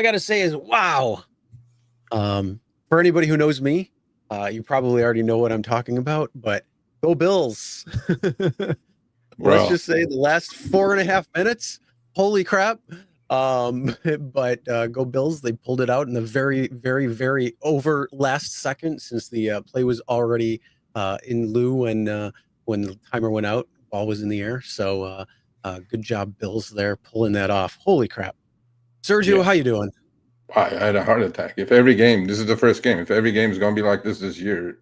I got to say is, wow. For anybody who knows me, you probably already know what I'm talking about, but go Bills. Let's just say the last 4.5 minutes, holy crap. But go Bills. They pulled it out in the very, very, very over last second, since the play was already in lieu when the timer went out, ball was in the air. So good job, Bills, there pulling that off. Holy crap. Sergio, how you doing? I had a heart attack. If every game, this is the first game, if every game is going to be like this year,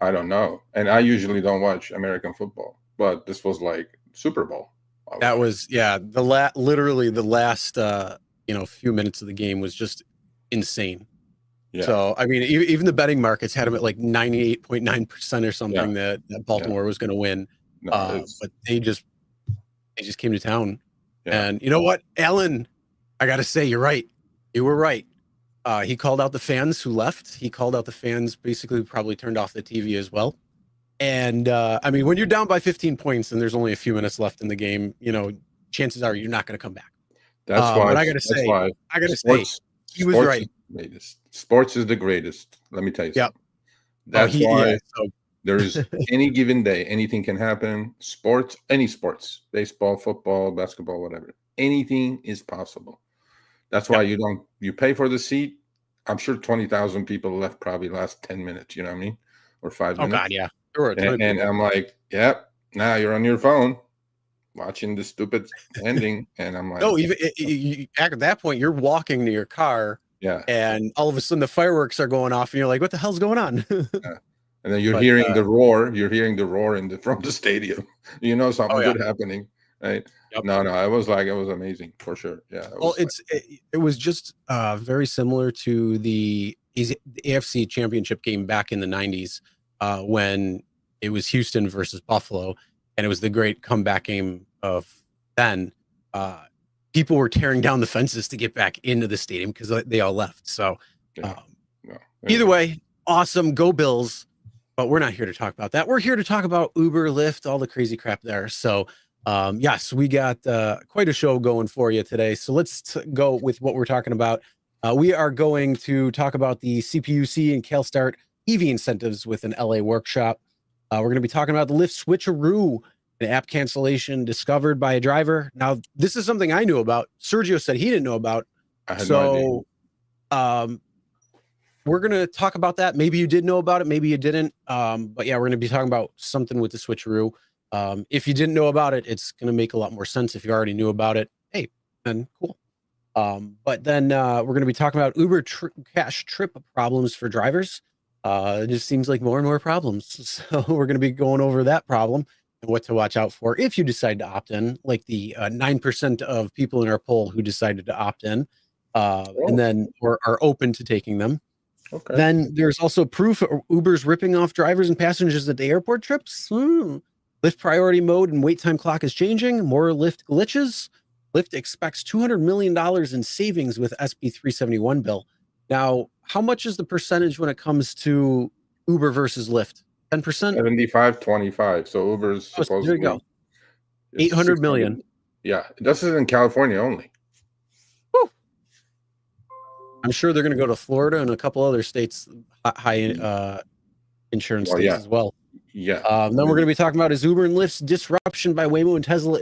I don't know. And I usually don't watch American football, but this was like Super Bowl. That was, literally the last, few minutes of the game was just insane. Yeah. So, I mean, even the betting markets had them at like 98.9% or something that Baltimore was going to win. But they just came to town. Yeah. And you know what, Alan, I got to say, you're right. You were right. He called out the fans who left. He called out the fans, basically probably turned off the TV as well. And I mean, when you're down by 15 points and there's only a few minutes left in the game, chances are you're not going to come back. That's why. But I got to say, he was right. Sports is the greatest. Let me tell you something. That's why there's any given day, anything can happen. Sports, any sports, baseball, football, basketball, whatever. Anything is possible. That's why you pay for the seat. I'm sure 20,000 people left probably last 10 minutes, you know what I mean? Or 5 minutes. Oh, God, yeah. Sure, and I'm like, now you're on your phone watching the stupid ending. And I'm like, no, even at that point, you're walking to your car. Yeah. And all of a sudden the fireworks are going off and you're like, what the hell's going on? And then you're hearing the roar. You're hearing the roar from the stadium. Something good happening. Right? Yep. No, it was amazing for sure. Yeah. It was just very similar to the AFC Championship game back in the 90s when it was Houston versus Buffalo, and it was the great comeback game of then. People were tearing down the fences to get back into the stadium because they all left. So either way, awesome. Go Bills. But we're not here to talk about that. We're here to talk about Uber, Lyft, all the crazy crap there. So yes, we got quite a show going for you today. So let's go with what we're talking about. We are going to talk about the CPUC and Calstart EV incentives with an LA workshop. We're going to be talking about the Lyft Switcheroo, an app cancellation discovered by a driver. Now, this is something I knew about. Sergio said he didn't know about. I had no idea. We're going to talk about that. Maybe you did know about it. Maybe you didn't. But yeah, we're going to be talking about something with the Switcheroo. If you didn't know about it, it's going to make a lot more sense. If you already knew about it, hey, then cool. But then we're going to be talking about Uber cash trip problems for drivers. It just seems like more and more problems. So we're going to be going over that problem and what to watch out for if you decide to opt in, like the 9% of people in our poll who decided to opt in and then are open to taking them. Okay. Then there's also proof Uber's ripping off drivers and passengers at the airport trips. Lyft Priority Mode and wait time clock is changing. More Lyft glitches. Lyft expects $200 million in savings with SB 371 bill. Now, how much is the percentage when it comes to Uber versus Lyft? 10%? 75-25. So Uber's supposedly. There you go. 800 million. Yeah, this is in California only. Woo. I'm sure they're going to go to Florida and a couple other states, high insurance states as well. Yeah. Then we're going to be talking about is Uber and Lyft's disruption by Waymo and Tesla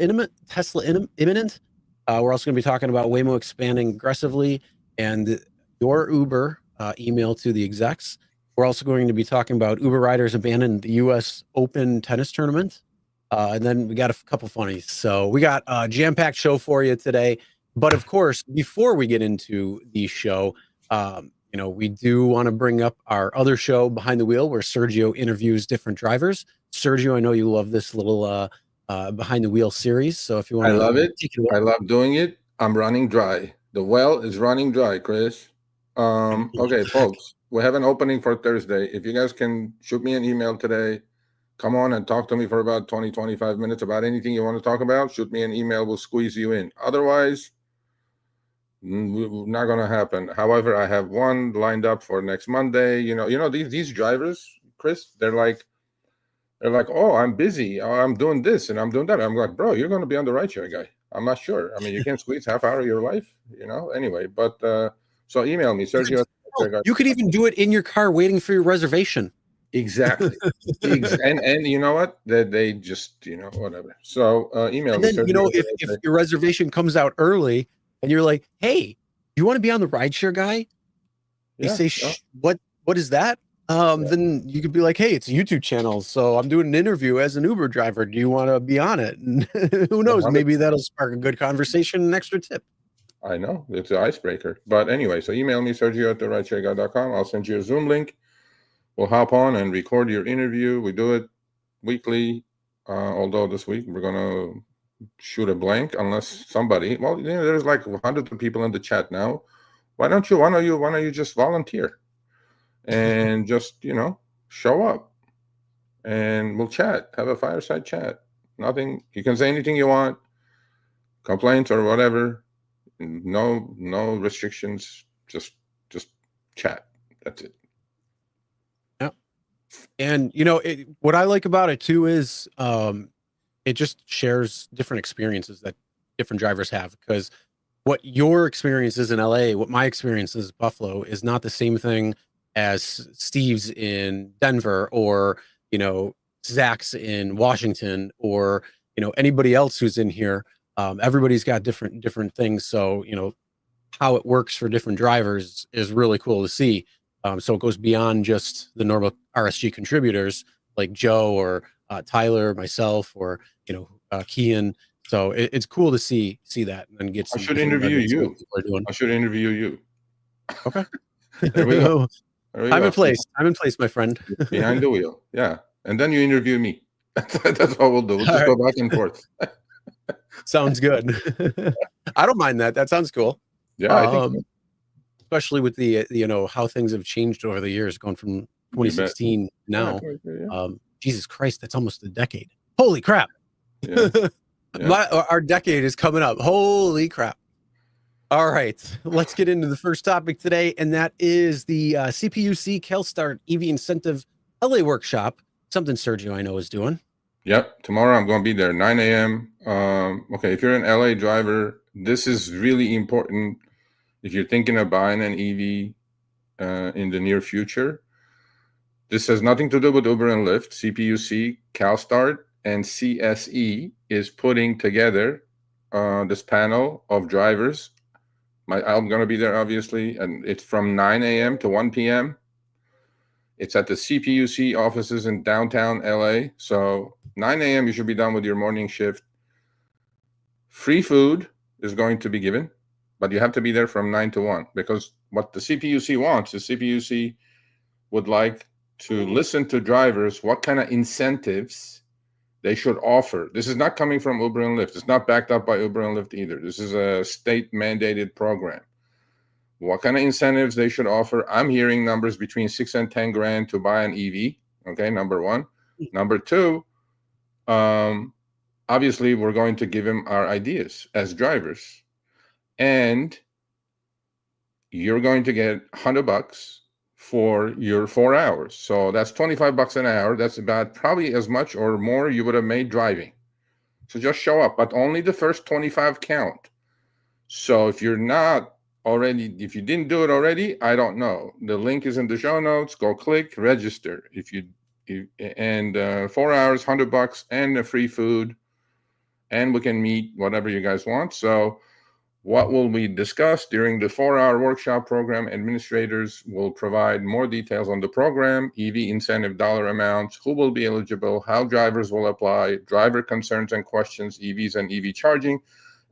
imminent. We're also going to be talking about Waymo expanding aggressively and your Uber email to the execs. We're also going to be talking about Uber riders abandoned the U.S. Open tennis tournament. And then we got a couple funnies. So we got a jam-packed show for you today. But of course, before we get into the show, we do want to bring up our other show, Behind the Wheel, where Sergio interviews different drivers. Sergio, I know you love this little Behind the Wheel series. So if you want I love it. I love doing it. I'm running dry. The well is running dry, Chris. Okay, folks, we have an opening for Thursday. If you guys can shoot me an email today, come on and talk to me for about 20, 25 minutes about anything you want to talk about. Shoot me an email. We'll squeeze you in. Otherwise, not going to happen. However, I have one lined up for next Monday. These drivers, Chris, they're like, oh, I'm busy. Oh, I'm doing this and I'm doing that. I'm like, bro, you're going to be on the Rideshare Guy. I'm not sure. I mean, you can squeeze half hour of your life, anyway. But So email me, Sergio. You could even do it in your car waiting for your reservation. Exactly. And you know what? They just, whatever. So email and me. then, if your reservation comes out early and you're like, hey, you want to be on the Rideshare Guy? They say, what is that? Then you could be like, hey, it's a YouTube channel. So I'm doing an interview as an Uber driver. Do you want to be on it? And who knows? 100%. Maybe that'll spark a good conversation, an extra tip. I know it's an icebreaker. But anyway, so email me, Sergio at therideshareguy.com. I'll send you a Zoom link. We'll hop on and record your interview. We do it weekly. Although this week we're going to shoot a blank unless somebody, there's like hundreds of people in the chat now. Why don't you just volunteer and just, show up and we'll chat, have a fireside chat. Nothing, you can say anything you want, complaints or whatever. No restrictions, just chat. That's it. Yeah. And what I like about it too is it just shares different experiences that different drivers have, because what your experience is in LA, what my experience is in Buffalo, is not the same thing as Steve's in Denver, or Zach's in Washington, or anybody else who's in here. Everybody's got different things, so how it works for different drivers is really cool to see. So it goes beyond just the normal RSG contributors like Joe or Tyler, myself, or Kian. So it's cool to see that and get some. I should interview you. Okay. There we go. I'm in place, my friend. Behind the wheel. Yeah. And then you interview me. That's what we'll do. We'll just go back and forth. Sounds good. I don't mind that. That sounds cool. Yeah, I think so. Especially with the how things have changed over the years, going from 2016 now. Yeah. Jesus Christ, that's almost a decade. Holy crap. Yeah. Our decade is coming up. Holy crap. All right, let's get into the first topic today, and that is the CPUC Calstart EV Incentive LA workshop, something Sergio I know is doing. Yep, tomorrow I'm going to be there, 9 a.m. Okay, if you're an LA driver, this is really important. If you're thinking of buying an EV in the near future, this has nothing to do with Uber and Lyft. CPUC, Calstart, and CSE is putting together this panel of drivers. I'm going to be there, obviously, and it's from 9 a.m. to 1 p.m. It's at the CPUC offices in downtown LA. So 9 a.m. you should be done with your morning shift. Free food is going to be given, but you have to be there from 9 to 1, because what the CPUC wants is CPUC would like to listen to drivers, what kind of incentives they should offer. This is not coming from Uber and Lyft. It's not backed up by Uber and Lyft either. This is a state mandated program. What kind of incentives they should offer? I'm hearing numbers between 6 and 10 grand to buy an EV. Okay, number one. Number two, obviously we're going to give them our ideas as drivers, and you're going to get $100 for your 4 hours. So that's $25 an hour. That's about probably as much or more you would have made driving. So just show up, but only the first 25 count. So if you're not already, if you didn't do it already, I don't know. The link is in the show notes. Go click, register. And 4 hours, $100, and the free food, and we can meet whatever you guys want. So what will be discussed during the 4-hour workshop program? Administrators will provide more details on the program, EV incentive dollar amounts, who will be eligible, how drivers will apply, driver concerns and questions, EVs and EV charging.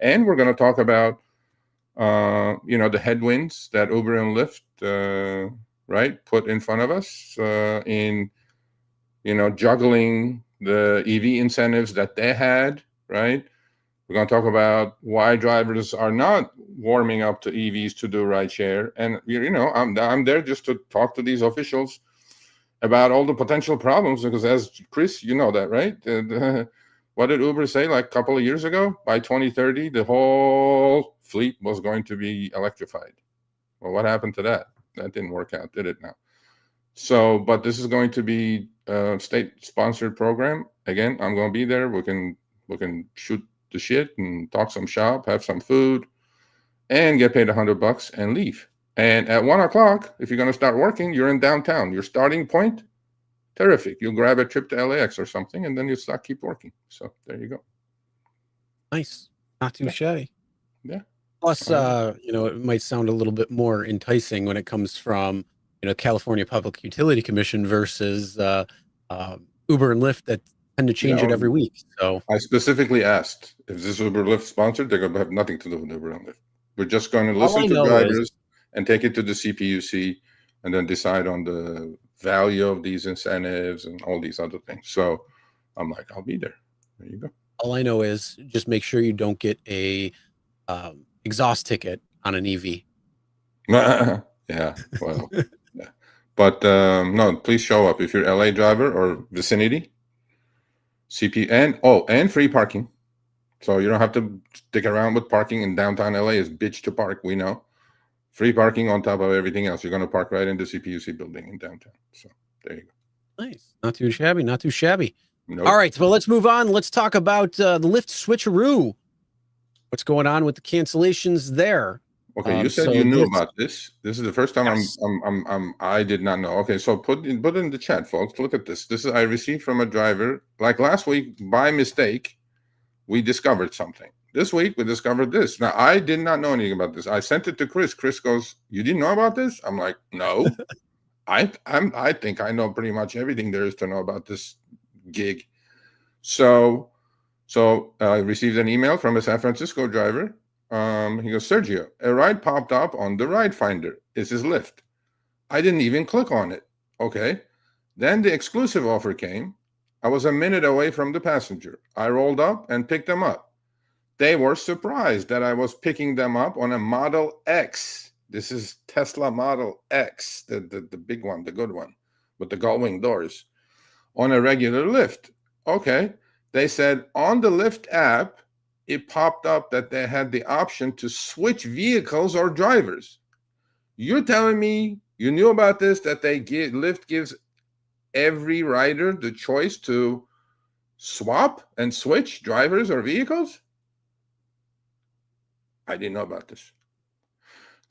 And we're going to talk about, the headwinds that Uber and Lyft, put in front of us in, juggling the EV incentives that they had, right? We're going to talk about why drivers are not warming up to EVs to do rideshare. And, I'm there just to talk to these officials about all the potential problems, because as Chris, you know that, right? What did Uber say like a couple of years ago? By 2030, the whole fleet was going to be electrified. Well, what happened to that? That didn't work out, did it now? So, but this is going to be a state-sponsored program. Again, I'm going to be there. We can shoot the shit and talk some shop, have some food, and get paid $100 and leave. And at 1 o'clock, if you're going to start working, you're in downtown. Your starting point, terrific. You'll grab a trip to LAX or something, and then you start keep working. So there you go. Nice. Not too shabby. Yeah. Plus, it might sound a little bit more enticing when it comes from, California Public Utility Commission versus Uber and Lyft that tend to change it every week. So I specifically asked if this Uber Lyft sponsored, they're going to have nothing to do with Uber and Lyft. We're just going to listen to drivers and take it to the CPUC and then decide on the value of these incentives and all these other things. So I'm like, I'll be there. There you go. All I know is just make sure you don't get a exhaust ticket on an EV. Yeah, well, yeah. But no, please show up if you're LA driver or vicinity. and free parking. So you don't have to stick around with parking in downtown LA is bitch to park. We know. Free parking on top of everything else. You're going to park right in the CPUC building in downtown. So there you go. Nice. Not too shabby. Not too shabby. Nope. All right. Well, let's move on. Let's talk about the Lyft Switcheroo. What's going on with the cancellations there? Okay, you said you knew about this. This is the first time I did not know. Okay, so put in the chat, folks. Look at this. This is I received from a driver. Like last week, by mistake, we discovered something. This week we discovered this. Now I did not know anything about this. I sent it to Chris. Chris goes, "You didn't know about this?" I'm like, "No." I think I know pretty much everything there is to know about this gig. So I received an email from a San Francisco driver. He goes, "Sergio, a ride popped up on the ride finder. This is Lyft. I didn't even click on it." Okay. Then the exclusive offer came. I was a minute away from the passenger. I rolled up and picked them up. They were surprised that I was picking them up on a Model X. This is Tesla Model X, the big one, the good one, with the gull-wing doors, on a regular Lyft. Okay. They said on the Lyft app, it popped up that they had the option to switch vehicles or drivers. You're telling me you knew about this, that Lyft gives every rider the choice to swap and switch drivers or vehicles? I didn't know about this.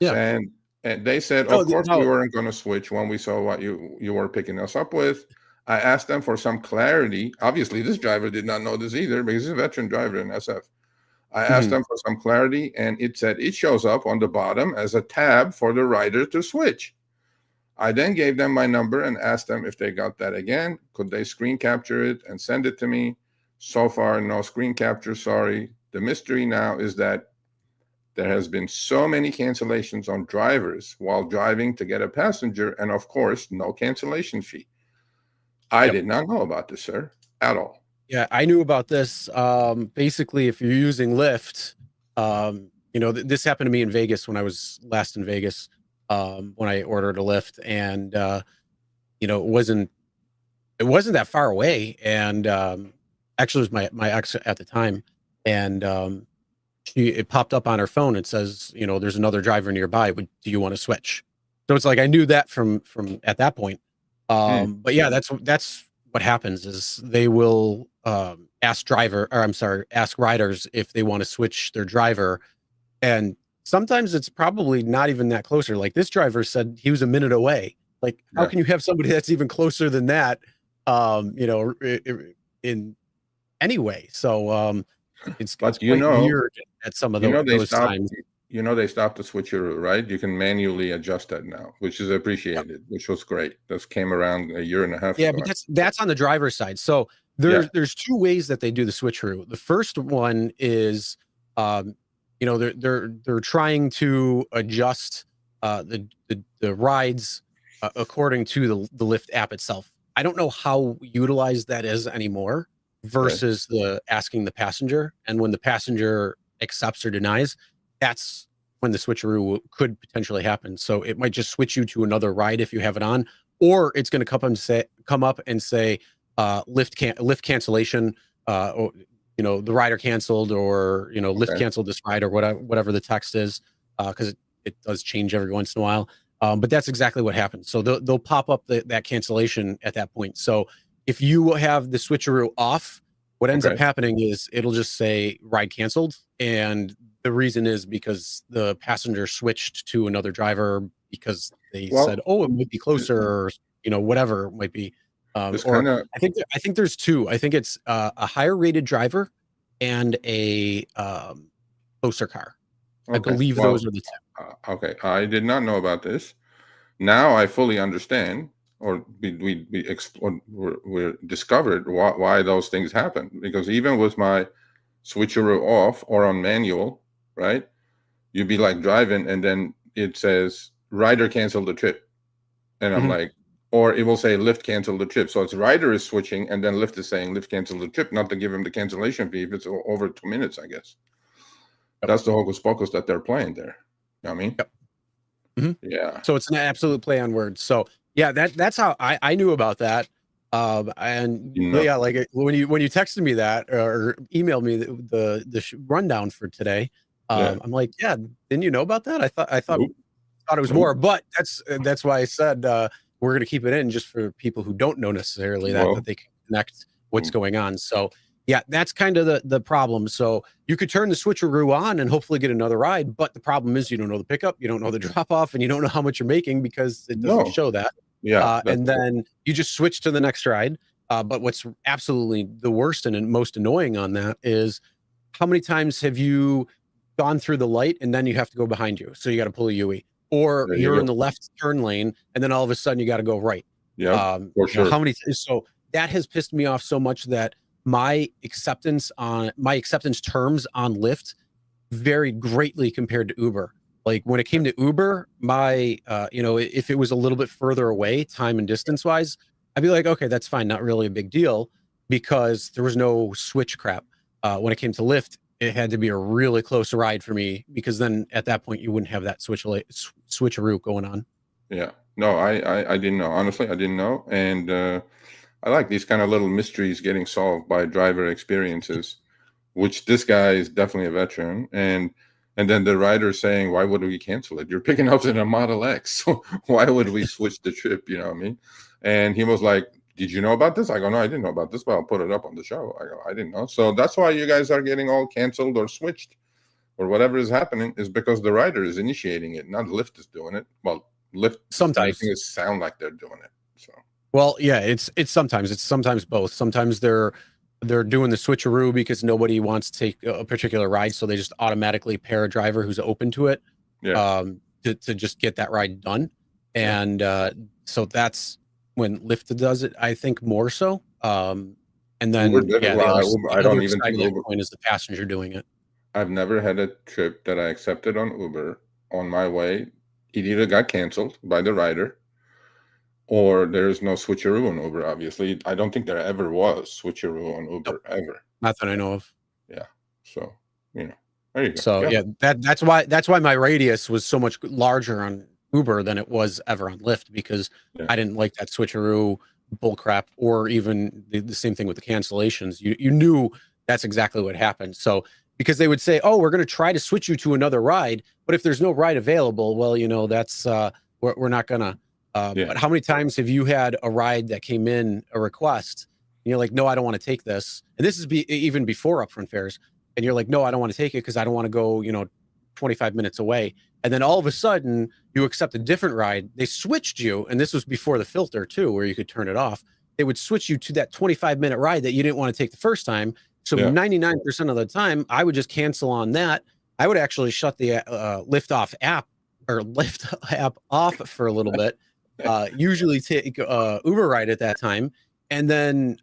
Yeah. And they said, of course, we weren't going to switch when we saw what you were picking us up with. I asked them for some clarity. Obviously, this driver did not know this either because he's a veteran driver in SF. I asked them for some clarity, and it said it shows up on the bottom as a tab for the rider to switch. I then gave them my number and asked them if they got that again. Could they screen capture it and send it to me? So far, no screen capture, sorry. The mystery now is that there has been so many cancellations on drivers while driving to get a passenger, and of course, no cancellation fee. I did not know about this, sir, at all. Yeah, I knew about this. Basically, if you're using Lyft, this happened to me in Vegas when I was last in Vegas, when I ordered a Lyft, and it wasn't that far away. And actually, it was my ex at the time, and it popped up on her phone. It says, there's another driver nearby. Do you want to switch? So it's like I knew that from at that point. But yeah, that's what happens is they will ask riders if they want to switch their driver, and sometimes it's probably not even that closer. Like this driver said he was a minute away. Like how can you have somebody that's even closer than that? In any way. So it's quite weird at some of those times. They stopped the switcheroo, right? You can manually adjust that now, which is appreciated, which was great. This came around a year and a half ago. Yeah, but that's on the driver's side. So there's two ways that they do the switcheroo. The first one is, they're trying to adjust the rides according to the Lyft app itself. I don't know how utilized that is anymore versus the asking the passenger, and when the passenger accepts or denies, that's when the switcheroo could potentially happen. So it might just switch you to another ride if you have it on, or it's going to come up and say Lyft cancellation, or the rider canceled, or Lyft canceled this ride, or whatever the text is, because it does change every once in a while. But that's exactly what happens. So they'll pop up that cancellation at that point. So if you have the switcheroo off, what ends up happening is it'll just say ride canceled, and the reason is because the passenger switched to another driver because they said, oh, it might be closer, or whatever it might be. Or I think there's two. I think it's a higher rated driver and a closer car. Okay. I believe those are the two. Okay, I did not know about this. Now I fully understand, or we discovered why those things happen. Because even with my switcheroo off or on manual, right, you'd be like driving and then it says rider canceled the trip, and I'm like, or it will say Lyft canceled the trip. So it's rider is switching, and then Lyft is saying Lyft canceled the trip, not to give him the cancellation fee if it's over 2 minutes, I guess. Yep. That's the hocus pocus that they're playing there. You know what I mean? Yep. Yeah. So it's an absolute play on words. So yeah, that's how I knew about that. And yeah, like when you texted me that or emailed me the rundown for today, I'm like, yeah, didn't you know about that? I thought it was more, but that's why I said we're going to keep it in just for people who don't know necessarily that they can connect what's going on. So yeah, that's kind of the problem. So you could turn the switcheroo on and hopefully get another ride, but the problem is you don't know the pickup, you don't know the drop off, and you don't know how much you're making because it doesn't show that. Yeah, and then you just switch to the next ride. But what's absolutely the worst and most annoying on that is how many times have you gone through the light and then you have to go behind you, so you got to pull a UE, or you're in the left turn lane and then all of a sudden you got to go right. Yeah, for sure. How many? So that has pissed me off so much that my acceptance terms on Lyft varied greatly compared to Uber. Like when it came to Uber, my if it was a little bit further away, time and distance wise, I'd be like, okay, that's fine, not really a big deal, because there was no switch crap. When it came to Lyft, it had to be a really close ride for me, because then at that point you wouldn't have that switcheroo going on. Yeah, no, I didn't know. Honestly, I didn't know, and I like these kind of little mysteries getting solved by driver experiences, which this guy is definitely a veteran. And then the rider saying, why would we cancel it? You're picking up in a Model X. So why would we switch the trip? You know what I mean? And he was like, did you know about this? I go, no, I didn't know about this, but I'll put it up on the show. I go, I didn't know. So that's why you guys are getting all canceled or switched or whatever is happening, is because the rider is initiating it, not Lyft is doing it. Well, Lyft sometimes making it sound like they're doing it. So. Well, yeah, it's sometimes both. Sometimes they're doing the switcheroo because nobody wants to take a particular ride, so they just automatically pair a driver who's open to it, to just get that ride done. And so that's when Lyft does it, I think, more so. And then I don't even think Uber point is the passenger doing it. I've never had a trip that I accepted on Uber on my way. It either got canceled by the rider, or there's no switcheroo on Uber. Obviously, I don't think there ever was switcheroo on Uber ever. Not that I know of. Yeah. So there you go. So yeah, that's why my radius was so much larger on Uber than it was ever on Lyft, because I didn't like that switcheroo bullcrap, or even the same thing with the cancellations. You knew that's exactly what happened. So because they would say, oh, we're going to try to switch you to another ride, but if there's no ride available, well, that's we're not gonna. But how many times have you had a ride that came in, a request, and you're like, no, I don't want to take this. And this is even before upfront fares. And you're like, no, I don't want to take it because I don't want to go, 25 minutes away. And then all of a sudden you accept a different ride. They switched you. And this was before the filter too, where you could turn it off. They would switch you to that 25-minute ride that you didn't want to take the first time. So 99% of the time I would just cancel on that. I would actually shut the Lyft app off for a little bit. Usually take Uber ride at that time, and then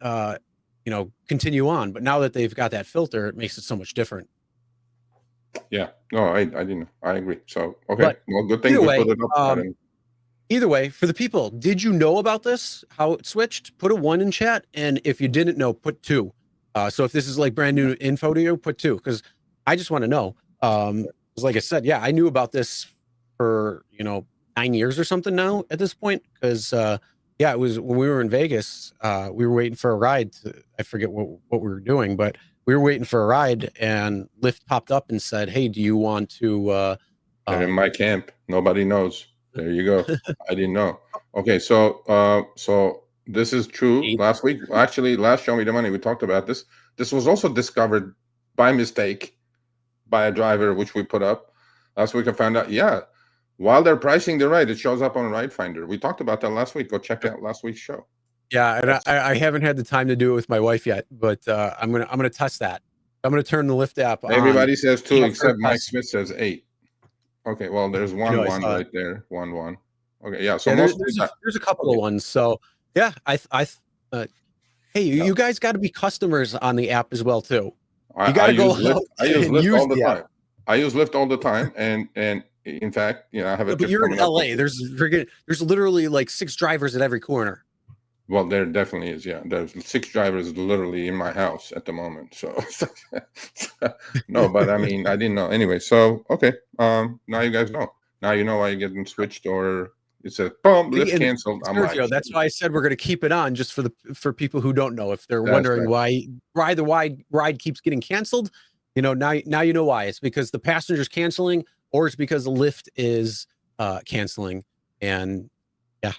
continue on. But now that they've got that filter, it makes it so much different. Yeah, no, I didn't know. I agree. So okay, well, good thing we put it up. Either way, for the people, did you know about this? How it switched? Put a 1 in chat, and if you didn't know, put 2. So if this is like brand new info to you, put 2, because I just want to know. Because like I said, yeah, I knew about this for 9 years or something now at this point, because it was when we were in Vegas. We were waiting for a ride. I forget what we were doing, but we were waiting for a ride, and Lyft popped up and said, hey, do you want to they're in my camp, nobody knows. There you go. I didn't know. Okay, so this is true. Last week, actually, last Show Me the Money, we talked about this. This was also discovered by mistake by a driver, which we put up last week. I found out, while they're pricing the ride, it shows up on Ride Finder. We talked about that last week. Go check out last week's show. Yeah, and I haven't had the time to do it with my wife yet, but I'm gonna test that. I'm gonna turn the Lyft app on. Everybody says 2, except Mike Smith says 8. Okay, well, there's 1 right there. 1 1. Okay, yeah. So there's a couple of ones. So yeah, hey, you guys got to be customers on the app as well too. You got to go. I use Lyft all the time. I use Lyft all the time, and in fact, I have a. But you're in LA. There's literally like 6 drivers at every corner. Well, there definitely is. Yeah, there's 6 drivers literally in my house at the moment. So no, but I mean, I didn't know anyway. So okay, now you guys know. Now you know why you're getting switched, or it says boom, Lyft canceled. Sergio, that's why I said we're going to keep it on, just for people who don't know, if they're wondering why the ride keeps getting canceled. Now you know why. It's because the passenger's canceling, or it's because the Lyft is canceling. And yeah.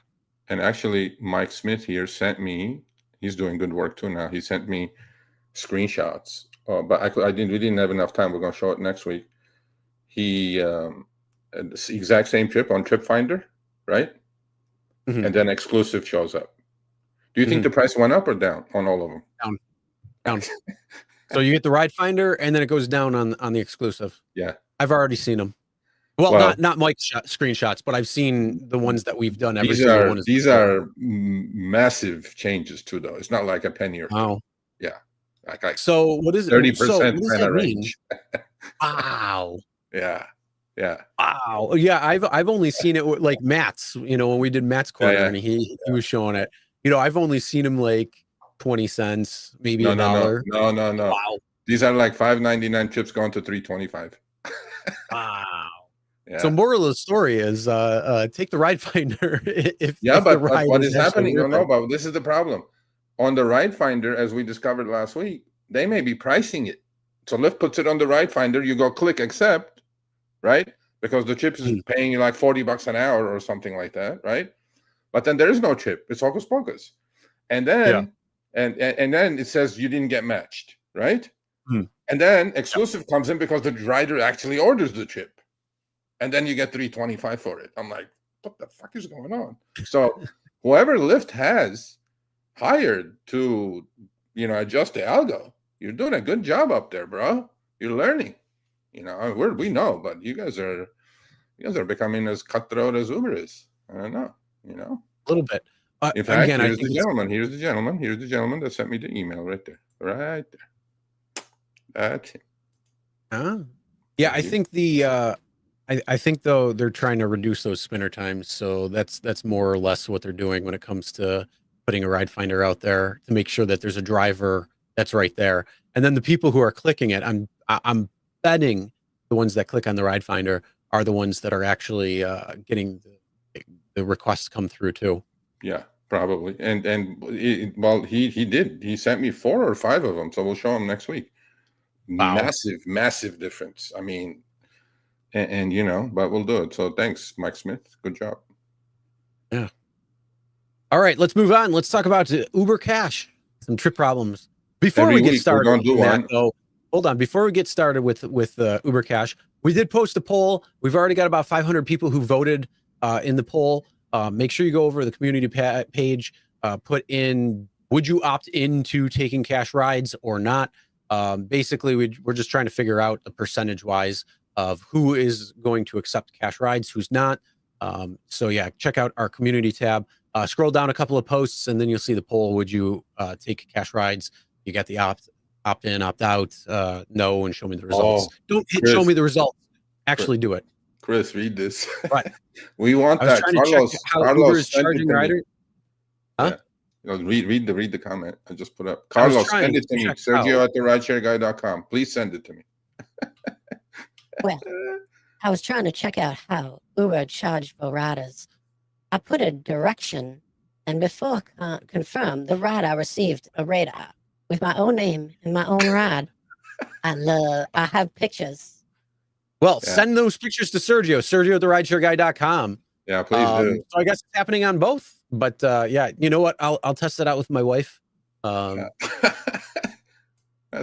And actually, Mike Smith here sent me. He's doing good work too now. He sent me screenshots. But we didn't have enough time. We're going to show it next week. He the exact same trip on Trip Finder, right? Mm-hmm. And then exclusive shows up. Do you think the price went up or down on all of them? Down. So you get the Ride Finder, and then it goes down on the exclusive. Yeah, I've already seen them. Well, not Mike's screenshots, but I've seen the ones that we've done. These are massive changes too, though. It's not like a penny or two. Wow. Yeah. So what is it? 30% kind of range. Wow. Yeah. Wow. Yeah, I've only seen it with, like, Matt's. When we did Matt's corner, and he was showing it. I've only seen him like 20 cents, maybe $1. No. Wow. These are like $5.99 chips going to $3.25. Wow. Yeah. So moral of the story is take the Ride Finder. But what is happening? No, but this is the problem. On the Ride Finder, as we discovered last week, they may be pricing it. So Lyft puts it on the Ride Finder. You go click accept, right? Because the chip is paying you like $40 an hour or something like that, right? But then there is no chip. It's hocus pocus. And then and then it says you didn't get matched, right? And then exclusive comes in because the rider actually orders the chip. And then you get $3.25 for it. I'm like, what the fuck is going on? So whoever Lyft has hired to, adjust the algo, you're doing a good job up there, bro. You're learning. We know, but you guys are becoming as cutthroat as Uber is. I don't know. A little bit. In fact, here's the gentleman. Here's the gentleman that sent me the email right there. Right there. That's him. Yeah, I think I think though they're trying to reduce those spinner times, so that's more or less what they're doing when it comes to putting a Ride Finder out there, to make sure that there's a driver that's right there. And then the people who are clicking it, I'm betting the ones that click on the Ride Finder are the ones that are actually getting the requests come through too. Yeah, probably. And he did. He sent me 4 or 5 of them, so we'll show them next week. Wow. Massive difference. I mean. And but we'll do it. So thanks, Mike Smith. Good job. Yeah. All right, let's move on. Let's talk about Uber Cash. Some trip problems. Before we get started, hold on. Before we get started with Uber Cash, we did post a poll. We've already got about 500 people who voted in the poll. Make sure you go over to the community page. Put in, would you opt into taking cash rides or not? Basically, we're just trying to figure out the percentage-wise of who is going to accept cash rides, who's not. So yeah, check out our community tab. Scroll down a couple of posts, and then you'll see the poll. Would you take cash rides? You got the opt in, opt out, no, and show me the results. Don't hit Chris, show me the results. Actually do it. Chris, read this. Right. We want that. Carlos is charging rider. Huh? Yeah. Read the comment I just put up. Carlos, send it to me. Sergio at therideshareguy.com. Please send it to me. Well, I was trying to check out how Uber charged for riders. I put a direction, and before confirmed, the ride I received a radar with my own name and my own ride. I have pictures. Well, send those pictures to Sergio at therideshareguy.com. Yeah, please do. So I guess it's happening on both. But yeah, you know what? I'll test it out with my wife. That's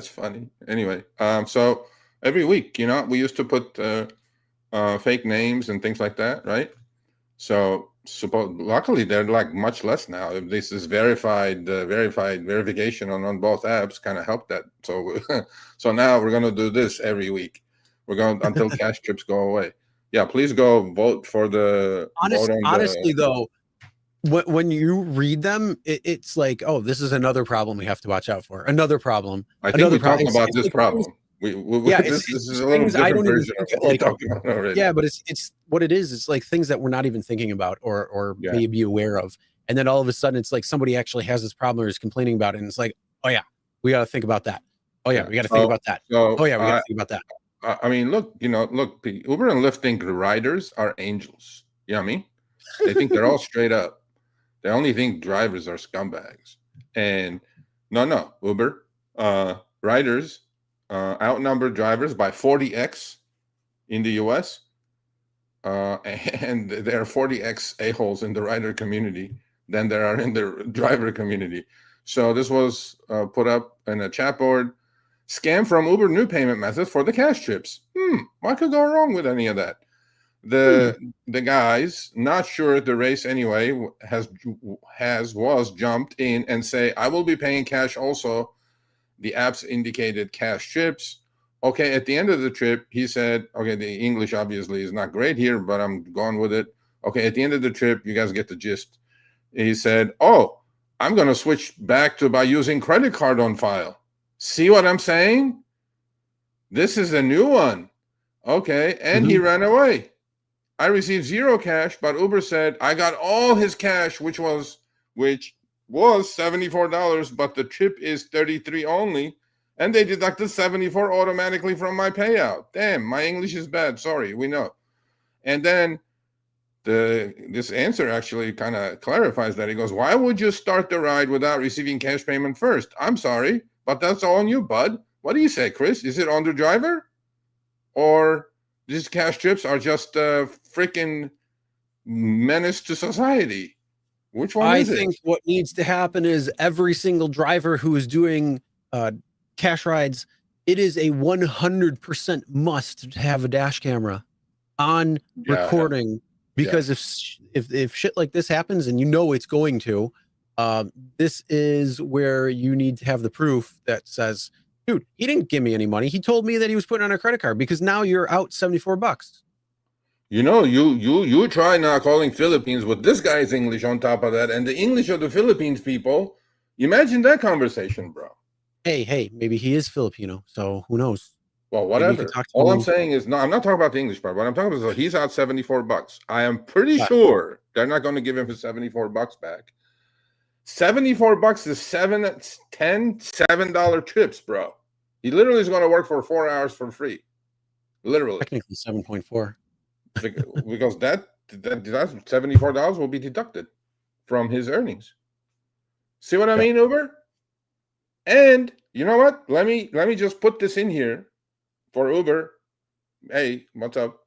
funny. Anyway, so every week, we used to put fake names and things like that, right? So luckily they're like much less now. If this is verification on both apps kind of helped that. So so now we're gonna do this every week. We're going until cash trips go away. Yeah, please go vote for the. Honestly, though, when you read them, it's like, oh, this is another problem we have to watch out for. Another problem. I think we talked about this problem. This is a little different version of what we talked about already. Yeah, but it's what it is. It's like things that we're not even thinking about or maybe aware of. And then all of a sudden it's like somebody actually has this problem or is complaining about it. And it's like, oh yeah, we got to think about that. Oh yeah, we got to think about that. Oh yeah, we got to think about that. I mean, look, Uber and Lyft think the riders are angels. You know what I mean? They think they're all straight up. They only think drivers are scumbags. And no, Uber, riders outnumber drivers by 40x in the US. And there are 40x a-holes in the rider community than there are in the driver community. So this was put up in a chat board. Scam from Uber new payment methods for the cash trips. What could go wrong with any of that? The guys, not sure the race anyway, was jumped in and say, I will be paying cash also. The apps indicated cash trips. Okay, at the end of the trip, he said, okay, the English obviously is not great here, but I'm going with it. Okay, at the end of the trip, you guys get the gist. He said, oh, I'm going to switch back to by using credit card on file. See what I'm saying? This is a new one. Okay, and he ran away. I received zero cash, but Uber said I got all his cash, which was $74, but the trip is $33 only, and they deducted $74 automatically from my payout. Damn, my English is bad. Sorry, we know. And then this answer actually kind of clarifies that. He goes, why would you start the ride without receiving cash payment first? I'm sorry, but that's all on you, bud. What do you say, Chris? Is it on the driver? Or these cash trips are just a freaking menace to society? Which one is it? I think what needs to happen is every single driver who is doing cash rides, it is a 100% must to have a dash camera on recording, because if shit like this happens, and it's going to, this is where you need to have the proof that says, dude, he didn't give me any money. He told me that he was putting on a credit card, because now you're out $74. You try now calling Philippines with this guy's English on top of that, and the English of the Philippines people. Imagine that conversation, bro. Hey, maybe he is Filipino, so who knows? Well, whatever. All I'm saying is, no, I'm not talking about the English part. What I'm talking about is he's out $74. I am pretty sure they're not going to give him his $74 back. $74 is $7 trips, bro. He literally is going to work for 4 hours for free. Literally. Technically 7.4. Because that $74 will be deducted from his earnings. See what I mean, Uber? And you know what? Let me just put this in here for Uber. Hey, what's up?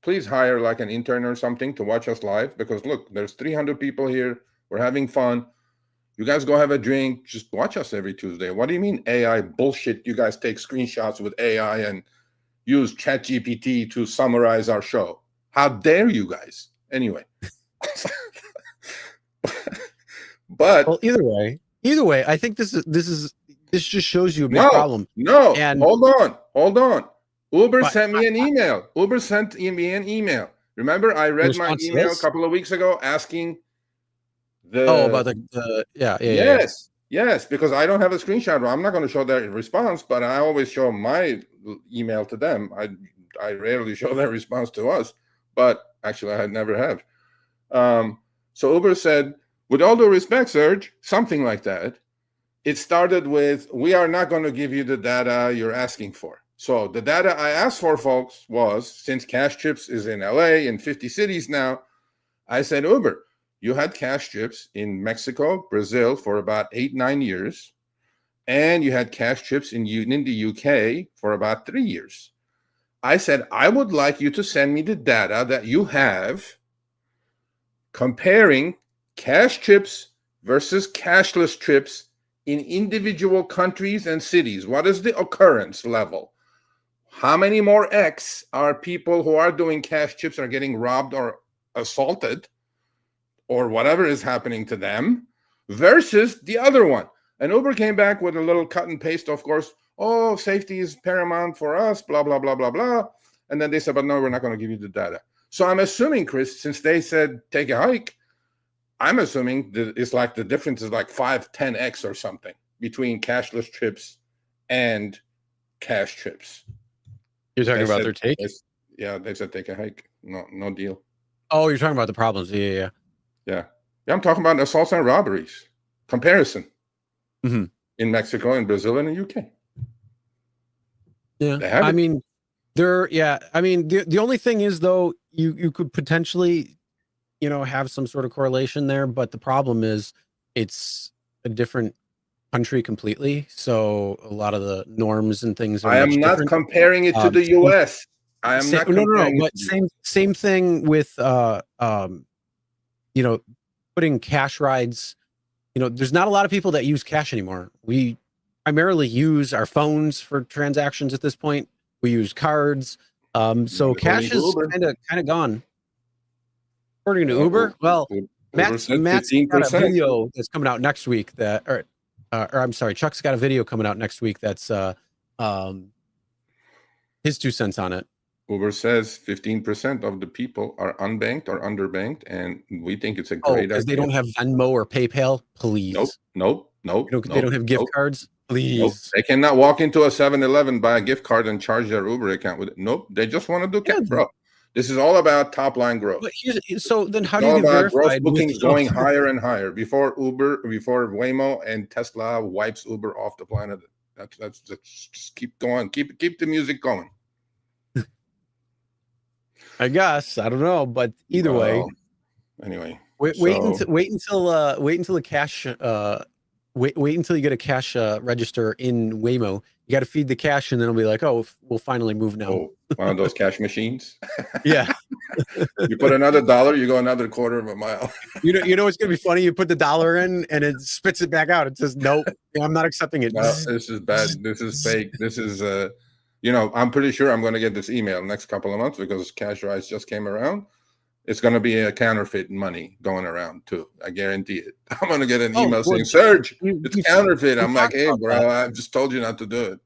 Please hire like an intern or something to watch us live, because look, there's 300 people here. We're having fun. You guys go have a drink. Just watch us every Tuesday. What do you mean AI bullshit? You guys take screenshots with AI and use ChatGPT to summarize our show. How dare you guys? Anyway. But either way, I think this just shows you a big problem. No, and hold on. Uber sent me an email. Remember, I read my email a couple of weeks ago asking about the Yes, because I don't have a screenshot. I'm not going to show that response, but I always show my email to them. I rarely show their response to us, but actually I never have. So Uber said, with all due respect, Serge, something like that. It started with, we are not going to give you the data you're asking for. So the data I asked for, folks, was, since Cash Trips is in LA and 50 cities now, I said, Uber, you had Cash Trips in Mexico, Brazil for about 8-9 years, and you had Cash Trips in the UK for about 3 years. I said, I would like you to send me the data that you have comparing cash trips versus cashless trips in individual countries and cities. What is the occurrence level? How many more X are people who are doing cash chips are getting robbed or assaulted or whatever is happening to them versus the other one? And Uber came back with a little cut and paste, of course. Oh, safety is paramount for us, blah, blah, blah, blah, blah. And then they said, but no, we're not going to give you the data. So I'm assuming, Chris, since they said take a hike, I'm assuming that it's like the difference is like 5-10x or something between cashless trips and cash trips. You're talking about their take? They said take a hike. No deal. Oh, you're talking about the problems. Yeah. I'm talking about assaults and robberies. Comparison mm-hmm. in Mexico and Brazil and the UK. Yeah, I mean, the only thing is though, you could potentially, have some sort of correlation there, but the problem is it's a different country completely. So a lot of the norms and things are I am not different. Comparing it to the US. I am not no, but same thing with putting cash rides. There's not a lot of people that use cash anymore. We primarily use our phones for transactions at this point. We use cards. So cash is kind of gone. According to Uber, well, Matt's got a video that's coming out next week or I'm sorry, Chuck's got a video coming out next week that's his 2 cents on it. Uber says 15% of the people are unbanked or underbanked, and we think it's a great idea. Because they don't have Venmo or PayPal? Please. Nope. They don't have gift cards? Please. Nope. They cannot walk into a 7-Eleven, buy a gift card, and charge their Uber account with it. Nope. They just want to do cash, bro. This is all about top line growth. But so then how do you verify gross bookings going higher and higher before Waymo and Tesla wipes Uber off the planet? That's just keep going. Keep the music going. I guess I don't know, but either way. Anyway, wait until the cash. Wait until you get a cash register in Waymo. You got to feed the cash, and then it'll be like, oh, we'll finally move now. Oh, one of those cash machines. Yeah. You put another $1, you go another quarter of a mile. You know what's gonna be funny? You put the $1 in, and it spits it back out. It says, nope, I'm not accepting it. No, this is bad. This is fake. This is I'm pretty sure I'm going to get this email next couple of months because cash rides just came around. It's going to be a counterfeit money going around too. I guarantee it. I'm going to get an email saying, Serge, it's counterfeit. I'm like, hey, bro, I just told you not to do it.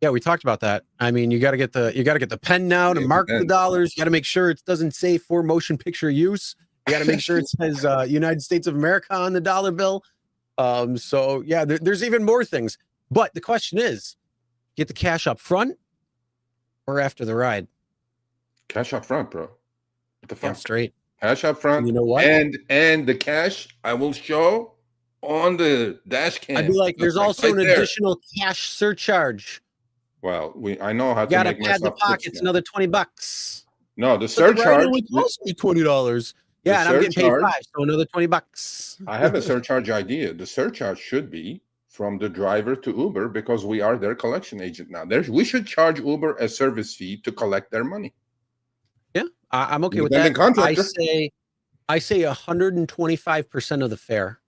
Yeah, we talked about that. I mean, you got to get the pen now to mark the dollars. You got to make sure it doesn't say for motion picture use. You got to make sure it says United States of America on the dollar bill. So yeah, there's even more things. But the question is, get the cash up front or after the ride? Cash up front, bro. What the fuck? Yeah, straight. Cash up front. And you know what? And the cash I will show on the dash cam. I'd be like, there's also an additional cash surcharge. Well, I know how to gotta pad the pockets, another $20. No, the surcharge would cost me $20. Yeah, and I'm getting paid $5, so another $20. I have a surcharge idea. The surcharge should be from the driver to Uber because we are their collection agent now. We should charge Uber a service fee to collect their money. Yeah, I'm okay with that. I say 125% of the fare.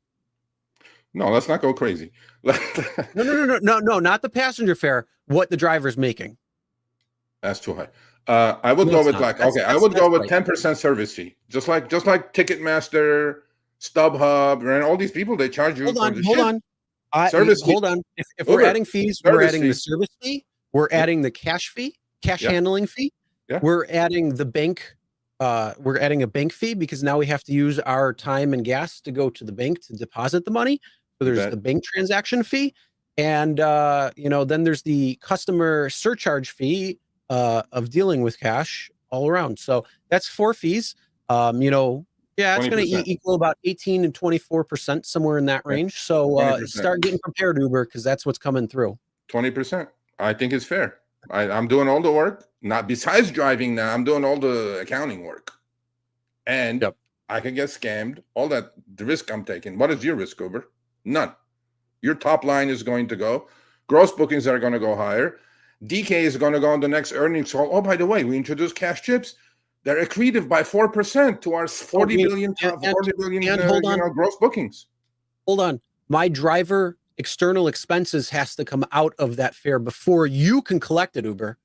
No, let's not go crazy. No, not the passenger fare. What the driver's making. That's too high. I would go with I would go with 10% service fee. Just like Ticketmaster, StubHub, and all these people, they charge you. Hold on. Hold on. If we're adding fees, we're adding the service fee. We're adding the cash fee, handling fee. Yeah. We're adding the bank. We're adding a bank fee because now we have to use our time and gas to go to the bank to deposit the money. So there's the bank transaction fee. And, then there's the customer surcharge fee of dealing with cash all around. So that's 4 fees. It's going to equal about 18 and 24%, somewhere in that range. So start getting prepared, Uber, because that's what's coming through. 20%. I think it's fair. I'm doing all the work. Not besides driving now, I'm doing all the accounting work. And I can get scammed. All that, the risk I'm taking. What is your risk, Uber? None. Your top line is going to go. Gross bookings are going to go higher. DK is going to go on the next earnings call. Oh, by the way, we introduced cash chips. They're accretive by 4% to our 40 billion gross bookings. Hold on. My driver external expenses has to come out of that fare before you can collect it, Uber.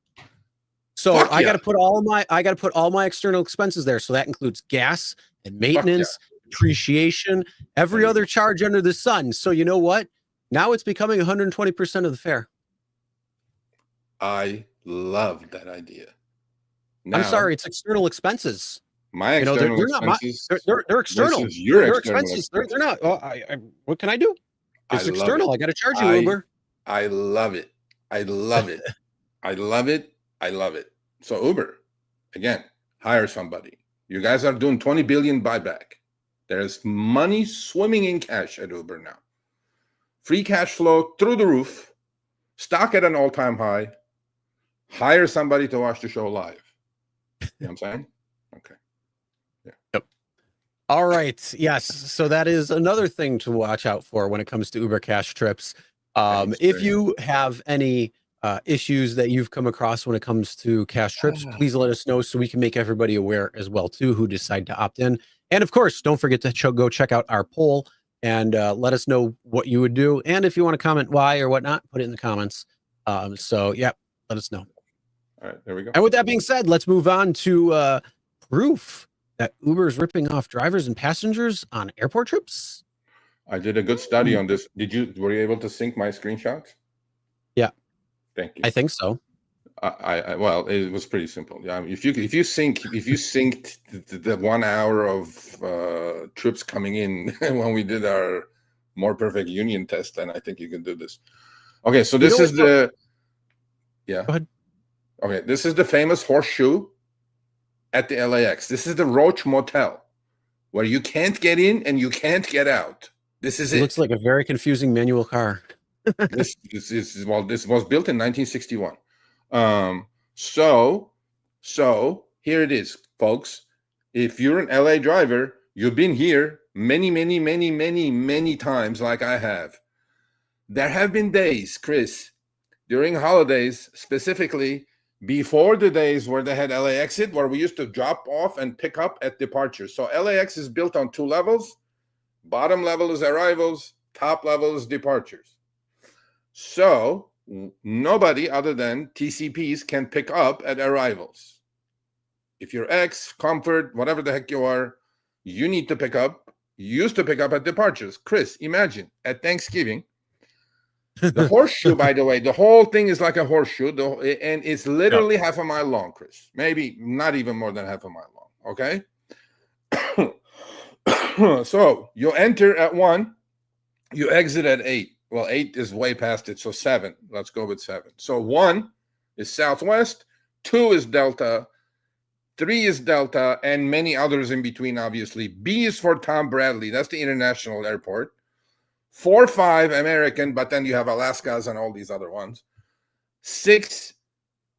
So I got to put all my external expenses there. So that includes gas and maintenance, depreciation, every other charge under the sun. So you know what? Now it's becoming 120% of the fare. I love that idea. Now, I'm sorry, it's external expenses. My external expenses. They're external. They're expenses. They're not. What can I do? It's external. I got to charge you, Uber. I love it. I love it. I love it. I love it. So Uber, again, hire somebody. You guys are doing 20 billion buyback. There's money swimming in cash at Uber now. Free cash flow through the roof. Stock at an all-time high. Hire somebody to watch the show live. You know what I'm saying? Okay. Yeah. Yep. All right. Yes. So that is another thing to watch out for when it comes to Uber Cash trips. If you have any issues that you've come across when it comes to cash trips, please let us know so we can make everybody aware as well too who decide to opt in. And of course, don't forget to go check out our poll and let us know what you would do. And if you want to comment why or whatnot, put it in the comments. So yeah, let us know. All right, there we go. And with that being said, let's move on to proof that Uber is ripping off drivers and passengers on airport trips. I did a good study on this. Were you able to sync my screenshots? Yeah. Thank you. I think so. Well, it was pretty simple. Yeah, if you synced the 1 hour of trips coming in when we did our more perfect union test, then I think you can do this. Okay, so this is the Go ahead. Okay, this is the famous horseshoe at the LAX. This is the Roach Motel, where you can't get in and you can't get out. This is it. It looks like a very confusing manual car. This was built in 1961. So here it is, folks. If you're an LA driver, you've been here many times, like I have. There have been days, Chris, during holidays, specifically before the days where they had LA Exit, where we used to drop off and pick up at departures. So LAX is built on 2 levels. Bottom level is arrivals, top level is departures. So nobody other than TCPs can pick up at arrivals. If you're X, Comfort, whatever the heck you are, you need to pick up. You used to pick up at departures. Chris, imagine at Thanksgiving, the horseshoe, by the way, the whole thing is like a horseshoe, and it's literally half a mile long, Chris. Maybe not even more than half a mile long, okay? So you enter at 1, you exit at 8. Well, 8 is way past it, so 7. Let's go with 7. So 1 is Southwest, 2 is Delta, 3 is Delta, and many others in between, obviously. B is for Tom Bradley. That's the international airport. 4, 5, American, but then you have Alaska's and all these other ones. 6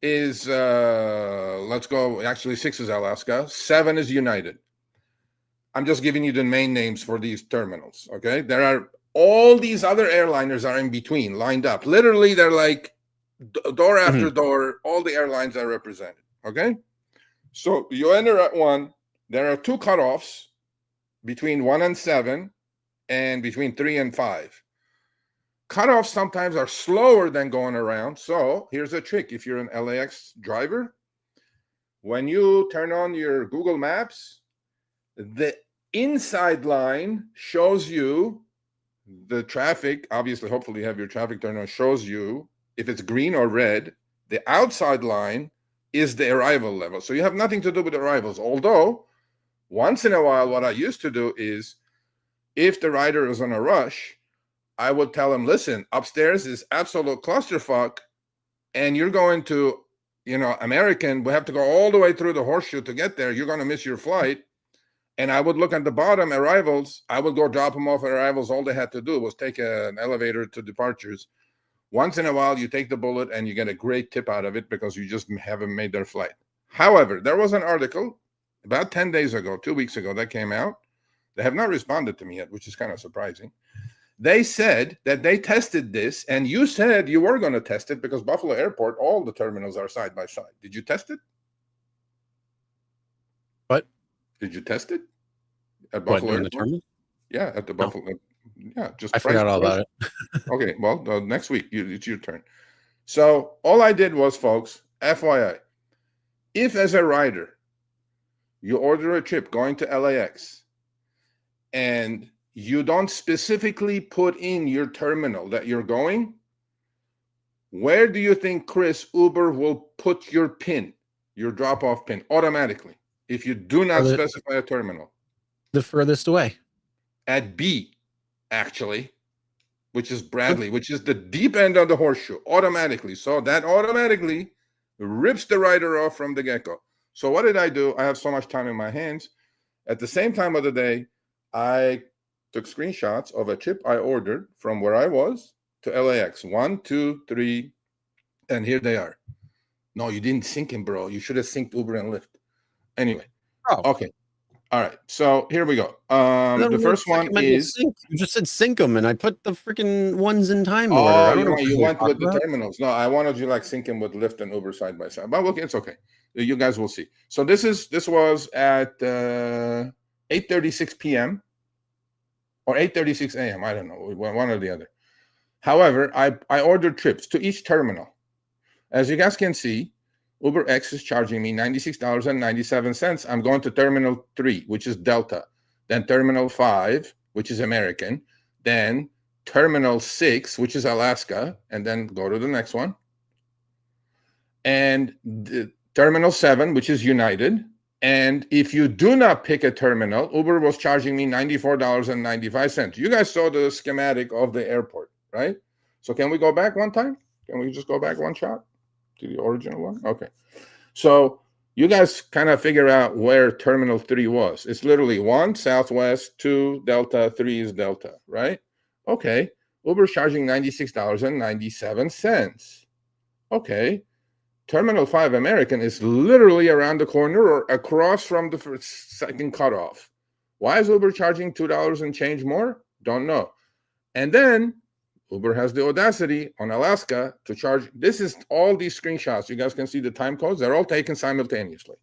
is, let's go, actually 6 is Alaska. 7 is United. I'm just giving you the main names for these terminals, okay? There are, all these other airliners are in between, lined up. Literally, they're like door after door, all the airlines are represented, okay? So you enter at 1, there are 2 cutoffs between 1 and 7, and between 3 and 5. Cutoffs sometimes are slower than going around. So here's a trick. If you're an LAX driver, when you turn on your Google Maps, the inside line shows you the traffic. Obviously, hopefully you have your traffic turned on, shows you if it's green or red. The outside line is the arrival level. So you have nothing to do with arrivals. Although, once in a while, what I used to do is, if the rider is on a rush, I would tell him, listen, upstairs is absolute clusterfuck, and you're going to, American, we have to go all the way through the horseshoe to get there. You're going to miss your flight. And I would look at the bottom, arrivals. I would go drop them off at arrivals. All they had to do was take an elevator to departures. Once in a while, you take the bullet and you get a great tip out of it because you just haven't made their flight. However, there was an article about 10 days ago, 2 weeks ago, that came out. They have not responded to me yet, which is kind of surprising. They said that they tested this, and you said you were going to test it because Buffalo Airport, all the terminals are side by side. Did you test it? What? Did you test it at Buffalo Airport? The terminal? Yeah, at the Buffalo. Yeah, just I forgot all about it. Okay, well, next week it's your turn. So all I did was, folks, FYI, If as a rider, you order a trip going to LAX and you don't specifically put in your terminal that you're going, where do you think, Chris, Uber will put your PIN, your drop-off PIN, automatically, if you do not specify a terminal? The furthest away. At B, actually, which is Bradley, which is the deep end of the horseshoe, automatically. So that automatically rips the rider off from the get-go. So what did I do? I have so much time in my hands. At the same time of the day, I took screenshots of a trip I ordered from where I was to LAX. 1, 2, 3, and here they are. No, you didn't sync him, bro. You should have synced Uber and Lyft. Anyway, okay. All right, so here we go. The first one is sync. You just said sync them, and I put the freaking ones in time order. I don't know. You went with the terminals. No, I wanted you like sync them with Lyft and Uber side by side. But okay, it's okay. You guys will see. So this was at 8:36 p.m. or 8:36 a.m. I don't know, one or the other. However, I ordered trips to each terminal. As you guys can see, UberX is charging me $96.97. I'm going to Terminal 3, which is Delta, then Terminal 5, which is American, then Terminal 6, which is Alaska, and then go to the next one. And Terminal 7, which is United. And if you do not pick a terminal, Uber was charging me $94.95. You guys saw the schematic of the airport, right? So can we go back one time? Can we just go back one shot to the original one? Okay. So you guys kind of figure out where Terminal 3 was. It's literally 1, Southwest, 2, Delta, 3 is Delta, right? Okay. Uber's charging $96.97. Okay. Terminal 5 American is literally around the corner or across from the second cutoff. Why is Uber charging $2 and change more? Don't know. And then Uber has the audacity on Alaska to charge. This is all these screenshots. You guys can see the time codes. They're all taken simultaneously.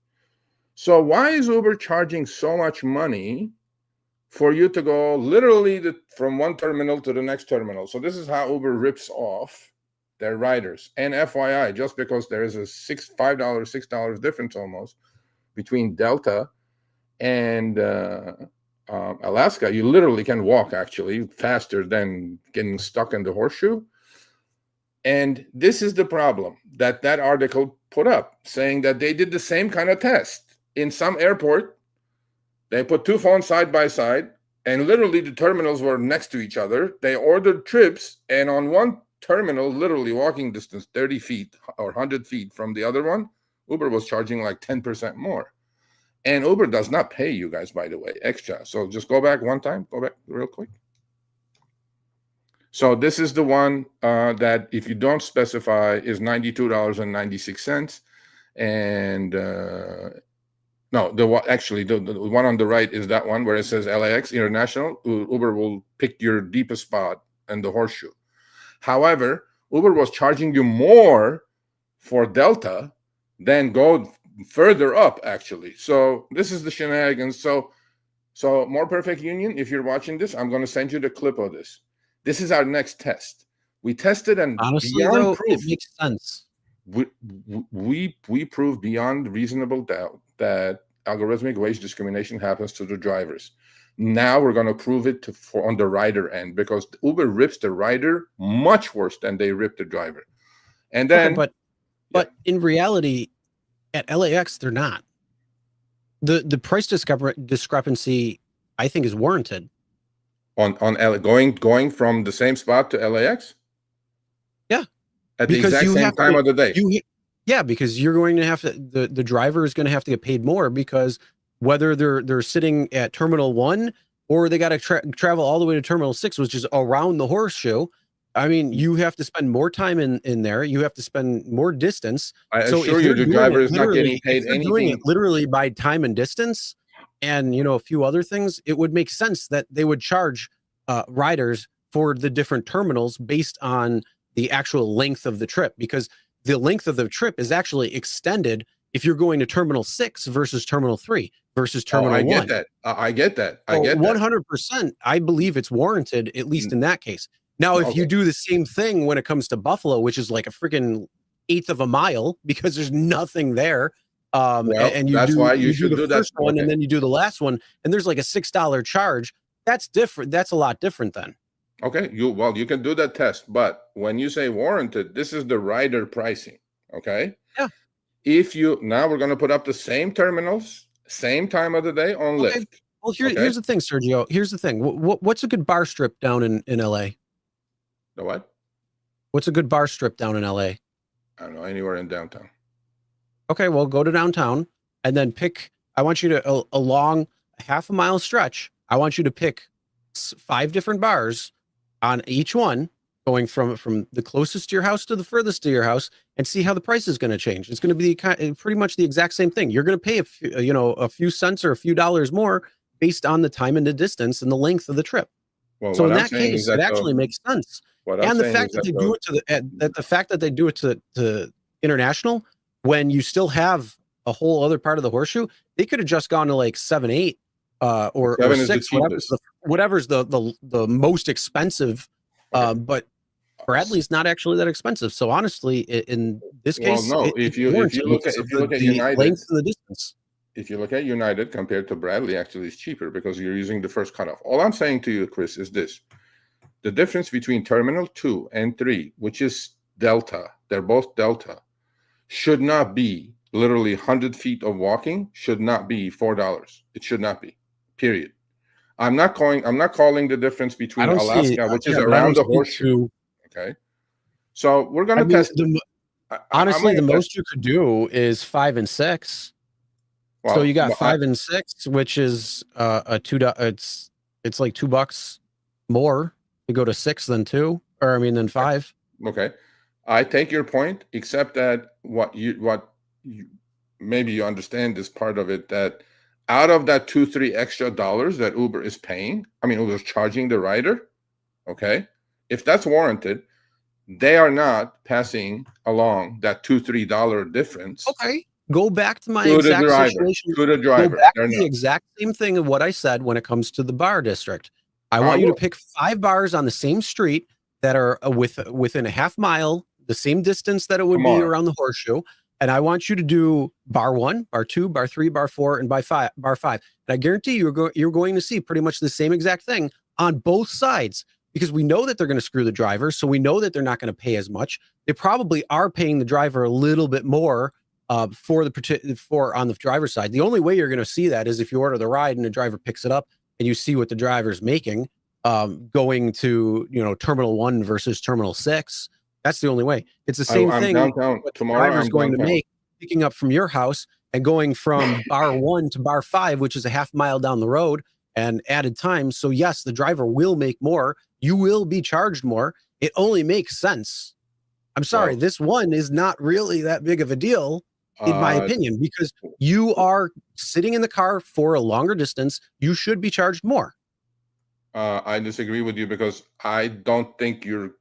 So why is Uber charging so much money for you to go literally from one terminal to the next terminal? So this is how Uber rips off their riders. And FYI, just because there is a $5, $6 difference almost between Delta and Alaska, you literally can walk actually faster than getting stuck in the horseshoe. And this is the problem that article put up, saying that they did the same kind of test in some airport. They put two phones side by side, and literally the terminals were next to each other. They ordered trips, and on one terminal, literally walking distance 30 feet or 100 feet from the other one, Uber was charging like 10% more. And Uber does not pay you guys, by the way, extra. So just go back one time, go back real quick. So this is the one that if you don't specify is $92.96. And no, the one on the right is that one where it says LAX International. Uber will pick your deepest spot and the horseshoe. However, Uber was charging you more for Delta than go further up, actually. So this is the shenanigans. So More Perfect Union, if you're watching this, I'm going to send you the clip of this. This is our next test. We tested, and honestly, though, it makes sense. We proved beyond reasonable doubt that algorithmic wage discrimination happens to the drivers. Now we're going to prove it on the rider end, because Uber rips the rider much worse than they rip the driver. And then, okay, but in reality, at LAX, they're not. The price discrepancy, I think, is warranted. On going from the same spot to LAX? Yeah. At the exact same time of the day. Yeah, because you're going to have to, the driver is going to have to get paid more, because whether they're sitting at Terminal 1 or they got to travel all the way to Terminal 6, which is around the horseshoe. I mean, you have to spend more time in there. You have to spend more distance. I assure you, the driver is not getting paid anything. Doing it literally by time and distance, and a few other things, it would make sense that they would charge riders for the different terminals based on the actual length of the trip, because the length of the trip is actually extended if you're going to Terminal 6 versus Terminal 3 versus Terminal 1. I get that. I get that. 100%. I believe it's warranted, at least in that case. Now, if you do the same thing when it comes to Buffalo, which is like a freaking 1/8 of a mile because there's nothing there, And you that's do why you do should the do that. first one, Okay. and then you do the last one, and there's like a $6 charge. That's different. That's a lot different then. Okay, you can do that test, but when you say warranted, this is the rider pricing. Okay. Yeah. If now we're going to put up the same terminals, same time of the day on Okay. Lyft. Well, here's the thing, Sergio. Here's the thing. What's a good bar strip down in LA? The what? What's a good bar strip down in LA? I don't know, anywhere in downtown. Okay, well, go to downtown and then pick. I want you to along a half a mile stretch. I want you to pick 5 different bars on each one, going from the closest to your house to the furthest to your house, and see how the price is going to change. It's going to be pretty much the exact same thing. You're going to pay a few cents or a few dollars more based on the time and the distance and the length of the trip. Well, so in that case, it actually makes sense. And the fact that they do it to international, when you still have a whole other part of the horseshoe, they could have just gone to like 7, 8, or 6, whatever's the most expensive. But Bradley's not actually that expensive. So honestly, in this case, no. If you look at United, length and the distance. If you look at United compared to Bradley, actually it's cheaper because you're using the first cutoff. All I'm saying to you, Chris, is this: the difference between Terminal 2 and 3, which is Delta, they're both Delta, should not be literally 100 feet of walking. Should not be $4. It should not be. Period. I'm not calling the difference between Alaska, which is around the horseshoe. Okay. So we're going to test. Honestly, the most you could do is 5 and 6. Well, so you got 5 and 6, which is it's like $2 more to go to 6 than 2, than 5. Okay. I take your point, except that what you maybe you understand this part of it, that out of that $2-3 extra that Uber is paying, Uber's charging the rider. Okay. If that's warranted, they are not passing along that $2-3 difference. Okay. Go back to my exact situation. To the driver. Go back to the exact same thing of what I said when it comes to the bar district. I want you to pick 5 bars on the same street that are within a half mile, the same distance that it would be around the horseshoe. And I want you to do bar 1, bar 2, bar 3, bar 4, and bar 5. And I guarantee you're going to see pretty much the same exact thing on both sides, because we know that they're going to screw the driver. So we know that they're not going to pay as much. They probably are paying the driver a little bit more on the driver's side. The only way you're going to see that is if you order the ride and the driver picks it up and you see what the driver's making, going to Terminal 1 versus Terminal 6. That's the only way. It's the same thing. Downtown. What Tomorrow, the driver's going to make picking up from your house and going from bar 1 to bar 5, which is a half mile down the road, and added time. So yes, the driver will make more. You will be charged more. It only makes sense. I'm sorry, this one is not really that big of a deal, in my opinion, because you are sitting in the car for a longer distance. You should be charged more. I disagree with you because I don't think you're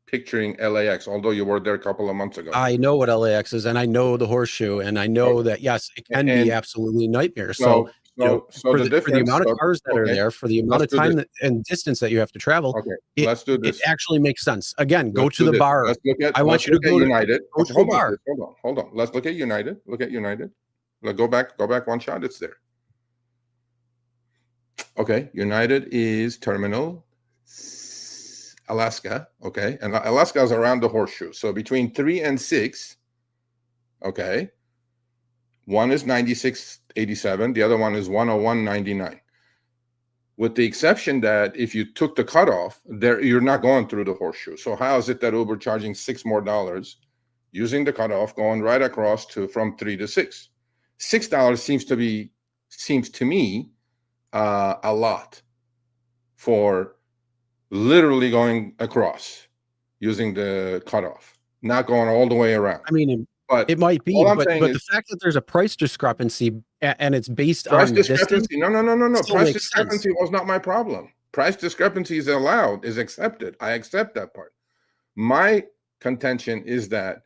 picturing LAX, although you were there a couple of months ago. I know what LAX is, and I know the horseshoe, and I know that, yes, it can be absolutely a nightmare. So for the amount of cars that are there, for the amount of time and distance that you have to travel, let's do this. It actually makes sense. Again, go to the bar. I want you to go to United. Hold on. Let's look at United. Go back one shot. It's there. Okay, United is Terminal Alaska. Okay, and Alaska is around the horseshoe. So between 3 and 6, okay, one is 96.87, the other one is 101.99. With the exception that if you took the cutoff, you're not going through the horseshoe. So how is it that Uber charging $6 more using the cutoff, going right across from 3 to 6? $6 seems to me a lot for literally going across using the cutoff, not going all the way around. But it might be, but the fact that there's a price discrepancy and it's based on distance. No. Price discrepancy was not my problem. Price discrepancy is allowed, is accepted. I accept that part. My contention is that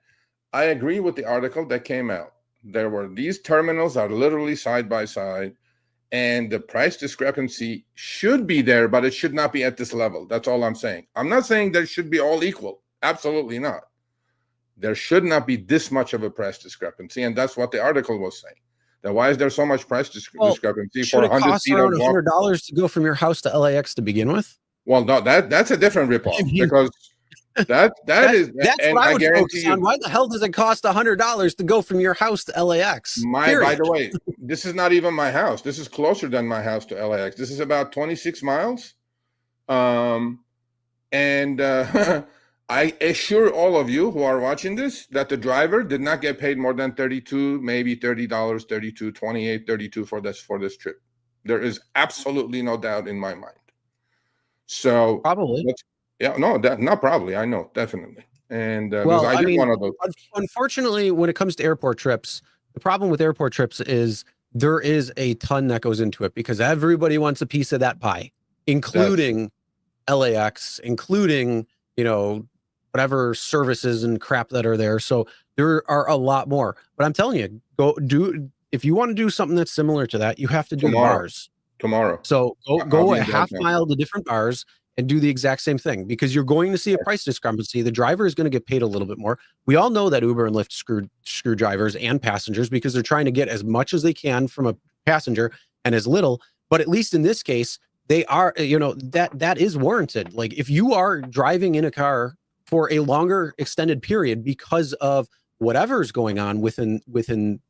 I agree with the article that came out. There were these terminals are literally side by side, and the price discrepancy should be there, but it should not be at this level. That's all I'm saying. I'm not saying that it should be all equal. Absolutely not. there should not be this much of a price discrepancy, and that's what the article was saying. Now, why is there so much price discrepancy for 100 feet of walk? $100 to go from your house to LAX to begin with? Well, no, that's a different ripoff because that's what I would focus on. Why the hell does it cost $100 to go from your house to LAX? By the way, this is not even my house. This is closer than my house to LAX. This is about 26 miles. I assure all of you who are watching this that the driver did not get paid more than $32, maybe $30, $32, $28, $32 for this trip. There is absolutely no doubt in my mind. So probably, not probably. I know definitely. And well, I mean, one of those. Unfortunately, when it comes to airport trips, the problem with airport trips is there is a ton that goes into it because everybody wants a piece of that pie, including LAX, including whatever services and crap that are there. So there are a lot more. But I'm telling you, if you want to do something that's similar to that, you have to do the bars tomorrow. So go a half mile to different bars and do the exact same thing because you're going to see a price discrepancy. The driver is going to get paid a little bit more. We all know that Uber and Lyft screw drivers and passengers because they're trying to get as much as they can from a passenger and as little. But at least in this case, they are, that is warranted. Like if you are driving in a car for a longer extended period because of whatever's going on within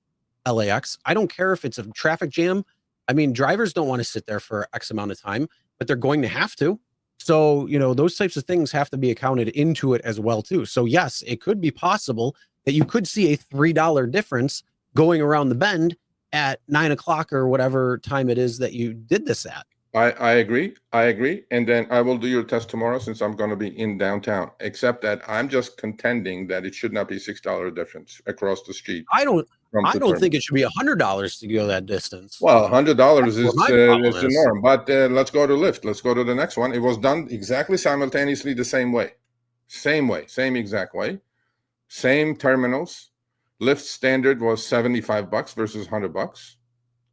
LAX, I don't care if it's a traffic jam. I mean, drivers don't want to sit there for X amount of time, but they're going to have to. So, those types of things have to be accounted into it as well, too. So, yes, it could be possible that you could see a $3 difference going around the bend at 9 o'clock or whatever time it is that you did this at. I agree. And then I will do your test tomorrow since I'm going to be in downtown, except that I'm just contending that it should not be $6 difference across the street. I don't think it should be $100 to go that distance. Well, $100 is the norm. But let's go to Lyft. Let's go to the next one. It was done exactly simultaneously the same way. Same exact way. Same terminals. Lyft standard was $75 versus $100.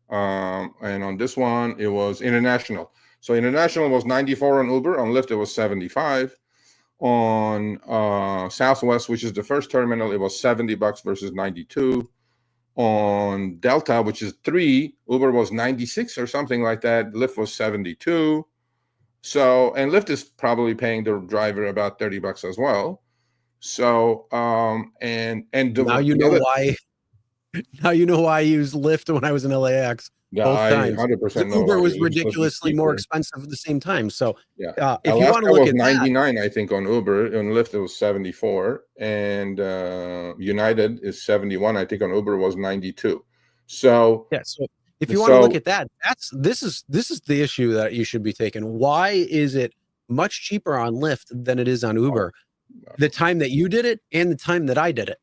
And on this one, it was international. So international was 94 on Uber. On Lyft, it was 75. On Southwest, which is the first terminal, it was $70 versus 92. On Delta, which is 3, Uber was 96 or something like that. Lyft was 72. So, and Lyft is probably paying the driver about $30 as well. So, and now you know why. Now you know why I used Lyft when I was in LAX. Yeah, both times. 100% know Uber was ridiculously more expensive at the same time. So yeah, if you want to look at 99, I think on Uber, on Lyft it was 74, and United is 71. I think on Uber was 92. So yeah, so if you want to look at that, this is the issue that you should be taking. Why is it much cheaper on Lyft than it is on Uber? The time that you did it and the time that I did it,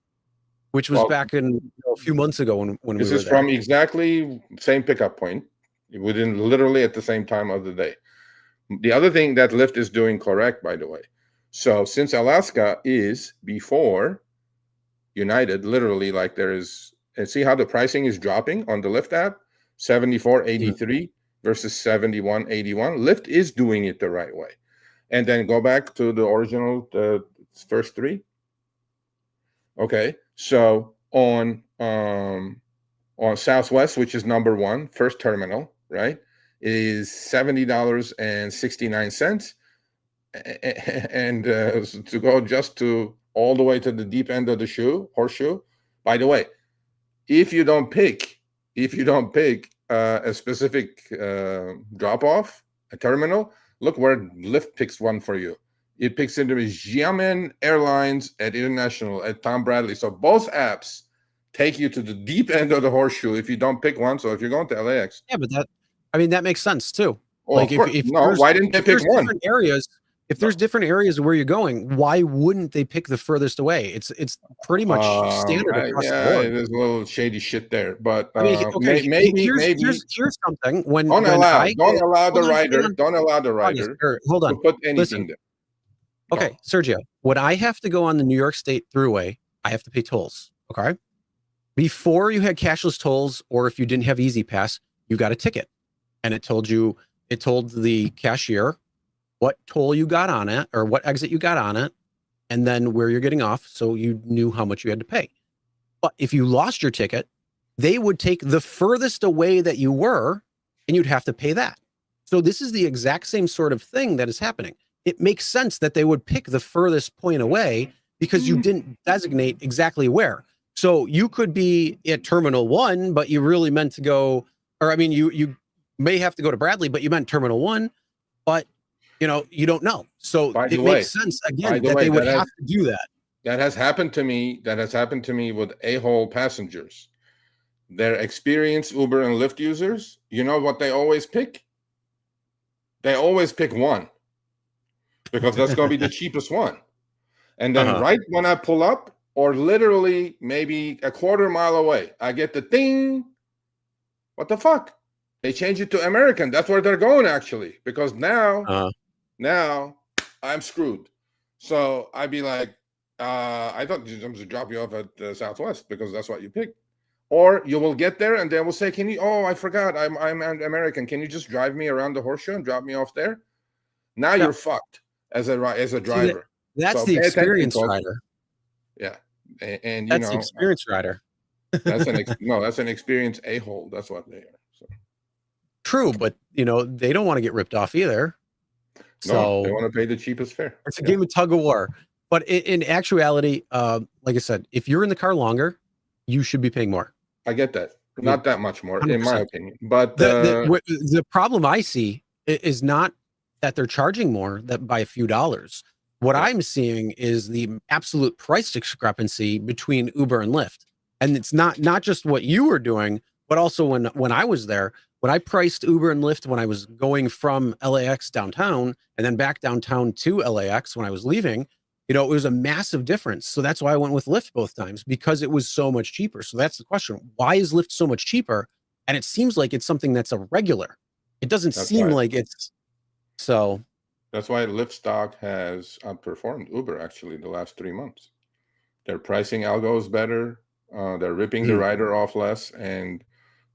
which was back in a few months ago when we were there. This is from exactly same pickup point within literally at the same time of the day. The other thing that Lyft is doing correct, by the way. So since Alaska is before United, literally like there is, and see how the pricing is dropping on the Lyft app, 74.83 versus 71.81. Lyft is doing it the right way. And then go back to the original, the first 3. Okay. So on Southwest, which is number 1, first terminal, right, is $70.69, and to go just to all the way to the deep end of the horseshoe. By the way, if you don't pick a specific drop off, a terminal, look where Lyft picks one for you. It picks into Xiamen Airlines at International at Tom Bradley. So both apps take you to the deep end of the horseshoe if you don't pick one. So if you're going to LAX, yeah, but that makes sense too. Well, like why didn't they pick one? If there's different areas where you're going, why wouldn't they pick the furthest away? It's pretty much standard across the board. There's a little shady shit there, but maybe here's something. Don't allow the rider hold on, to put anything there. Okay, Sergio, when I have to go on the New York State Thruway, I have to pay tolls. Okay. Before you had cashless tolls, or if you didn't have Easy Pass, you got a ticket, and it told the cashier what toll you got on it or what exit you got on it, and then where you're getting off, so you knew how much you had to pay. But if you lost your ticket, they would take the furthest away that you were, and you'd have to pay that. So this is the exact same sort of thing that is happening. It makes sense that they would pick the furthest point away because you didn't designate exactly where. So you could be at Terminal 1, but you really meant to go, or I mean, you may have to go to Bradley, but you meant Terminal 1, but you don't know. So it makes sense again that they would have to do that. That has happened to me. That has happened to me with a-hole passengers. They're experienced Uber and Lyft users. You know what they always pick? They always pick one because that's going to be the cheapest one. And then right when I pull up, or literally maybe a quarter mile away, I get the ding. What the fuck? They change it to American. That's where they're going, actually, because now I'm screwed. So I'd be like, I thought I'm going to drop you off at Southwest because that's what you picked. Or you will get there and they will say, can you, oh, I forgot, I'm American. Can you just drive me around the horseshoe and drop me off there? Now you're fucked as a driver. That's the experience rider. Yeah. And that's the experience rider. That's an experienced a-hole. That's what they are. So. True, but they don't want to get ripped off either. So they want to pay the cheapest fare. It's a game of tug of war. But in actuality, like I said, if you're in the car longer, you should be paying more. I get that. Not that much more, 100%. In my opinion. But the problem I see is not that they're charging more by a few dollars. What I'm seeing is the absolute price discrepancy between Uber and Lyft. And it's not just what you were doing, but also when I was there, when I priced Uber and Lyft when I was going from LAX downtown and then back downtown to LAX when I was leaving, it was a massive difference. So that's why I went with Lyft both times, because it was so much cheaper. So that's the question. Why is Lyft so much cheaper? And it seems like it's something that's a regular. It doesn't seem like it's so. That's why Lyft stock has outperformed Uber actually the last 3 months. Their pricing algo is better. They're ripping the rider off less, and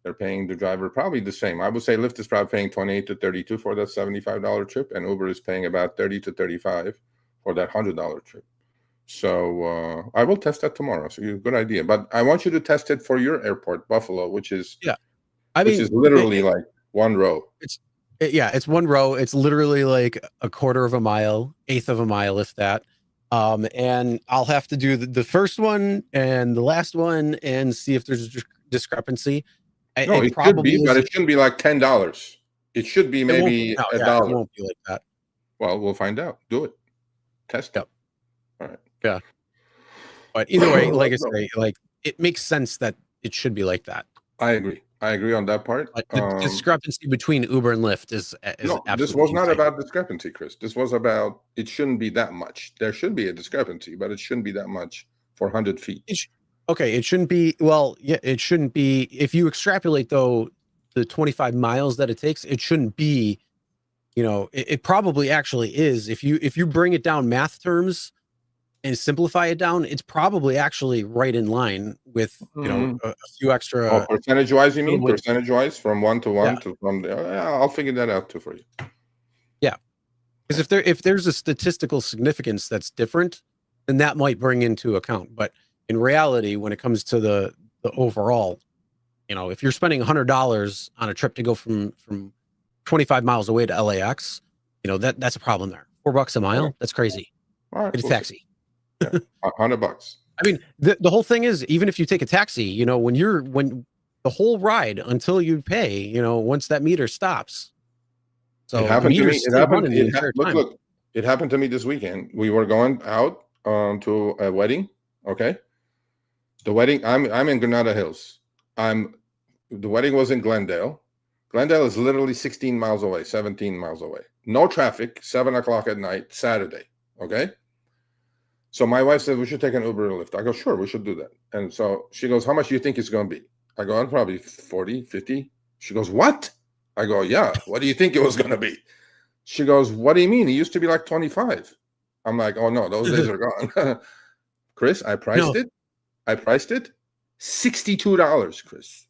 they're paying the driver probably the same. I would say Lyft is probably paying $28 to $32 for that $75 trip, and Uber is paying about $30 to $35 for that $100 trip. So I will test that tomorrow. So good idea. But I want you to test it for your airport, Buffalo, which is literally like one row. It's one row. It's literally like a quarter of a mile, eighth of a mile, if that. And I'll have to do the first one and the last one and see if there's a discrepancy. No, it should be, but it shouldn't be like $10. It should be maybe $1. It won't be like that. Well, we'll find out. Do it. Test it. All right. Yeah. But either way, like I say, like it makes sense that it should be like that. I agree. I agree on that part. But the discrepancy between Uber and Lyft is no. This was not about discrepancy, Chris. This was about it shouldn't be that much. There should be a discrepancy, but it shouldn't be that much for 100 feet. It shouldn't be. Well, yeah, it shouldn't be. If you extrapolate though the 25 miles that it takes, it shouldn't be. It probably actually is. If you bring it down math terms and simplify it down, it's probably actually right in line with a few extra. Percentage wise, you mean percentage wise from 1 to 1 to from there? Yeah, I'll figure that out too for you. Yeah, because if there's a statistical significance that's different, then that might bring into account. But in reality, when it comes to the overall, if you're spending $100 on a trip to go from 25 miles away to LAX, that's a problem there. $4 a mile, that's crazy. All right, get a taxi. Yeah, $100. I mean, the whole thing is, even if you take a taxi, when the whole ride until you pay, once that meter stops. So it happened to me. It happened to me this weekend. We were going out to a wedding. Okay, the wedding. I'm in Granada Hills. The wedding was in Glendale. Glendale is literally 16 miles away, 17 miles away. No traffic, 7 o'clock at night, Saturday. Okay. So my wife said, we should take an Uber and Lyft. I go, sure, we should do that. And so she goes, how much do you think it's going to be? I go, probably 40, 50. She goes, what? I go, yeah. What do you think it was going to be? She goes, what do you mean? It used to be like 25. I'm like, oh no, those days are gone. Chris, I priced it. $62, Chris.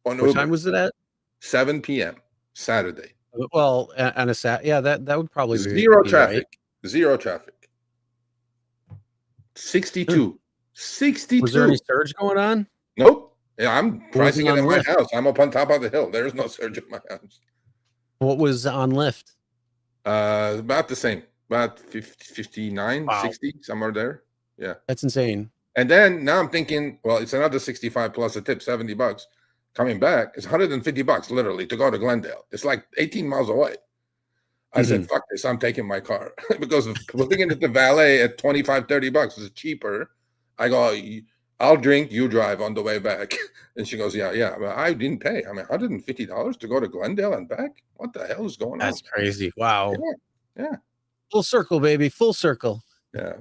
What time was it at? 7 p.m. Saturday. Well, on a Saturday, that would probably be zero traffic. Right? Zero traffic. 62. 62. Was there any surge going on? Nope. Yeah, I'm What was pricing it on at my Lyft? house. I'm up on top of the hill. There's no surge at my house. What was on Lyft? About the same. About 50, 59, Wow. 60, somewhere there. Yeah. That's insane. And then now I'm thinking, well, it's another 65 plus a tip, $70. Coming back, it's $150 literally to go to Glendale. It's like 18 miles away. I said, fuck this, I'm taking my car. Because putting it at the valet at $25-$30 is cheaper. I go, I'll drink, you drive on the way back. And she goes, yeah. But I didn't pay. I mean, $150 to go to Glendale and back? What the hell is going on? That's crazy. Wow. Yeah. Full circle, baby. Full circle. Yeah.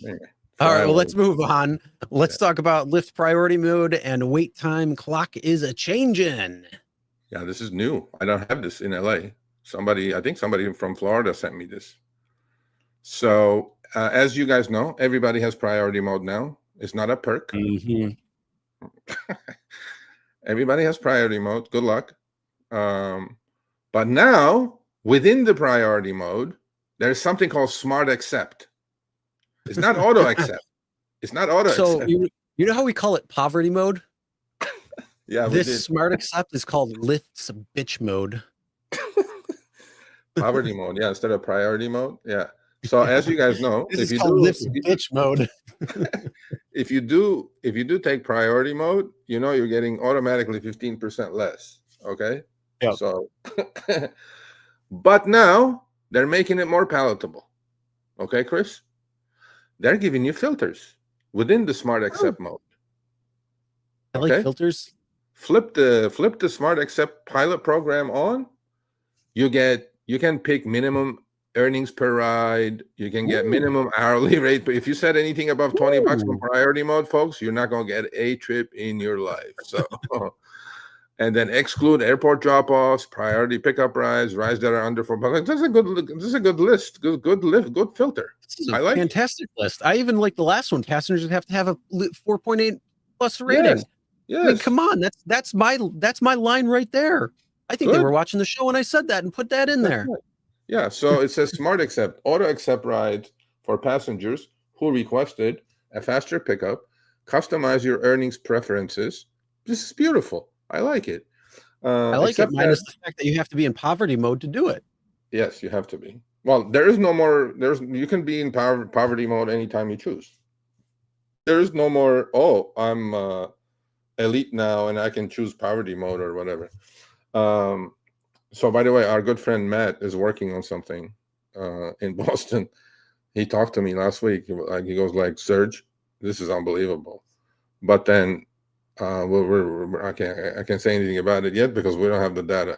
Anyway. All right, well, let's move on. Let's talk about Lyft Priority Mode and wait time clock is a changing. Yeah, this is new. I don't have this in LA. I think somebody from Florida sent me this. So as you guys know, everybody has priority mode now. It's not a perk. Everybody has priority mode. Good luck. But now within the priority mode, there's something called smart accept. It's not auto accept. It's not auto accept. So you know how we call it poverty mode? Yeah. This smart accept is called Lyft's bitch mode. Poverty mode, yeah, instead of priority mode. Yeah. So as you guys know, if you do Lyft's bitch mode. if you do take priority mode, you know you're getting automatically 15% less. Okay. Yeah. So but now they're making it more palatable. Okay, Chris? They're giving you filters within the smart accept mode. I like filters. Flip the smart accept pilot program on. You can pick minimum earnings per ride. You can get minimum hourly rate. But if you said anything above $20 from priority mode, folks, you're not going to get a trip in your life. So, and then exclude airport drop-offs, priority pickup rides that are under $4. This is a good list. Good filter. I like fantastic list. I even like the last one. Passengers have to have a 4.8 plus rating. Yes. I mean, come on, that's my line right there. I think they were watching the show when I said that and put that in there. Right. Yeah, so it says smart accept, auto accept rides for passengers who requested a faster pickup, customize your earnings preferences. This is beautiful. I like it. I like it, minus the fact that you have to be in poverty mode to do it. Yes, you have to be. Well, there is no more. You can be in poverty mode anytime you choose. There is no more. Oh, I'm elite now, and I can choose poverty mode or whatever. So by the way, our good friend Matt is working on something in Boston. He talked to me last week. He goes like, Serge, this is unbelievable. But then I can't say anything about it yet because we don't have the data.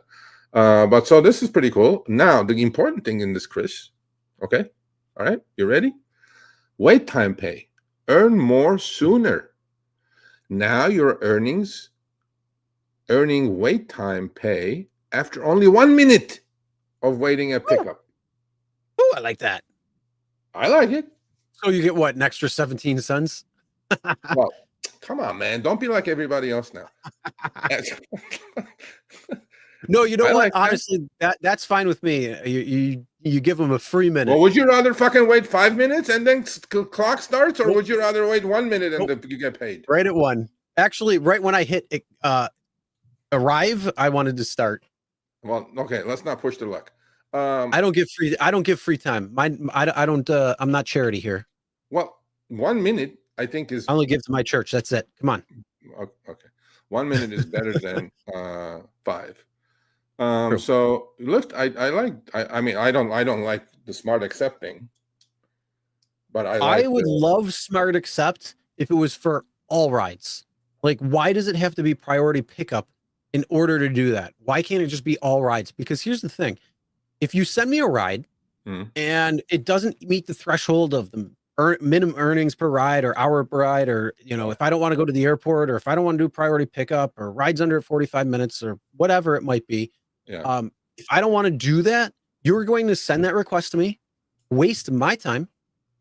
But so this is pretty cool. Now, the important thing in this, Chris, okay? All right, you ready? Wait time pay. Earn more sooner. Now your earning wait time pay after only 1 minute of waiting at pickup. Oh, I like that. I like it. So you get what, an extra 17 cents? Well, come on, man. Don't be like everybody else now. No, you know what? Honestly, that's fine with me. You give them a free minute. Well, would you rather fucking wait 5 minutes and then clock starts, or would you rather wait 1 minute and you get paid? Right at one. Actually, right when I hit arrive, I wanted to start. Well, okay, let's not push the luck. I don't give free time. I'm not charity here. Well, 1 minute I think is. I only give to my church. That's it. Come on. Okay, 1 minute is better than 5. So Lyft, I mean, I don't like the smart accepting, but I would love smart accept if it was for all rides. Like, why does it have to be priority pickup in order to do that? Why can't it just be all rides? Because here's the thing. If you send me a ride and it doesn't meet the threshold of the minimum earnings per ride or hour per ride, or, if I don't want to go to the airport, or if I don't want to do priority pickup, or rides under 45 minutes or whatever it might be. Yeah. If I don't want to do that, you're going to send that request to me, waste my time.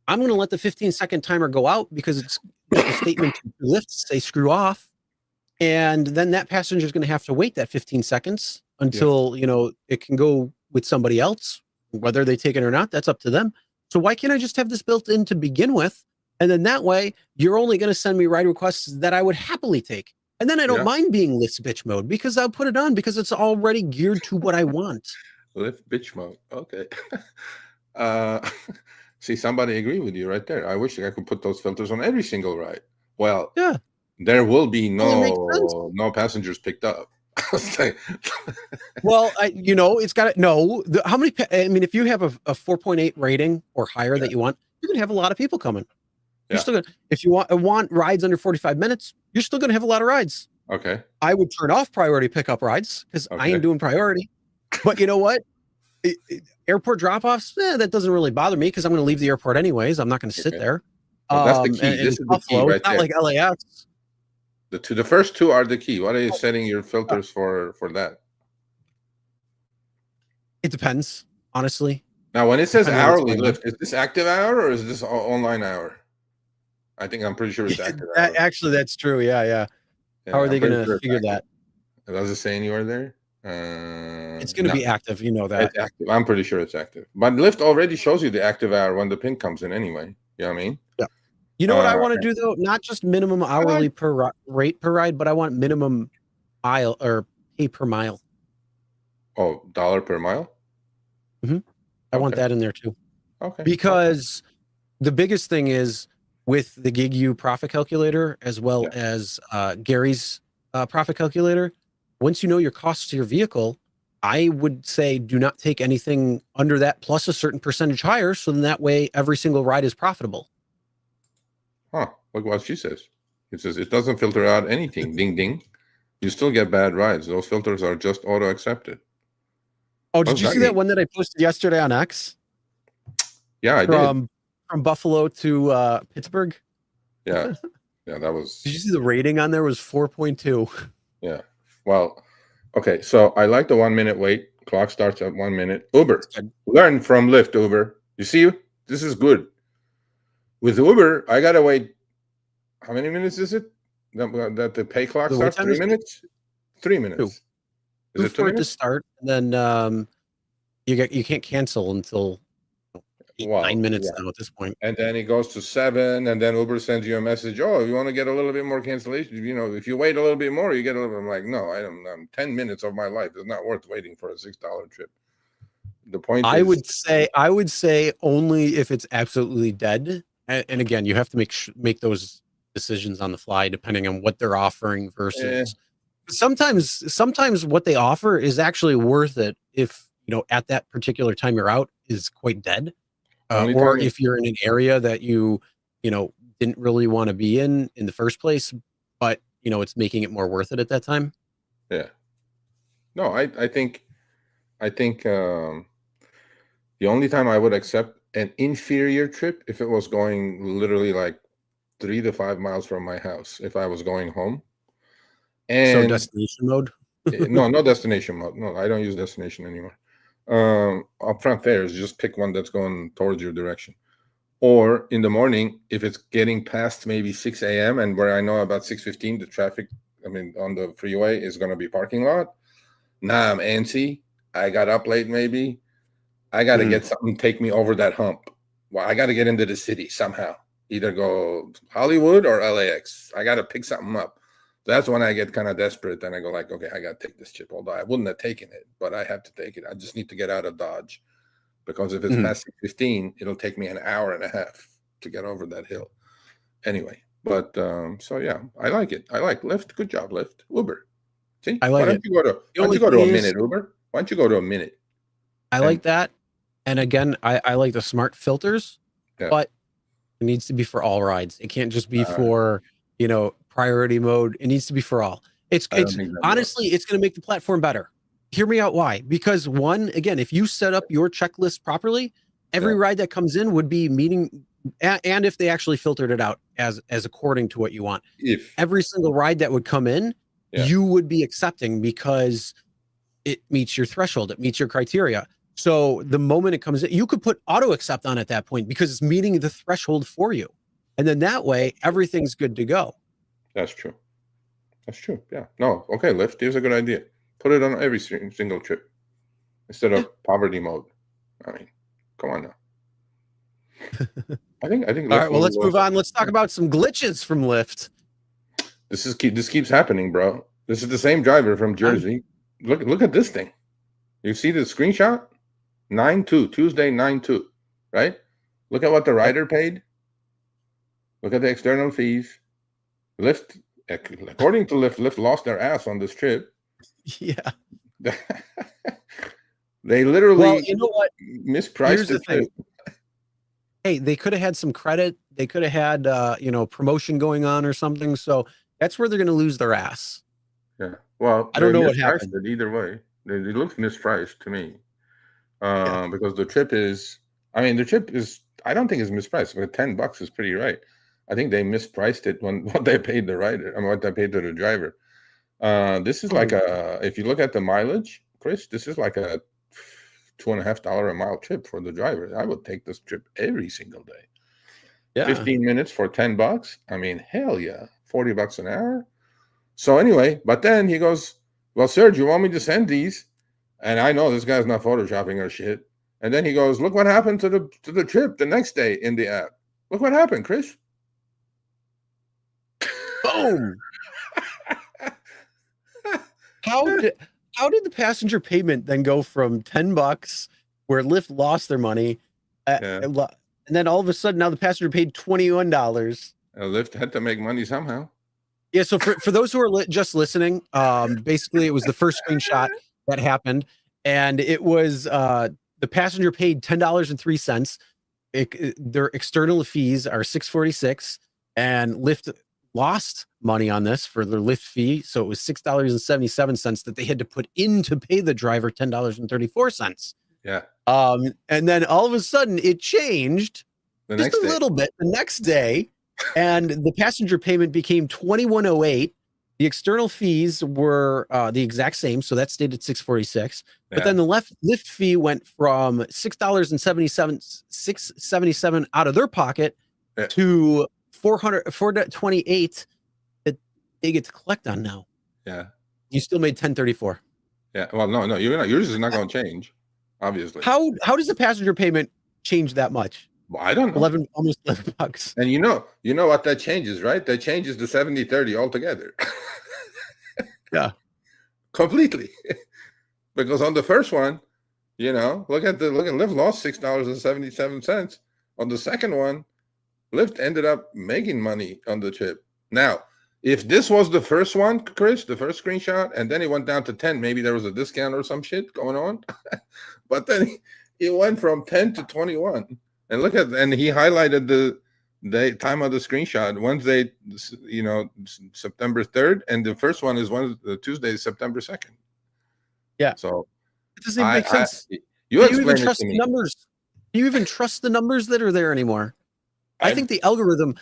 I'm going to let the 15-second timer go out because it's a statement to Lyft to say screw off. And then that passenger is going to have to wait that 15 seconds until, it can go with somebody else. Whether they take it or not, that's up to them. So why can't I just have this built in to begin with? And then that way, you're only going to send me ride requests that I would happily take. And then I don't mind being Lyft bitch mode because I'll put it on because it's already geared to what I want. Lyft bitch mode. Okay. See, somebody agree with you right there. I wish I could put those filters on every single ride. Well, yeah, there will be no passengers picked up. Well, it's got to know how many. I mean, if you have a 4.8 rating or higher that you want, you're gonna have a lot of people coming. You're still gonna, if you want rides under 45 minutes, you're still gonna have a lot of rides. Okay. I would turn off priority pickup rides because I ain't doing priority. But you know what? Airport drop-offs, that doesn't really bother me because I'm going to leave the airport anyways. I'm not going to sit there. Well, that's the key. This is the key right there. It's not like LAX. The first two are the key. What are you setting your filters for that? It depends, honestly. Now, when it says hourly Lyft, is this active hour or is this online hour? I'm pretty sure it's active hour. Actually, that's true. Yeah. How are they going to figure that? Does it say anywhere there? It's going to be active. You know that. It's active. I'm pretty sure it's active. But Lyft already shows you the active hour when the pin comes in anyway. You know what I mean? Yeah. You know what I want to do, though? Not just minimum hourly rate per ride, but I want minimum mile or pay per mile. Oh, dollar per mile? Mm-hmm. I want that in there, too. Okay. Because the biggest thing is with the Gig U profit calculator, as well as Gary's profit calculator, once you know your costs to your vehicle, I would say do not take anything under that plus a certain percentage higher. So then that way every single ride is profitable. Huh. Look what she says. It says it doesn't filter out anything. Ding, ding. You still get bad rides. Those filters are just auto-accepted. Oh, did you see that one that I posted yesterday on X? Yeah, I did. From Buffalo to Pittsburgh? Yeah. Yeah, that was... Did you see the rating on there was 4.2? Yeah. Well, okay, so I like the 1 minute wait. Clock starts at 1 minute. Uber. Learn from Lyft, Uber. You see, this is good. With Uber, I got to wait. How many minutes is it? That the pay clock starts? 3 minutes? 3 minutes. Is it 2 minutes? To start, and then you can't cancel until 9 minutes now at this point. And then it goes to 7, and then Uber sends you a message. Oh, you want to get a little bit more cancellation? You know, if you wait a little bit more, you get a little bit. I'm like, no, I don't. 10 minutes of my life is not worth waiting for a $6 trip. The point I would say only if it's absolutely dead. And again, you have to make those decisions on the fly depending on what they're offering versus. Sometimes what they offer is actually worth it if at that particular time you're out is quite dead. Or if you're in an area that you didn't really want to be in the first place, but it's making it more worth it at that time. Yeah. No, I think the only time I would accept an inferior trip if it was going literally like 3 to 5 miles from my house if I was going home. And so destination mode? No destination mode. No, I don't use destination anymore. Upfront fares, just pick one that's going towards your direction. Or in the morning, if it's getting past maybe 6 a.m. and where I know about 6:15 the traffic, on the freeway is going to be parking lot. Now I'm antsy. I got up late maybe. I got to get something take me over that hump. Well, I got to get into the city somehow. Either go Hollywood or LAX. I got to pick something up. That's when I get kind of desperate. Then I go like, okay, I got to take this chip. Although I wouldn't have taken it, but I have to take it. I just need to get out of Dodge because if it's past 6:15, it'll take me an hour and a half to get over that hill. Anyway, but so yeah, I like it. I like Lyft. Good job, Lyft. Uber. See, I like why don't you go to a minute, Uber? Why don't you go to a minute? I like that. And again, I like the smart filters, but it needs to be for all rides. It can't just be for, priority mode. It needs to be for all. It's honestly, it's going to make the platform better. Hear me out. Why? Because one, again, if you set up your checklist properly, every ride that comes in would be meeting, and if they actually filtered it out as according to what you want, every single ride that would come in, you would be accepting because it meets your threshold. It meets your criteria. So the moment it comes in, you could put auto accept on at that point because it's meeting the threshold for you. And then that way, everything's good to go. That's true. That's true. Yeah. No. Okay. Lyft. Here's a good idea. Put it on every single trip instead of poverty mode. I mean, come on now. I think. All right. Well, let's move on. Let's talk about some glitches from Lyft. This keeps happening, bro. This is the same driver from Jersey. Look at this thing. You see the screenshot? 9/2, Tuesday 9/2, right? Look at what the rider paid. Look at the external fees. Lyft, according to Lyft lost their ass on this trip. Yeah. They literally, well, you know what? Mispriced the trip. Hey, they could have had some credit. They could have had, promotion going on or something. So that's where they're going to lose their ass. Yeah. Well, I don't know what happened. It either way. It looks mispriced to me. Because the trip is, I don't think it's mispriced, but $10 is pretty right. I think they mispriced it when what they paid the rider and what they paid to the driver. This is like if you look at the mileage, Chris, this is like a $2.50 a mile trip for the driver. I would take this trip every single day. Yeah. 15 minutes for $10. I mean, hell yeah, $40 an hour. So anyway, but then he goes, well, Serge, you want me to send these? And I know this guy's not photoshopping or shit. And then he goes, look what happened to the trip the next day in the app. Look what happened, Chris. Boom. How did the passenger payment then go from $10 where Lyft lost their money, and then all of a sudden now the passenger paid $21? Lyft had to make money somehow. Yeah. So for those who are just listening, basically it was the first screenshot that happened, and it was the passenger paid $10.03. Their external fees are $6.46, and Lyft lost money on this for their Lyft fee, so it was $6.77 that they had to put in to pay the driver $10.34. Yeah. And then all of a sudden it changed just a little bit the next day, and the passenger payment became $21.08. The external fees were the exact same, so that stayed at $6.46. But then the Lyft fee went from $6.77 out of their pocket to $428 that they get to collect on now. Yeah. You still made $10.34. Yeah. Well, no, yours is not going to change, obviously. How does the passenger payment change that much? Well, I don't know. Almost $11. And you know what that changes, right? That changes the 70-30 altogether. Yeah. Completely. Because on the first one, look at Lyft lost $6.77. On the second one, Lyft ended up making money on the trip. Now, if this was the first one, Chris, the first screenshot, and then it went down to 10, maybe there was a discount or some shit going on. But then it went from 10 to 21. And and he highlighted the time of the screenshot, Wednesday, September 3rd, and the first one is Tuesday, September 2nd. Yeah. So it doesn't even make sense. Do you even trust the numbers? Do you even trust the numbers that are there anymore? I think the algorithm,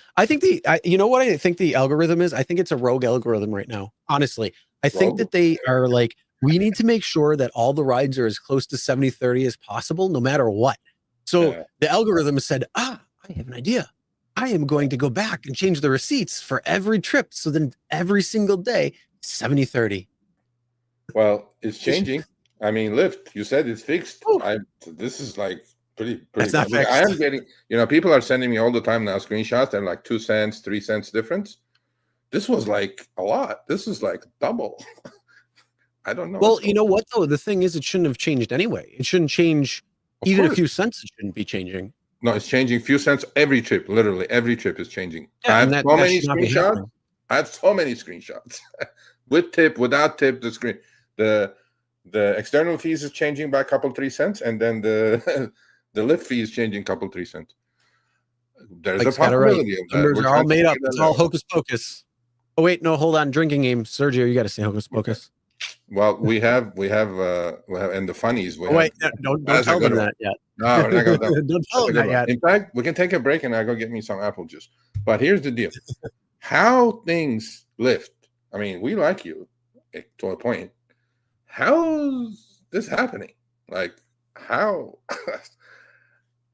you know what I think the algorithm is? I think it's a rogue algorithm right now. Honestly, I think that they are like, we need to make sure that all the rides are as close to 70-30 as possible, no matter what. So the algorithm said, I have an idea. I am going to go back and change the receipts for every trip. So then every single day, 70-30. Well, it's changing. I mean, Lyft, you said it's fixed. This is like pretty. That's not fixed. I am getting, people are sending me all the time now screenshots. They're like 2 cents, 3 cents difference. This was like a lot. This is like double. I don't know. Well, you know what though? The thing is, it shouldn't have changed anyway. It shouldn't change. Even a few cents, it shouldn't be changing. No, it's changing few cents every trip. Literally, every trip is changing. Yeah, I have so many screenshots. I have so many screenshots. With tip, without tip, the external fees is changing by a couple 3 cents, and then the Lyft fee is changing a couple 3 cents. There's a possibility of that. Numbers are all made up. It's all hocus pocus. Oh wait, no, hold on. Drinking game, Sergio, you got to say hocus pocus. Well, we have, and the funnies. Don't tell them that yet. No, we're not gonna don't tell them that yet. In fact, we can take a break and I go get me some apple juice. But here's the deal: how things Lyft. I mean, we like you to a point. How's this happening? Like, how?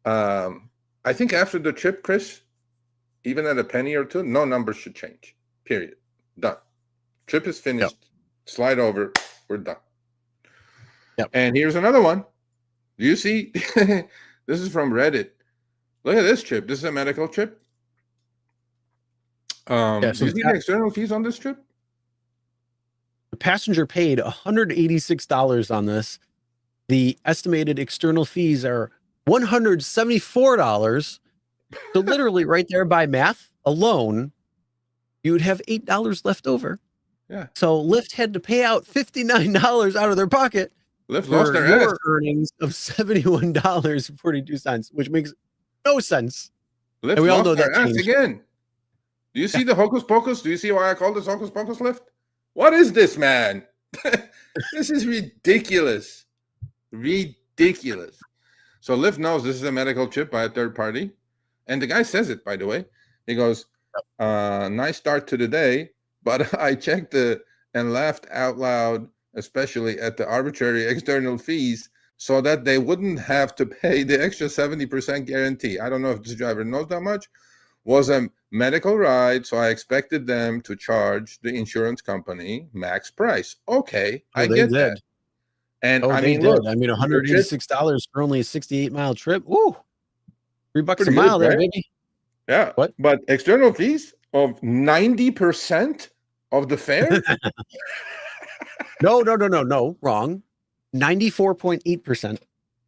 I think after the trip, Chris, even at a penny or two, no numbers should change. Period. Done. Trip is finished. Yep. Slide over. We're done. Yep. And here's another one. Do you see? This is from Reddit. Look at this trip. This is a medical trip. So do you see the external fees on this trip? The passenger paid $186 on this. The estimated external fees are $174. So literally right there by math alone, you would have $8 left over. Yeah. So Lyft had to pay out $59 out of their pocket. Lyft lost their ass. Earnings of $71.42, which makes no sense. Lyft and we all know their that ass changed. again. Do you see the hocus pocus? Do you see why I call this hocus pocus, Lyft? What is this, man? This is ridiculous. Ridiculous. So Lyft knows this is a medical trip by a third party. And the guy says it, by the way. He goes, nice start to the day, but I checked and laughed out loud, especially at the arbitrary external fees, so that they wouldn't have to pay the extra 70% guarantee. I don't know if this driver knows that much. Was a medical ride, so I expected them to charge the insurance company max price. Okay, I get that. And I mean, look, I mean, $186 for only a 68-mile trip. Woo, $3 a mile there, baby. Yeah. What? But external fees of 90% of the fare? No, wrong. 94.8%.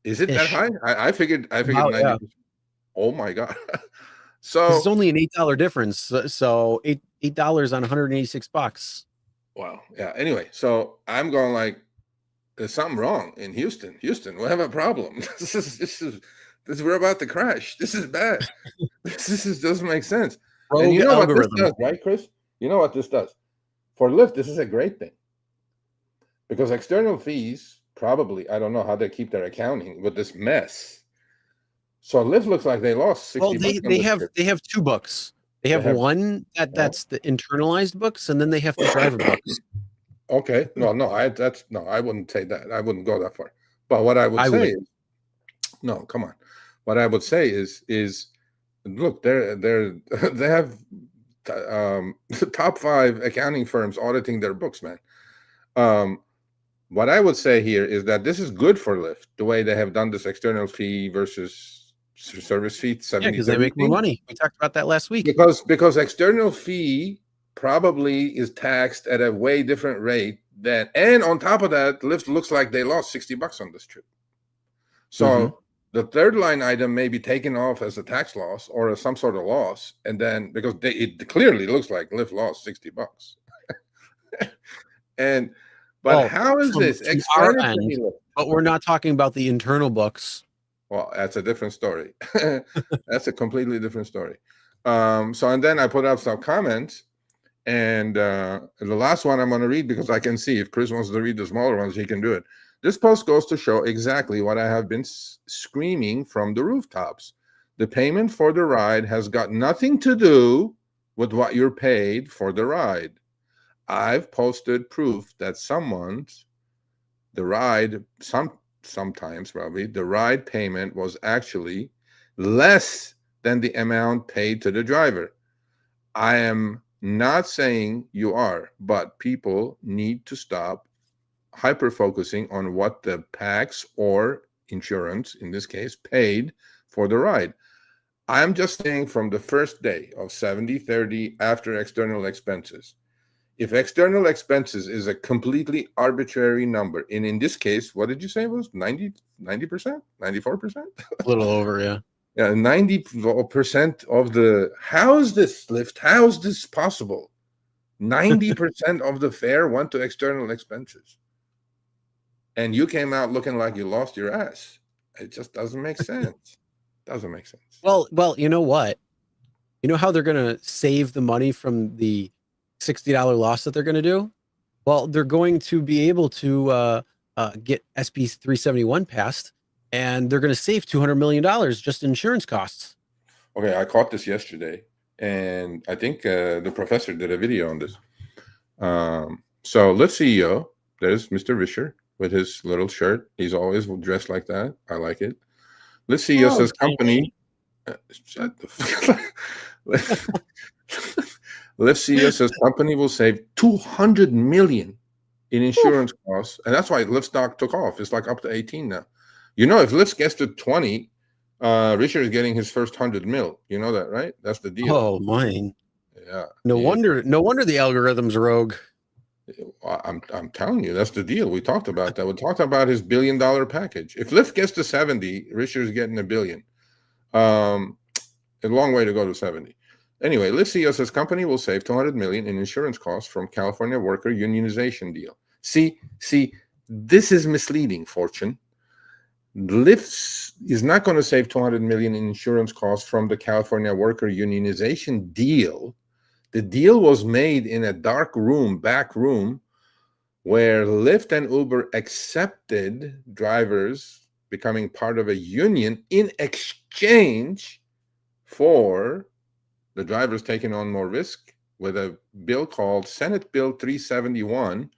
Is it that high? I figured 90%. Yeah. Oh my God. So it's only an $8 difference. So $8 on $186. Wow. Yeah. Anyway, so I'm going like, there's something wrong in Houston. Houston, we have a problem. This is we're about to crash. This is bad. This doesn't make sense. And you know what this does, right, Chris? You know what this does? For Lyft, this is a great thing. Because external fees, probably, I don't know how they keep their accounting with this mess. So Lyft looks like they lost 60 bucks. They have two books. They have one that's the internalized books, and then they have the driver books. Okay. No, I wouldn't say that. I wouldn't go that far. But what I would say is, no, come on. What I would say is look, they have top 5 accounting firms auditing their books, man. What I would say here is that this is good for Lyft, the way they have done this external fee versus service fee. Because they make more money. We talked about that last week. Because external fee probably is taxed at a way different rate than, and on top of that, Lyft looks like they lost 60 bucks on this trip. So the third line item may be taken off as a tax loss or as some sort of loss, and then because it clearly looks like Lyft lost 60 bucks. But how is this external? But we're not talking about the internal books. Well, that's a different story. That's a completely different story. And then I put up some comments, and the last one I'm going to read because I can see if Chris wants to read the smaller ones, he can do it. This post goes to show exactly what I have been screaming from the rooftops. The payment for the ride has got nothing to do with what you're paid for the ride. I've posted proof that sometimes probably the ride payment was actually less than the amount paid to the driver. I am not saying you are, but people need to stop hyper-focusing on what the tax or insurance, in this case, paid for the ride. I'm just saying from the first day of 70-30 after external expenses, if external expenses is a completely arbitrary number, and in this case, what did you say it was? 90%? 94%? A little over, yeah. Yeah, 90% of the, how is this, Lyft? How is this possible? 90% of the fare went to external expenses. And you came out looking like you lost your ass. It just doesn't make sense. Doesn't make sense. Well, you know what? You know how they're going to save the money from the $60 loss that they're going to do? Well, they're going to be able to get SB 371 passed, and they're going to save $200 million just in insurance costs. Okay, I caught this yesterday, and I think the professor did a video on this. So Lyft CEO, there's Mr. Vischer with his little shirt. He's always dressed like that. I like it. Lyft CEO says company. Shut the fuck up. Lyft CEO says company will save $200 million in insurance costs, and that's why Lyft stock took off. It's like up to 18 now. You know, if Lyft gets to 20, Richard is getting his first 100 mil. You know that, right? That's the deal. Oh, mine. Yeah. No wonder the algorithm's rogue. I'm telling you, that's the deal. We talked about that. We talked about his $1 billion package. If Lyft gets to 70, Richard's getting $1 billion. A long way to go to 70. Anyway, Lyft CEO says company will save $200 million in insurance costs from California worker unionization deal. See, this is misleading, Fortune. Lyft is not going to save $200 million in insurance costs from the California worker unionization deal. The deal was made in a dark room, back room, where Lyft and Uber accepted drivers becoming part of a union in exchange for the drivers taking on more risk with a bill called Senate Bill 371,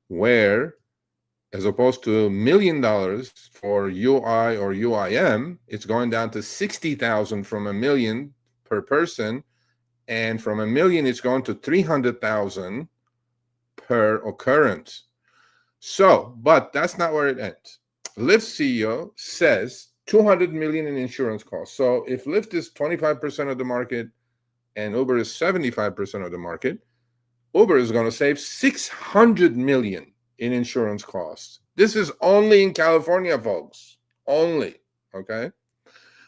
where, as opposed to $1 million for UI or UIM, it's going down to $60,000 from $1 million per person. And from $1 million, it's going to $300,000 per occurrence. So, but that's not where it ends. Lyft CEO says $200 million in insurance costs. So if Lyft is 25% of the market and Uber is 75% of the market, Uber is going to save $600 million in insurance costs. This is only in California, folks. Only. Okay.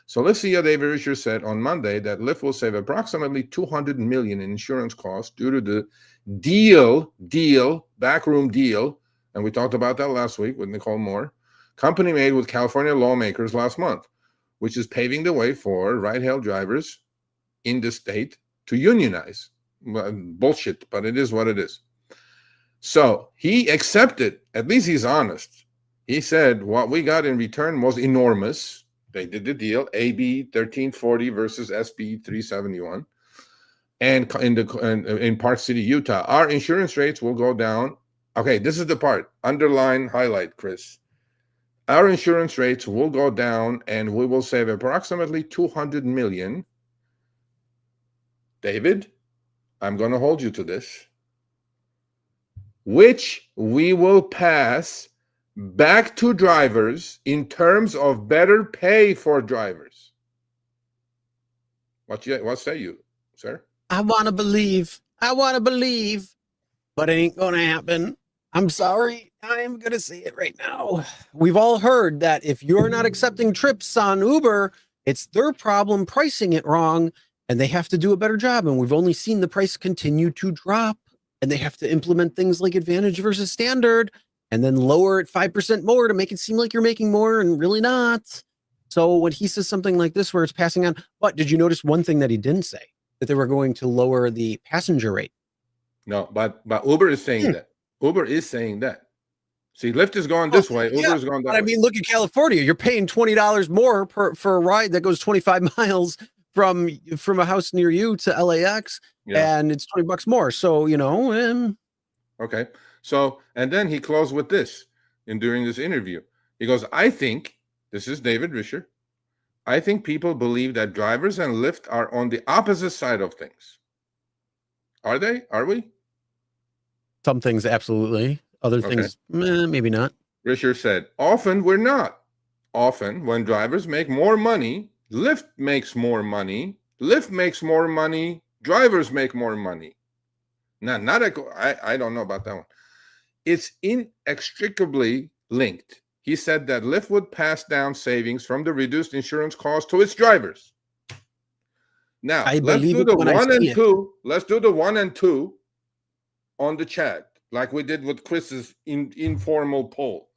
So Lyft CEO David Risher said on Monday that Lyft will save approximately $200 million in insurance costs due to the backroom deal, and we talked about that last week with Nicole Moore, company made with California lawmakers last month, which is paving the way for ride-hail drivers in the state to unionize. Bullshit, but it is what it is. So he accepted, at least he's honest. He said what we got in return was enormous. They did the deal, AB 1340 versus SB 371. And in Park City, Utah, our insurance rates will go down. Okay, this is the part. Underline, highlight, Chris. Our insurance rates will go down and we will save approximately $200 million. David, I'm going to hold you to this, which we will pass back to drivers in terms of better pay for drivers. What say you, sir? I want to believe, but it ain't going to happen. I'm sorry. I'm going to say it right now. We've all heard that if you're not accepting trips on Uber, it's their problem pricing it wrong, and they have to do a better job. And we've only seen the price continue to drop, and they have to implement things like advantage versus standard, and then lower it 5% more to make it seem like you're making more and really not. So when he says something like this, where it's passing on, but did you notice one thing that he didn't say? That they were going to lower the passenger rate. No, but Uber is saying that. Uber is saying that. See, Lyft is going this way. Uber is going that way. I mean, look at California. You're paying $20 more for a ride that goes 25 miles from a house near you to LAX, and it's $20 more. So, you know. Okay. So, and then he closed with this during this interview. He goes, I think, this is David Risher, I think people believe that drivers and Lyft are on the opposite side of things. Are they? Are we? Some things, absolutely. Other things, maybe not. Risher said, often we're not. Often when drivers make more money, Lyft makes more money. Lyft makes more money. Drivers make more money. Now, I don't know about that one. It's inextricably linked. He said that Lyft would pass down savings from the reduced insurance cost to its drivers. Now, let's do the 1 and 2. Let's do the 1 and 2 on the chat, like we did with Chris's informal poll.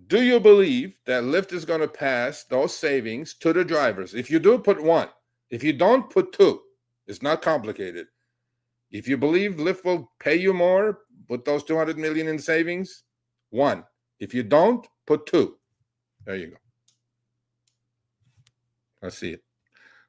Do you believe that Lyft is going to pass those savings to the drivers? If you do, put 1. If you don't, put 2. It's not complicated. If you believe Lyft will pay you more with those $200 million in savings, 1. If you don't, put 2. There you go. I see it.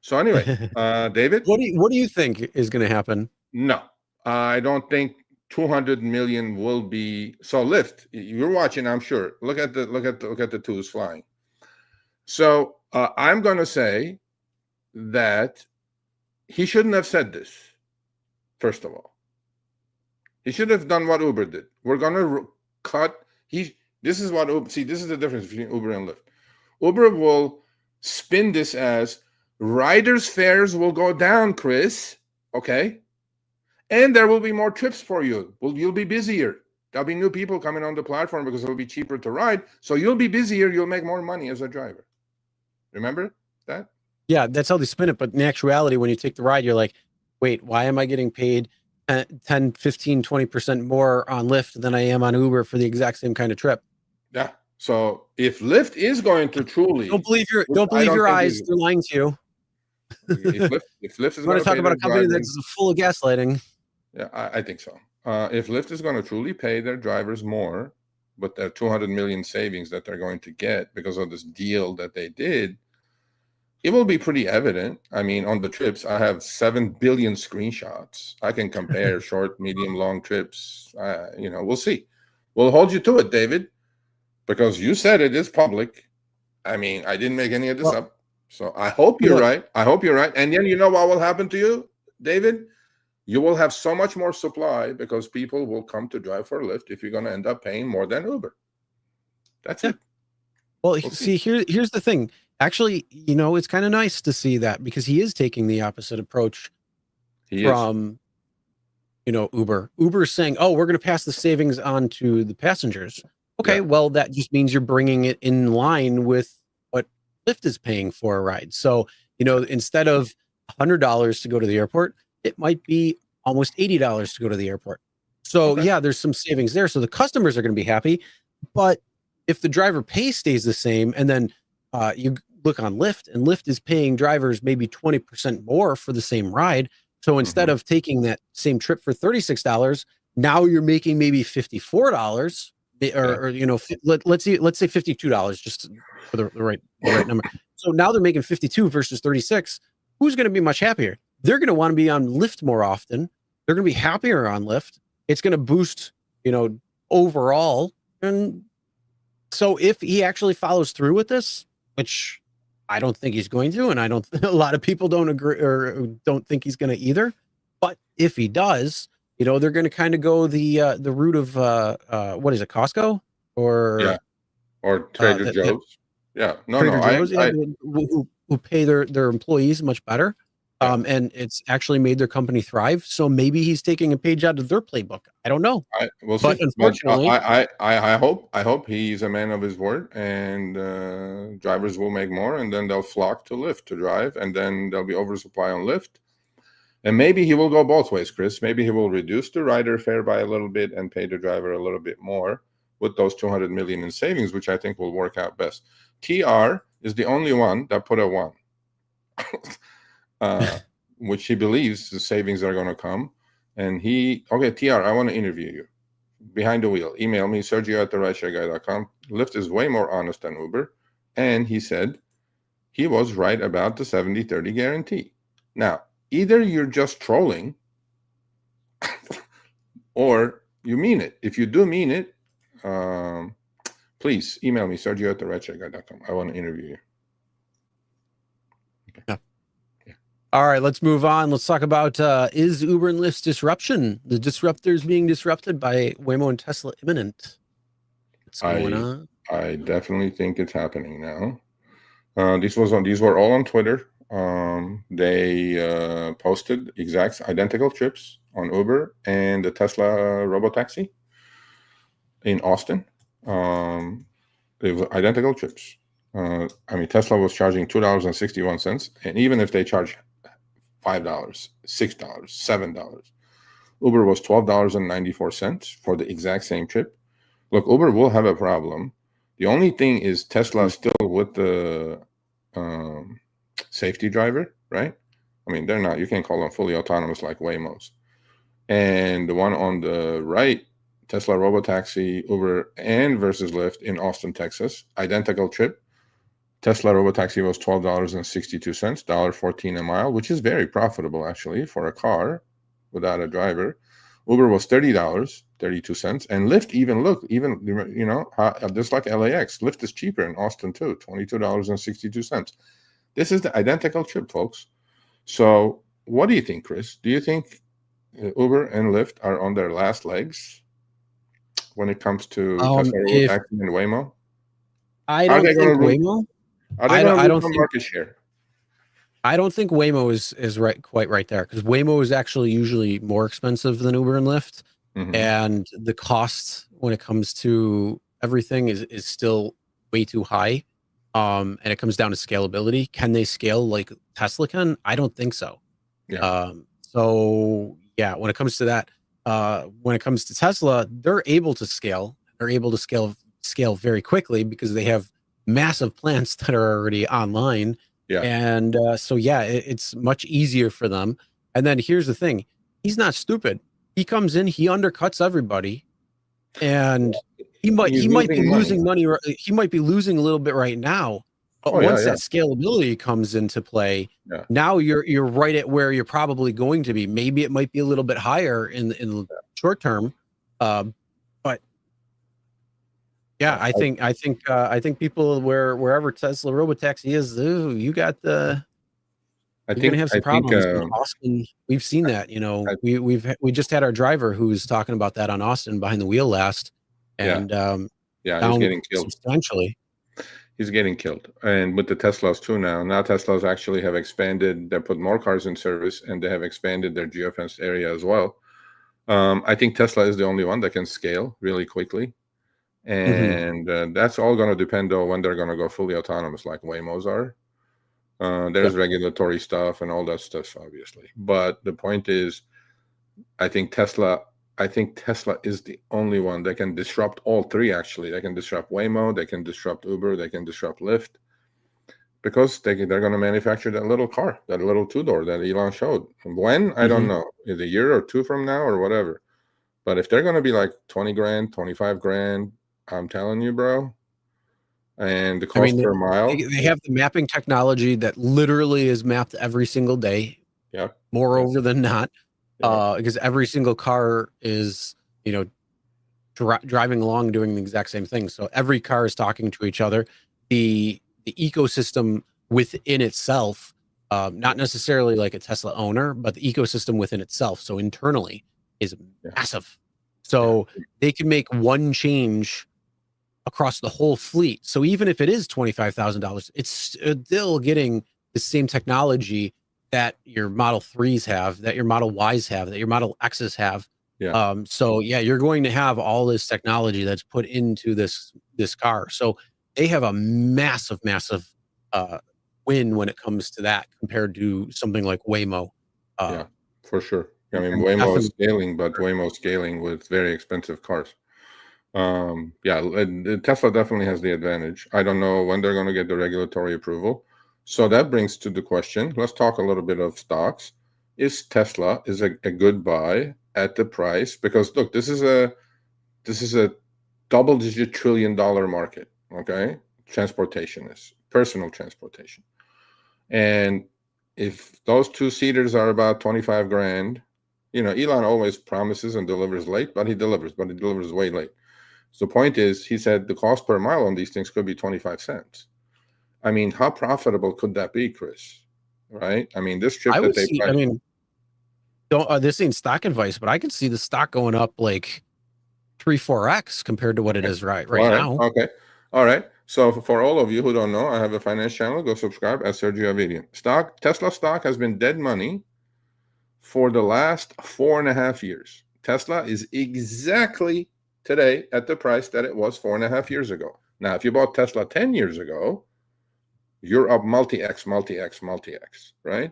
So anyway, David, what do you think is going to happen? No, I don't think 200 million will be. So Lyft, you're watching, I'm sure. Look at the twos flying. So I'm going to say that he shouldn't have said this. First of all, he should have done what Uber did. We're going to cut. This is what Uber. See, this is the difference between Uber and Lyft. Uber will spin this as riders' fares will go down, Chris. Okay. And there will be more trips for you. Well, you'll be busier. There'll be new people coming on the platform because it'll be cheaper to ride. So you'll be busier. You'll make more money as a driver. Remember that? Yeah, that's how they spin it. But in actuality, when you take the ride, you're like, wait, why am I getting paid 10, 15, 20% more on Lyft than I am on Uber for the exact same kind of trip? Yeah. So if Lyft is going to truly don't believe your eyes, they're lying to you. if Lyft is you going to talk about a company drivers, that's full of gaslighting. Yeah, I think so. If Lyft is going to truly pay their drivers more, but their 200 million savings that they're going to get because of this deal that they did, it will be pretty evident. I mean, on the trips, I have 7 billion screenshots. I can compare short, medium, long trips. We'll see. We'll hold you to it, David, because you said it is public. I mean, I didn't make any of this up. So I hope you're right. I hope you're right. And then you know what will happen to you, David? You will have so much more supply because people will come to drive for Lyft if you're going to end up paying more than Uber. That's it. Well, see, here's the thing. Actually, it's kind of nice to see that because he is taking the opposite approach from, Uber. Uber's saying, oh, we're going to pass the savings on to the passengers. Okay, well, that just means you're bringing it in line with what Lyft is paying for a ride. So, instead of $100 to go to the airport, it might be almost $80 to go to the airport. So yeah, there's some savings there. So the customers are going to be happy. But if the driver pay stays the same, and then you look on Lyft, and Lyft is paying drivers maybe 20% more for the same ride. So instead of taking that same trip for $36, now you're making maybe $54, or let's say $52 just for the right number. So now they're making 52 versus 36. Who's going to be much happier? They're going to want to be on Lyft more often. They're going to be happier on Lyft. It's going to boost, overall. And so if he actually follows through with this, which I don't think he's going to, and a lot of people don't agree or don't think he's going to either. But if he does, they're going to kind of go the route of what is it, Costco or Trader Joe's? Trader Joe's, who pay their employees much better. And it's actually made their company thrive. So maybe he's taking a page out of their playbook. I don't know. We'll but see. Unfortunately, I hope he's a man of his word, and drivers will make more, and then they'll flock to Lyft to drive, and then there'll be oversupply on Lyft. And maybe he will go both ways, Chris. Maybe he will reduce the rider fare by a little bit and pay the driver a little bit more with those 200 million in savings, which I think will work out best. TR is the only one that put a 1. Which he believes the savings are going to come. And TR, I want to interview you. Behind the wheel. Email me, Sergio@rideshareguy.com. Lyft is way more honest than Uber. And he said he was right about the 70-30 guarantee. Now, either you're just trolling or you mean it. If you do mean it, please email me, Sergio@rideshareguy.com. I want to interview you. Okay. Yeah. All right, let's move on. Let's talk about is Uber and Lyft's disruption, the disruptors being disrupted by Waymo and Tesla, imminent? What's going on? I definitely think it's happening now. These were all on Twitter. They posted identical trips on Uber and the Tesla robotaxi in Austin. They were identical trips. Tesla was charging $2.61, and even if they charge $5, $6, $7. Uber was $12.94 for the exact same trip. Look, Uber will have a problem. The only thing is Tesla is still with the safety driver, right? I mean, they're not. You can't call them fully autonomous like Waymo's. And the one on the right, Tesla robotaxi, Uber, and versus Lyft in Austin, Texas, identical trip. Tesla robotaxi was $12.62, $1.14 a mile, which is very profitable actually for a car without a driver. Uber was $30.32, and Lyft just like LAX, Lyft is cheaper in Austin too, $22.62. This is the identical trip, folks. So, what do you think, Chris? Do you think Uber and Lyft are on their last legs when it comes to Tesla robotaxi and Waymo? I don't think Waymo. Are they going to lose some market share? I don't think Waymo is quite right there, because Waymo is actually usually more expensive than Uber and Lyft, and the cost when it comes to everything is still way too high. And it comes down to scalability. Can they scale like Tesla can? I don't think so. Yeah. So yeah, when it comes to that, when it comes to Tesla, they're able to scale. They're able to scale very quickly because they have massive plants that are already online. Yeah. And so yeah, it's much easier for them. And then here's the thing: he's not stupid. He comes in, he undercuts everybody, and he might be losing money. He might be losing a little bit right now, but once that scalability comes into play, now you're right at where you're probably going to be. Maybe it might be a little bit higher in the short term, but yeah, I think people wherever Tesla Robotaxi is, ooh, you got the. You're gonna have some problems in Austin. We've seen that, we just had our driver who was talking about that on Austin behind the wheel last, and he's getting killed substantially. He's getting killed, and with the Teslas too now. Now Teslas actually have expanded. They put more cars in service, and they have expanded their geofenced area as well. I think Tesla is the only one that can scale really quickly, and that's all going to depend on when they're going to go fully autonomous, like Waymos are. There's regulatory stuff and all that stuff, obviously. But the point is, I think Tesla is the only one that can disrupt all three, actually. They can disrupt Waymo, they can disrupt Uber, they can disrupt Lyft, because they're going to manufacture that little car, that little two-door that Elon showed. When? I don't know. Is a year or two from now or whatever. But if they're going to be like 20 grand, 25 grand, I'm telling you, bro. And the cost per mile. They have the mapping technology that literally is mapped every single day. Yeah. Moreover than not, because every single car is, driving along doing the exact same thing. So every car is talking to each other. The ecosystem within itself, not necessarily like a Tesla owner, but the ecosystem within itself, so internally, is massive. So they can make one change across the whole fleet. So even if it is $25,000, it's still getting the same technology that your Model 3s have, that your Model Ys have, that your Model Xs have. So yeah, you're going to have all this technology that's put into this car. So they have a massive win when it comes to that, compared to something like Waymo. For sure. I mean, Waymo is scaling, but Waymo is scaling with very expensive cars. Tesla definitely has the advantage. I don't know when they're going to get the regulatory approval. So that brings to the question, let's talk a little bit of stocks. Is Tesla a good buy at the price? Because look, this is a double-digit $1 trillion market, okay? Transportation is personal transportation. And if those two-seaters are about 25 grand, Elon always promises and delivers late, but he delivers way late. So the point is, he said the cost per mile on these things could be 25 cents. I mean, how profitable could that be, Chris? Right? I mean, this trip this ain't stock advice, but I can see the stock going up like 3-4x compared to what it is right now. Okay. All right. So for all of you who don't know, I have a finance channel. Go subscribe at Sergio and Chris. Tesla stock has been dead money for the last 4.5 years. Tesla is exactly today at the price that it was 4.5 years ago. Now, if you bought Tesla 10 years ago, you're up multi-X, right?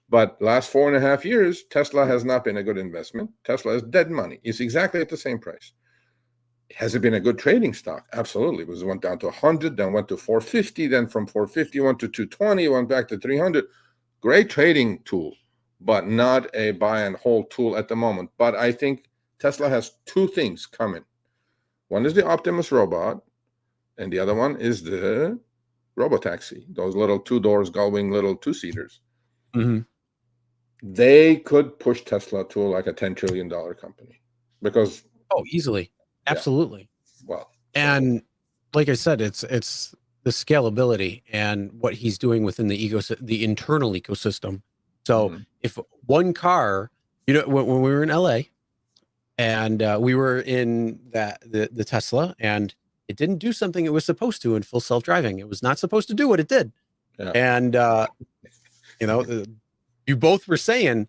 But last 4.5 years, Tesla has not been a good investment. Tesla is dead money. It's exactly at the same price. Has it been a good trading stock? Absolutely. It went down to 100, then went to 450, then from 450 went to 220, went back to 300. Great trading tool, but not a buy and hold tool at the moment. But I think Tesla has two things coming. One is the Optimus robot, and the other one is the Robotaxi, those little two-doors, gull-wing little two-seaters. They could push Tesla to like a $10 trillion company, because easily, absolutely. Well, and like I said, it's the scalability and what he's doing within the internal ecosystem. So if one car, when we were in LA, and we were in the Tesla, and it didn't do something it was supposed to in full self-driving. It was not supposed to do what it did. Yeah. And, you both were saying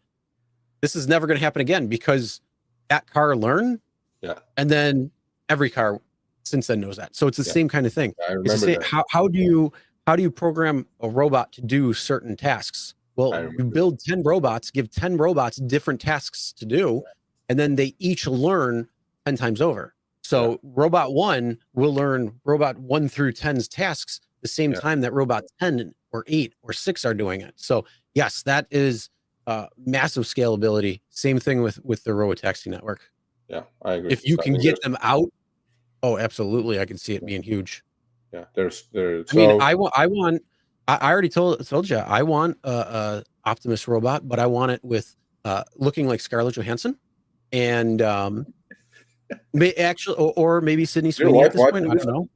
this is never going to happen again because that car learned. Yeah. And then every car since then knows that. So it's the same kind of thing. I remember that. How do you program a robot to do certain tasks? Well, you build 10 robots, give 10 robots different tasks to do, and then they each learn 10 times over. So robot 1 will learn robot 1 through 10's tasks the same time that robot 10 or 8 or 6 are doing it. So yes, that is massive scalability. Same thing with the robotaxi network. Yeah, I agree. If you can get them out, oh, absolutely, I can see it being huge. Yeah, there's. I mean, I already told you, I want a Optimus robot, but I want it with looking like Scarlett Johansson, and or maybe Sydney Sweeney at this point. I don't know.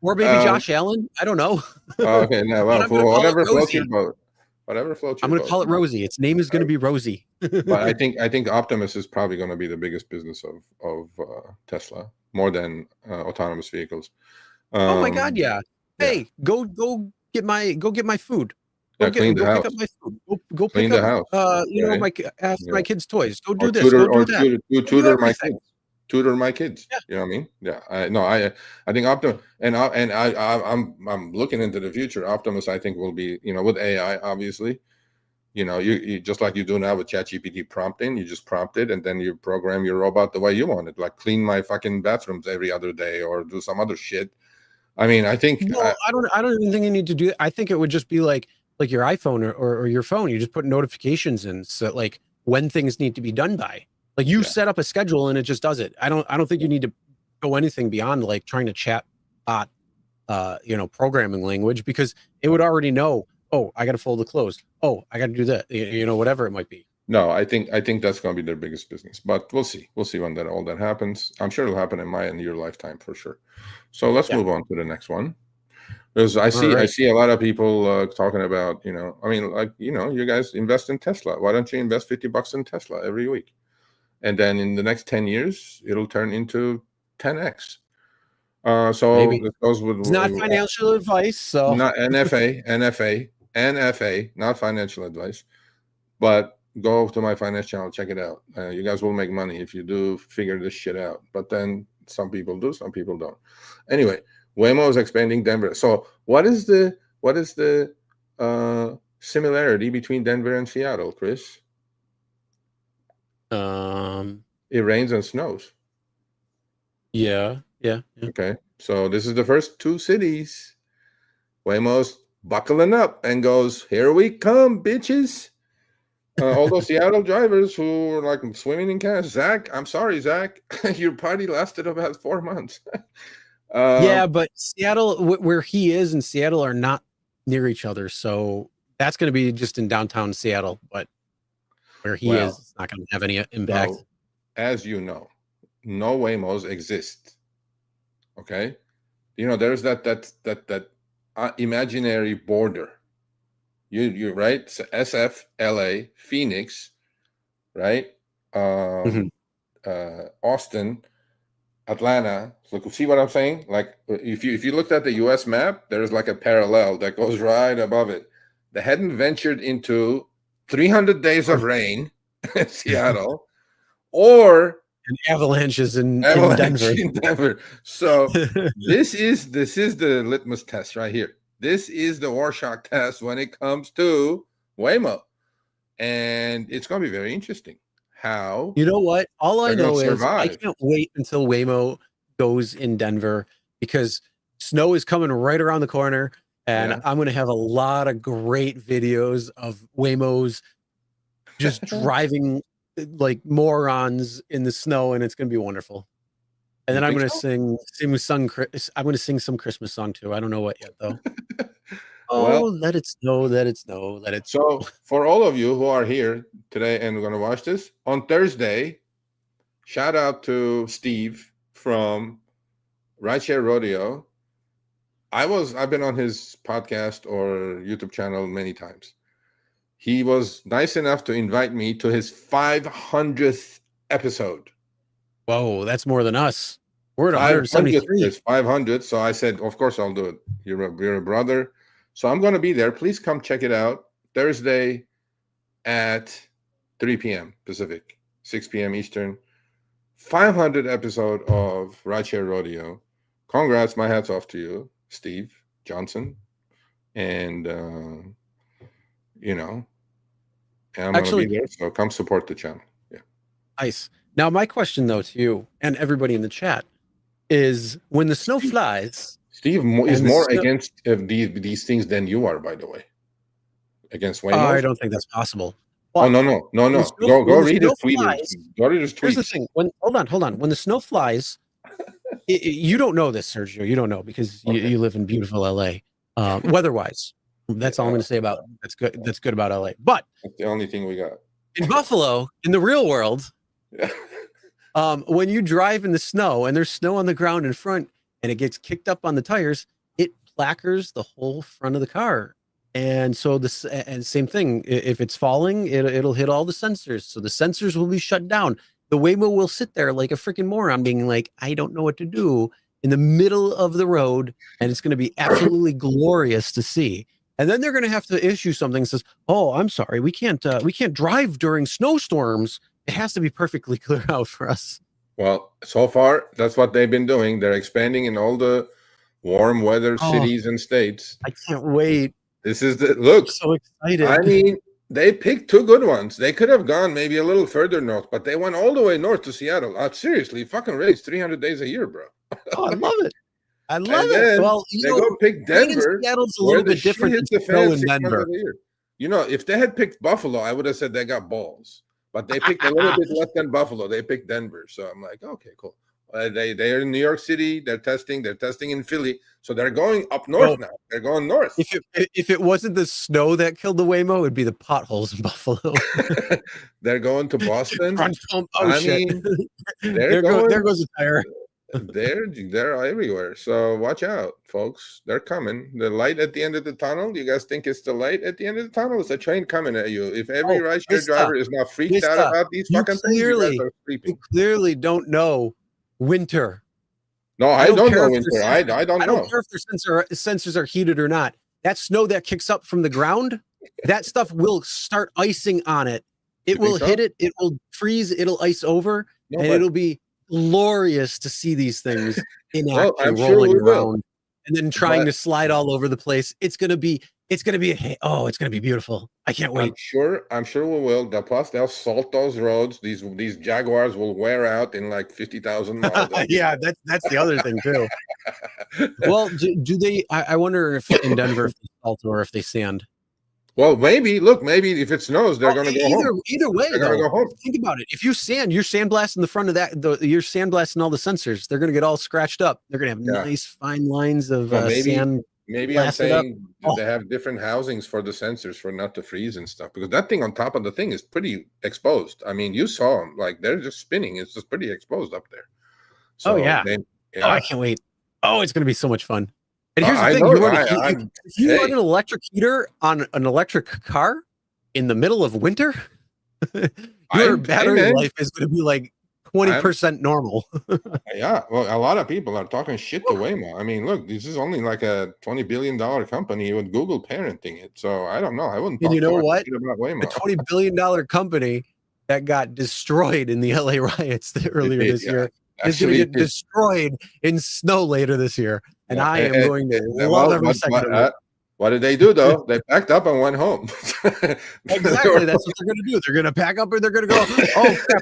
Or maybe Josh Allen. I don't know. Okay, no, well, whatever floats your boat. Whatever floats your boat. I'm going to call it Rosie. Its name is going to be Rosie. But I think Optimus is probably going to be the biggest business of Tesla, more than autonomous vehicles. Oh my God, yeah. Hey, go get my food. Go pick up my food. Go clean pick the up house. ask my kids' toys. Go do Or this. Tutor, go do that. tutor my kids. Tutor my kids. Yeah. You know what I mean? Yeah. I think Optimus, and I'm looking into the future. Optimus, I think, will be, with AI, obviously. You just like you do now with ChatGPT prompting, you just prompt it and then you program your robot the way you want it, like clean my fucking bathrooms every other day or do some other shit. I mean, I think I don't even think you need to do it. I think it would just be like your iPhone or your phone. You just put notifications in, so like when things need to be done by. Like you set up a schedule and it just does it. I don't think you need to go anything beyond like trying to chat programming language, because it would already know, oh, I got to fold the clothes. Oh, I got to do that. Whatever it might be. No, I think that's going to be their biggest business, but we'll see. We'll see when all that happens. I'm sure it'll happen in my and your lifetime for sure. So let's move on to the next one. Because I see a lot of people talking about, you guys invest in Tesla. Why don't you invest $50 in Tesla every week? And then in the next 10 years, it'll turn into 10x. So maybe. this goes with, it's not financial advice. So not NFA, not financial advice, but go to my finance channel, check it out. You guys will make money if you do figure this shit out. But then some people do, some people don't. Anyway, Waymo is expanding Denver. So what is the similarity between Denver and Seattle, Chris? It rains and snows. Yeah. Okay, so this is the first two cities. Waymo's buckling up and goes, "Here we come, bitches." All those Seattle drivers who were like swimming in cash. Zach, I'm sorry, Zach, your party lasted about 4 months. Yeah, but Seattle, where he is and Seattle are not near each other, so that's going to be just in downtown Seattle. But where he is, it's not going to have any impact. So, as you know, no Waymos exist. Okay, there's that imaginary border. You're right. So SF, LA, Phoenix, right? Austin, Atlanta. Look, see what I'm saying? Like if you looked at the U.S. map, there's like a parallel that goes right above it. They hadn't ventured into 300 days of rain in Seattle, or avalanches in Denver. So this is the litmus test right here. This is the Rorschach test when it comes to Waymo, and it's going to be very interesting. How what? All I know is I can't wait until Waymo goes in Denver, because snow is coming right around the corner, and I'm going to have a lot of great videos of Waymos just driving like morons in the snow, and it's going to be wonderful. And then I'm going to sing some Christmas song too. I don't know what yet though. Let it snow, let it snow, let it snow. So for all of you who are here today and we're going to watch this on Thursday, shout out to Steve from Rideshare Rodeo. I've been on his podcast or YouTube channel many times. He was nice enough to invite me to his 500th episode. Whoa, that's more than us. We're at 173. It's 500. So I said, of course I'll do it. You're a brother. So I'm going to be there. Please come check it out. Thursday at 3 p.m. Pacific, 6 p.m. Eastern. 500 episode of Rideshare Rodeo. Congrats. My hat's off to you, Steve Johnson. And, I'm going to be there. So come support the channel. Yeah. Nice. Now, my question, though, to you and everybody in the chat is when the snow flies. Steve is more against these things than you are, by the way. Against Waymo? I don't think that's possible. Well, no. Go read his tweets. Go read his tweets. Here's the thing. Hold on. When the snow flies, you don't know this, Sergio. You don't know because you live in beautiful LA. Weather-wise, that's all I'm going to say about that's good about LA. But that's the only thing we got. In Buffalo, in the real world, when you drive in the snow and there's snow on the ground in front and it gets kicked up on the tires, it plackers the whole front of the car. And so and same thing, if it's falling, it'll hit all the sensors. So the sensors will be shut down. The Waymo will sit there like a freaking moron being like, I don't know what to do in the middle of the road. And it's going to be absolutely glorious to see. And then they're going to have to issue something that says, oh, I'm sorry, we can't drive during snowstorms. It has to be perfectly clear out for us. Well, so far, that's what they've been doing. They're expanding in all the warm weather cities and states. I can't wait. This is look. I'm so excited. I mean, they picked two good ones. They could have gone maybe a little further north, but they went all the way north to Seattle. Seriously, fucking race 300 days a year, bro. Oh, I love it. I love it. Well, they go pick Denver. Seattle's a little bit different than snow in Denver. If they had picked Buffalo, I would have said they got balls. But they picked a little bit less than Buffalo. They picked Denver. So I'm like, okay, cool. They're in New York City. They're testing in Philly. So they're going up north now. They're going north. If it wasn't the snow that killed the Waymo, it'd be the potholes in Buffalo. They're going to Boston. Shit. There goes a tire. They're everywhere. So watch out, folks. They're coming. The light at the end of the tunnel. You guys think it's the light at the end of the tunnel? It's a train coming at you. If every rideshare driver is not freaked out about these fucking things, you guys are sleeping. You clearly don't know winter. No, I don't know winter. I don't know. I don't care if their sensors are heated or not. That snow that kicks up from the ground, that stuff will start icing on it. It will hit it. It will freeze. It'll ice over, and it'll be glorious to see these things in action, rolling around, and then trying to slide all over the place. It's gonna be beautiful. I can't wait. I'm sure we will. Plus, they'll salt those roads. These Jaguars will wear out in like 50,000 miles. Yeah, that's the other thing too. Well, do they? I wonder if in Denver if they salt or if they sand. Well, maybe if it snows, they're going to go home. Either way, they're going to go home. Think about it. If you sand, you're sandblasting the front of that. You're sandblasting all the sensors. They're going to get all scratched up. They're going to have nice fine lines of sand. Maybe I'm saying they have different housings for the sensors for not to freeze and stuff, because that thing on top of the thing is pretty exposed. I mean, you saw them, like they're just spinning. It's just pretty exposed up there. So I can't wait. Oh, it's going to be so much fun. And here's the thing: if you run an electric heater on an electric car in the middle of winter, your battery life is going to be like 20% normal. Yeah, well, a lot of people are talking shit to Waymo. I mean, look, this is only like a $20 billion company with Google parenting it. So I don't know. I wouldn't. And you know what? About Waymo. A $20 billion company that got destroyed in the LA riots earlier this year is going to get destroyed in snow later this year. And I am going to love every second of it. What did they do, though? They packed up and went home. Exactly. That's what they're going to do. They're going to pack up and they're going to go, oh, crap,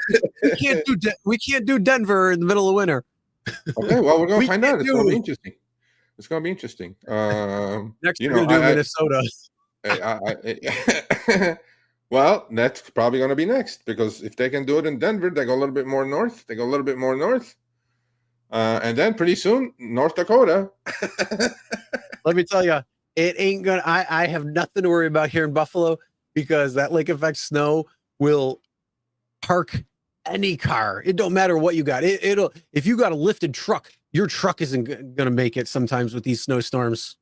we can't do Denver in the middle of winter. Okay, well, we're going to find out. It's going to be interesting. It's going to be interesting. Next, we're going to do Minnesota. Well, that's probably going to be next, because if they can do it in Denver, they go a little bit more north. And then pretty soon, North Dakota. Let me tell you, it ain't gonna. I have nothing to worry about here in Buffalo, because that lake effect snow will park any car. It don't matter what you got. It'll if you got a lifted truck, your truck isn't gonna make it sometimes with these snowstorms.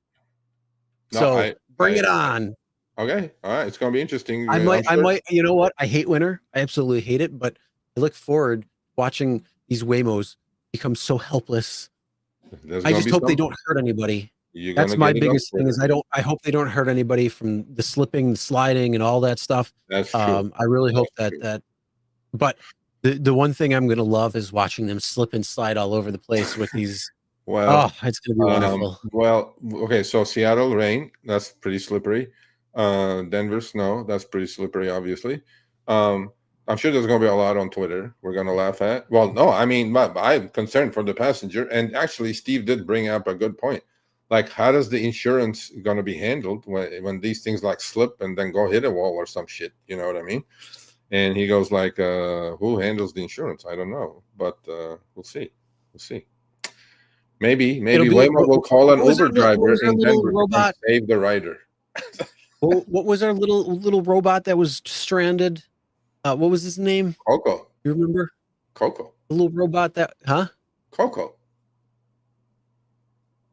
Bring it on. Okay, all right. It's gonna be interesting. I might. You know what? I hate winter. I absolutely hate it. But I look forward watching these Waymos become so helpless. There's I gonna just be hope they some. don't hurt anybody. You're That's gonna my get it on biggest thing. Twitter. I hope they don't hurt anybody from the slipping, the sliding, and all that stuff. That's true. I really hope That's true. but the one thing I'm gonna love is watching them slip and slide all over the place with these. Well, It's gonna be wonderful. well, okay, so Seattle rain, that's pretty slippery. Denver snow, that's pretty slippery, obviously. I'm sure there's gonna be a lot on Twitter we're gonna laugh at. Well, no, I mean, I'm concerned for the passenger, and actually Steve did bring up a good point. Like, how does the insurance gonna be handled when these things like slip and then go hit a wall or some shit? You know what I mean? And he goes like, who handles the insurance? I don't know, but we'll see. We'll see. Maybe Waymo will call an Uber driver in Denver to come save the rider. What was our little robot that was stranded? What was his name? Coco. You remember? Coco. The little robot Coco.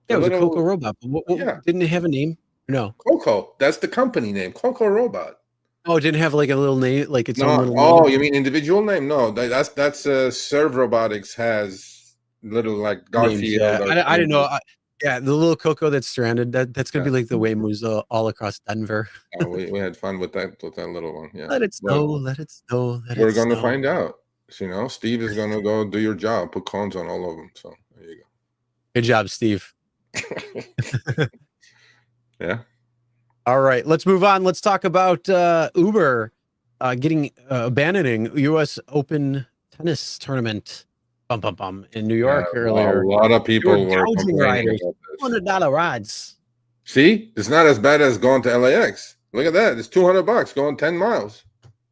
Yeah, it was a Coco robot. But didn't it have a name? No. Coco. That's the company name. Coco Robot. Oh, it didn't have like a little name, like its own little name? Oh, you mean individual name? No, that's Serve Robotics has little like Garfield. Names, yeah. I didn't know. Yeah, the little Coco that's stranded. That's gonna be like the Waymos all across Denver. We had fun with that little one. Yeah. Let it snow. Let it snow. We're gonna find out. You know, Steve is gonna go do your job. Put cones on all of them. So there you go. Good job, Steve. Yeah. All right, let's move on. Let's talk about Uber abandoning U.S. Open tennis tournament in New York earlier. A lot of people were complaining about this. $200 rides. See, it's not as bad as going to LAX. Look at that. It's $200 going 10 miles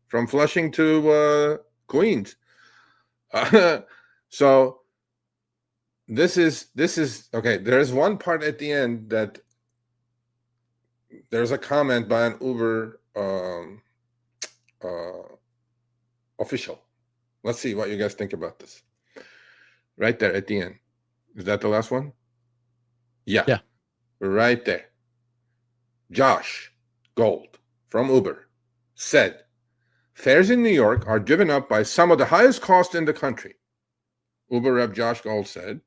from Flushing to Queens. So this is okay. There's one part at the end that there's a comment by an Uber official. Let's see what you guys think about this. Right there at the end. Is that the last one? Yeah. Right there. Josh Gold from Uber said, fares in New York are driven up by some of the highest costs in the country. Uber rep Josh Gold said,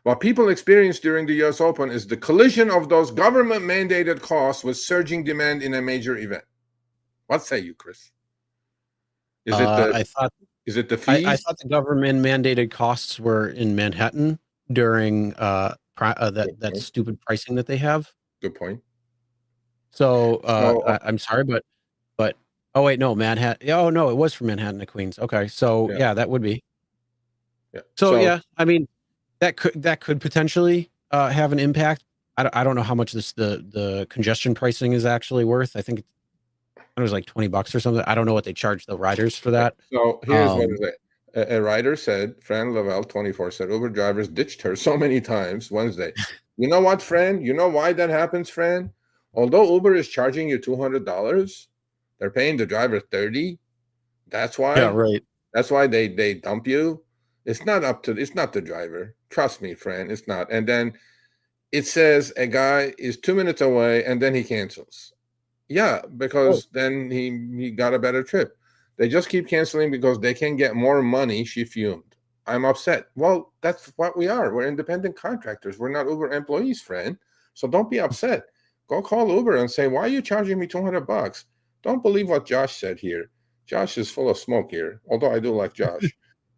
what people experienced during the US Open is the collision of those government-mandated costs with surging demand in a major event. What say you, Chris? Is it the fees? I thought the government-mandated costs were in Manhattan during that stupid pricing that they have. Good point. So I'm sorry, but oh wait, no, Manhattan. Oh no, it was from Manhattan to Queens. Okay, so yeah that would be. Yeah. So yeah, I mean, that could potentially have an impact. I don't know how much the congestion pricing is actually worth. I think it was like $20 or something. I don't know what they charge the riders for that. So here's what it is. A rider said, Fran Lavelle 24 said, Uber drivers ditched her so many times Wednesday. You know what, Fran? You know why that happens, Fran? Although Uber is charging you $200, they're paying the driver $30. That's why. Yeah, right. That's why they dump you. It's not the driver. Trust me, Fran. It's not. And then it says a guy is 2 minutes away and then he cancels. Yeah, because then he got a better trip. They just keep canceling because they can get more money. She fumed. I'm upset. Well, that's what we are. We're independent contractors. We're not Uber employees, friend. So don't be upset. Go call Uber and say, why are you charging me $200? Don't believe what Josh said here. Josh is full of smoke here, although I do like Josh.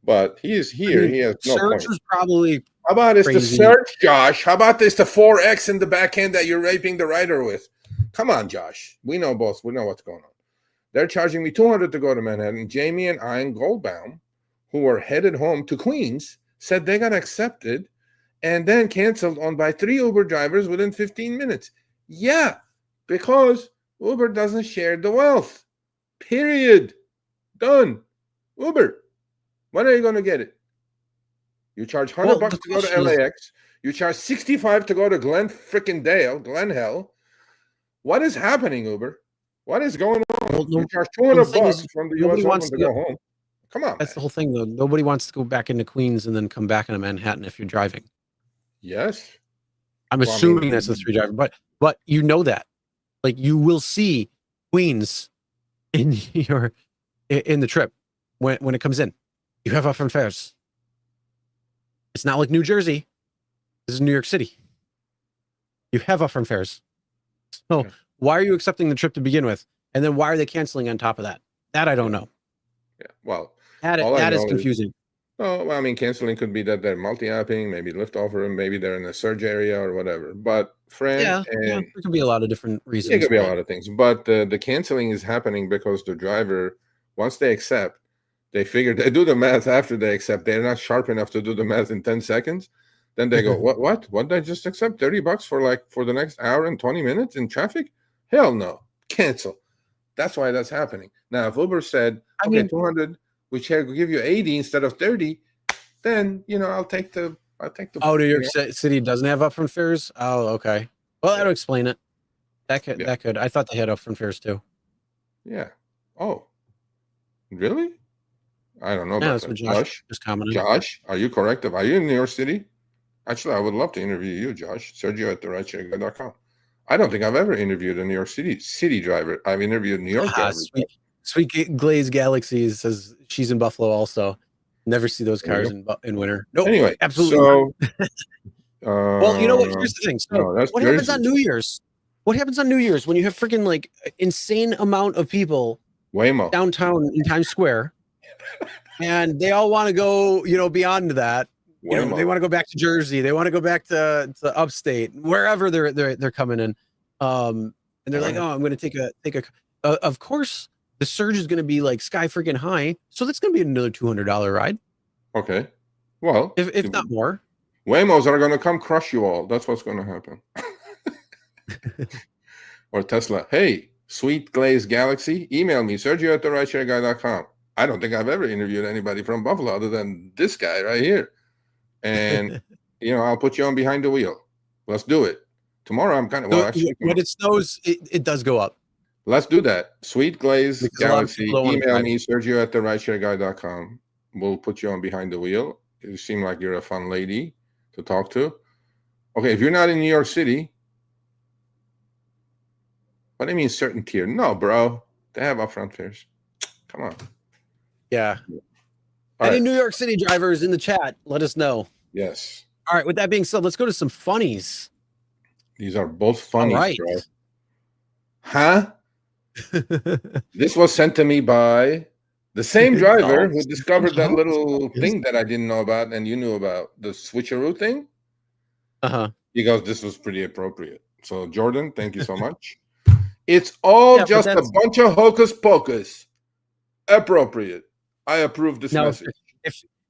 But he is here. He has no point. Was probably How about it's the search, Josh? How about this the 4X in the back end that you're raping the rider with? Come on, Josh. We know both. We know what's going on. They're charging me $200 to go to Manhattan. Jamie and Ian Goldbaum, who were headed home to Queens, said they got accepted and then canceled on by 3 Uber drivers within 15 minutes. Yeah, because Uber doesn't share the wealth. Period. Done. Uber. When are you going to get it? You charge $100 to go to LAX. You charge $65 to go to Glen Hell. What is happening, Uber? What is going on? Well, you charge $200 from the US Open to go home. Come on. That's the whole thing, though. Nobody wants to go back into Queens and then come back into Manhattan if you're driving. Yes. I'm assuming that's the 3 driver, but you know that. Like, you will see Queens in the trip when it comes in. You have upfront fares. It's not like New Jersey. This is New York City. You have upfront fares. So why are you accepting the trip to begin with? And then why are they canceling on top of that? That I don't know. Yeah. Well, that is confusing. Well, I mean, canceling could be that they're multi-apping, maybe Lyft offer them, maybe they're in a surge area or whatever. But Yeah, there could be a lot of different reasons. It could be a lot of things. But the canceling is happening because the driver, once they accept, they figure they do the math after they accept. They're not sharp enough to do the math in 10 seconds. Then they go, what did I just accept? $30 for the next hour and 20 minutes in traffic? Hell no. Cancel. That's why that's happening. Now, if Uber said, okay, 200, we give you 80 instead of 30, then I'll take the Oh, New York City doesn't have upfront fares? Oh, okay. Well, that'll explain it. That could. I thought they had upfront fares too. Yeah. Oh. Really? I don't know about that. Josh just commented. Josh, are you correct? Are you in New York City? Actually, I would love to interview you, Josh. Sergio at Rideshare.com. I don't think I've ever interviewed a New York City driver. I've interviewed New York drivers. Sweet Glaze Galaxies says she's in Buffalo also. Never see those cars in winter. Nope. Anyway, absolutely. So, well, you know what? Here's the thing. So what happens on New Year's? What happens on New Year's when you have freaking like insane amount of people Waymo downtown in Times Square, and they all want to go, beyond that. They want to go back to Jersey. They want to go back to upstate, wherever they're coming in. And they're like, oh, I'm going to take a. Of course, the surge is going to be like sky freaking high, so that's going to be another $200 ride. Okay, well, if not more. Waymos are going to come crush you all. That's what's going to happen. Or Tesla. Hey, Sweet Glaze Galaxy, email me, Sergio at Rideshareguy.com. I don't think I've ever interviewed anybody from Buffalo other than this guy right here. And, I'll put you on behind the wheel. Let's do it. Tomorrow I'm kind of, when it snows, it does go up. Let's do that. Sweet Glaze Galaxy, email me, Sergio at Rideshareguy.com. We'll put you on behind the wheel. You seem like you're a fun lady to talk to. Okay, if you're not in New York City, what do you mean certain tier? No, bro. They have upfront fares. Come on. Yeah. Any New York City drivers in the chat, let us know. Yes. All right. With that being said, let's go to some funnies. These are both funnies, bro. Huh? This was sent to me by the same driver who discovered that little thing that I didn't know about and you knew about, the switcheroo thing. He goes, this was pretty appropriate. So, Jordan, thank you so much. It's all just a bunch of hocus pocus. Appropriate. I approve this message.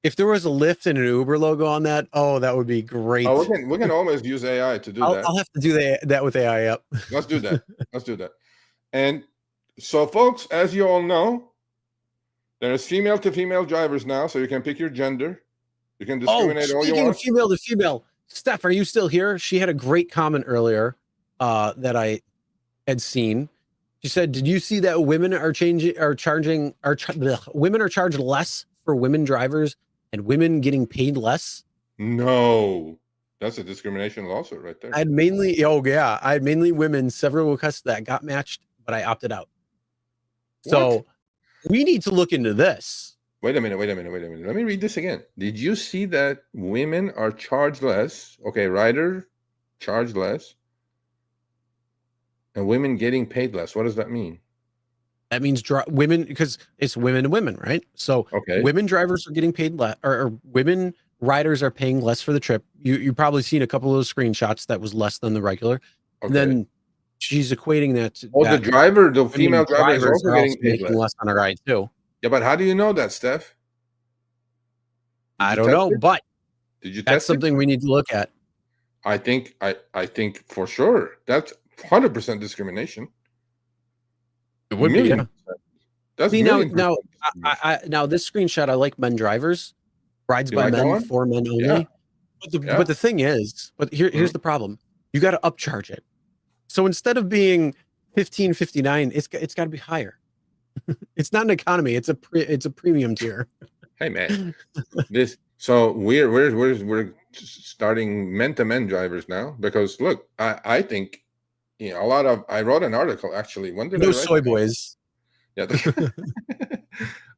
If there was a Lyft and an Uber logo on that, that would be great. Oh, we can almost use AI to do that. I'll have to do that with AI up. Let's do that. Let's do that. And so, folks, as you all know, there's female to female drivers now, so you can pick your gender. You can discriminate all you want. Female to female. Steph, are you still here? She had a great comment earlier that I had seen. She said, "Did you see that women women are charged less for women drivers and women getting paid less?" No, that's a discrimination lawsuit right there. I had mainly women. Several requests that got matched, but I opted out. So we need to look into this. Wait a minute. Let me read this again. Did you see that women are charged less? Okay, rider charged less. And women getting paid less. What does that mean? That means women, because it's women and women, right? So women drivers are getting paid less, or women riders are paying less for the trip. You've probably seen a couple of those screenshots that was less than the regular. Okay. And then she's equating that to the female driver is also getting paid less on a ride too. Yeah, but how do you know that, Steph? I don't know, but did you test that's something we need to look at. I think for sure that's 100% discrimination. It would be, yeah. That's now this screenshot, I like men drivers, rides by men for men only. Yeah. But the thing is, here's the problem: you got to upcharge it. So instead of being $15.59, it's got to be higher. It's not an economy; it's a premium tier. Hey man, so we're starting men to men drivers now because look, I think. I wrote an article actually. When did I write soy boys? Yeah,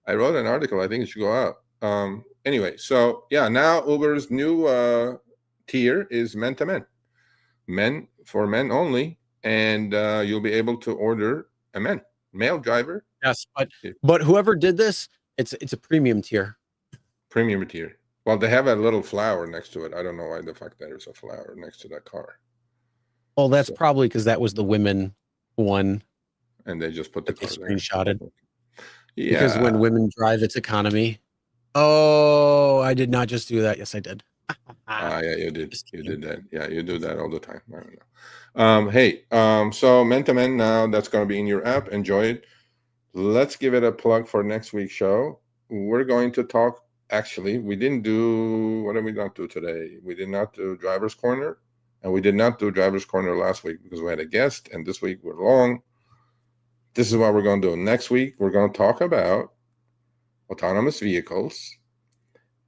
I wrote an article. I think it should go out Anyway, so yeah, now Uber's new tier is men to men for men only, and you'll be able to order a male driver. Yes, but whoever did this, it's a premium tier. Premium tier. Well, they have a little flower next to it. I don't know why the fuck there's a flower next to that car. Oh, that's probably because that was the women one. And they just put the car there. Screenshotted. Yeah. Because when women drive, it's economy. Oh, I did not just do that. Yes, I did. Yeah, you did. You did that. Yeah, you do that all the time. I don't know. Hey, so men to men now, that's going to be in your app. Enjoy it. Let's give it a plug for next week's show. We're going to talk. Actually, we didn't do. What did we not do today? We did not do Driver's Corner, and we did not do Driver's Corner last week because we had a guest, and this week we're long. This is what we're going to do. Next week, we're going to talk about autonomous vehicles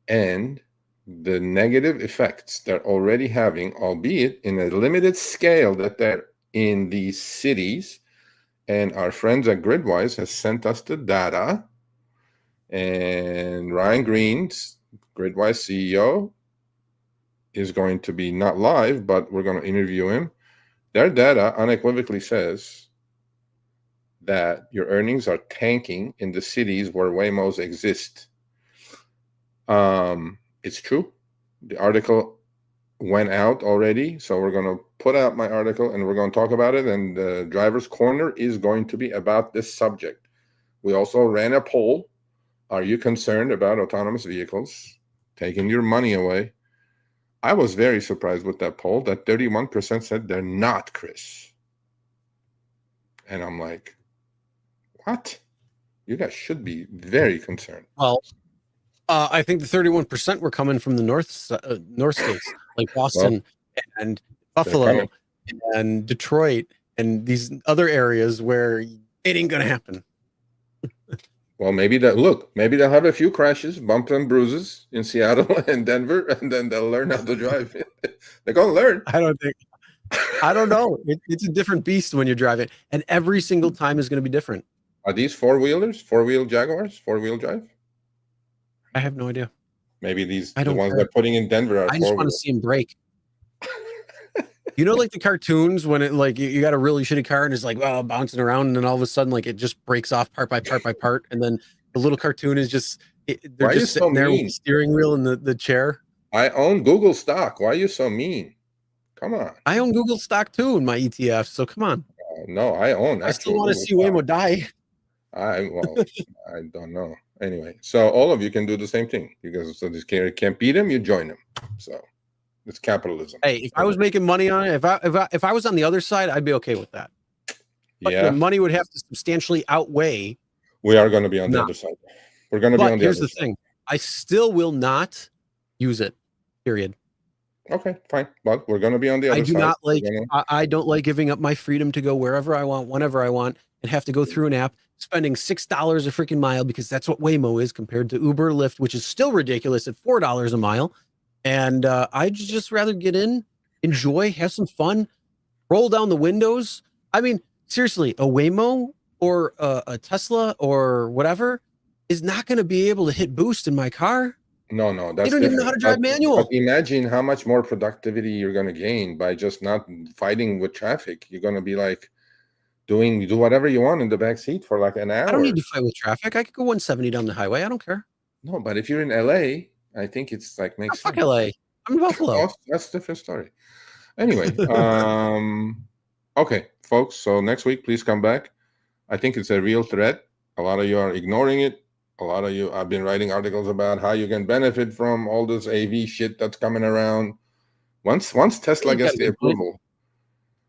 and the negative effects they're already having, albeit in a limited scale, that they're in these cities. And our friends at Gridwise has sent us the data. And Ryan Green's Gridwise CEO is going to be not live, but we're going to interview him. Their data unequivocally says that your earnings are tanking in the cities where Waymos exist. It's true. The article went out already, so we're going to put out my article and we're going to talk about it. And the Driver's Corner is going to be about this subject. We also ran a poll. Are you concerned about autonomous vehicles taking your money away? I was very surprised with that poll that 31% said they're not, Chris. And I'm like, what? You guys should be very concerned. Well, I think the 31% were coming from the north states, like Boston and Buffalo and Detroit and these other areas where it ain't going to happen. Well, maybe they'll have a few crashes, bumps and bruises in Seattle and Denver, and then they'll learn how to drive. They're going to learn. I don't know. It's a different beast when you're driving, and every single time is going to be different. Are these four-wheelers, four-wheel Jaguars, four-wheel drive? I have no idea. Maybe the ones they're putting in Denver are. I just want to see them break. You know, like the cartoons when it like you got a really shitty car and it's like bouncing around, and then all of a sudden like it just breaks off part by part, and then the little cartoon is just they're just sitting there with the steering wheel and the chair. I own Google stock. Why are you so mean? Come on. I own Google stock too in my ETF, so come on. No, I own. I still want to see Waymo die. I don't know. Anyway, so all of you can do the same thing because so this can't beat him, you join him. So it's capitalism. Hey, if I was making money on it, if I was on the other side, I'd be okay with that. But the money would have to substantially outweigh. We are going to be on the other side. We're going to be on the other side. Here's the thing. I still will not use it, period. Okay, fine. But we're going to be on the other side. I don't like giving up my freedom to go wherever I want, whenever I want, and have to go through an app, spending $6 a freaking mile because that's what Waymo is compared to Uber, Lyft, which is still ridiculous at $4 a mile. And I'd just rather get in, enjoy, have some fun, roll down the windows. I mean, seriously, a Waymo or a Tesla or whatever is not going to be able to hit boost in my car. No, that's they don't even know how to drive manual. But imagine how much more productivity you're going to gain by just not fighting with traffic. You're going to be like do whatever you want in the back seat for like an hour. I don't need to fight with traffic. I could go 170 down the highway. I don't care. No, but if you're in LA, I think it's like makes sense. Fuck LA. I'm in Buffalo. That's a different story. Anyway, okay, folks. So next week, please come back. I think it's a real threat. A lot of you are ignoring it. A lot of you, I've been writing articles about how you can benefit from all this AV shit that's coming around. Once Tesla gets the approval.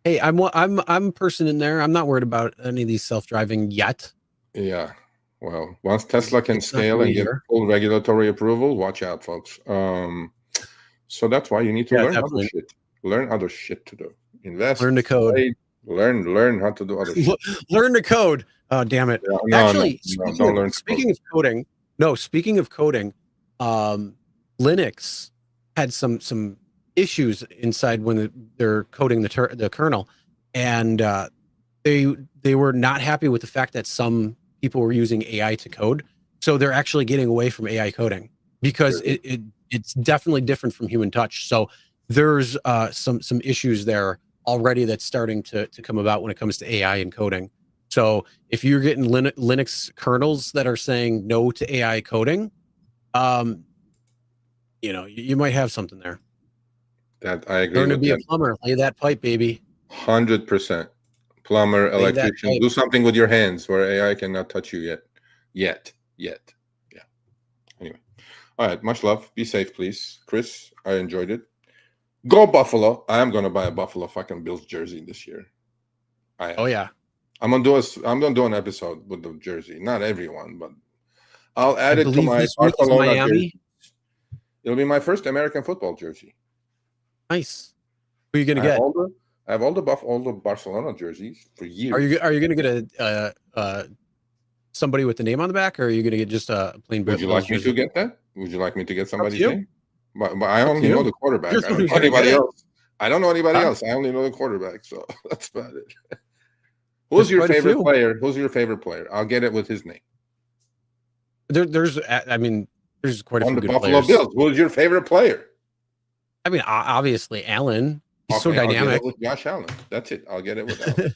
Hey, I'm a person in there. I'm not worried about any of these self-driving yet. Yeah. Well, once Tesla can scale and get full regulatory approval, watch out, folks. So that's why you need to learn other shit. Learn other shit to do. Invest. Learn to code. Play, learn how to do other shit. Learn to code. Oh, damn it. Actually, speaking of coding, Linux had some issues inside when they're coding the kernel, and they were not happy with the fact that some people were using AI to code. So they're actually getting away from AI coding because it's definitely different from human touch. So there's some issues there already that's starting to come about when it comes to AI and coding. So if you're getting Linux kernels that are saying no to AI coding, you know, you might have something there. That I agree Learn to with be that. a plumber. Lay that pipe, baby. 100%. Plumber, electrician. Do something with your hands where AI cannot touch you yet. Yeah. Anyway. All right. Much love. Be safe, please. Chris, I enjoyed it. Go Buffalo. I am going to buy a Buffalo fucking Bills jersey this year. Oh, yeah. I'm gonna do an episode with the jersey. Not everyone, but I'll add it to my Barcelona jersey. It'll be my first American football jersey. Nice. Who are you gonna get? I have all the Barcelona jerseys for years. Are you gonna get a somebody with the name on the back, or are you gonna get just a plain? Would you like me to get that? Would you like me to get somebody's name? But I only know the quarterback. I don't know anybody else. I don't know anybody else. I only know the quarterback. So that's about it. Who's your favorite player? Who's your favorite player? I'll get it with his name. There's quite a few good Buffalo players. Bills. Who's your favorite player? I mean, obviously Allen. He's so dynamic. I'll get it with Josh Allen. That's it. I'll get it with Allen.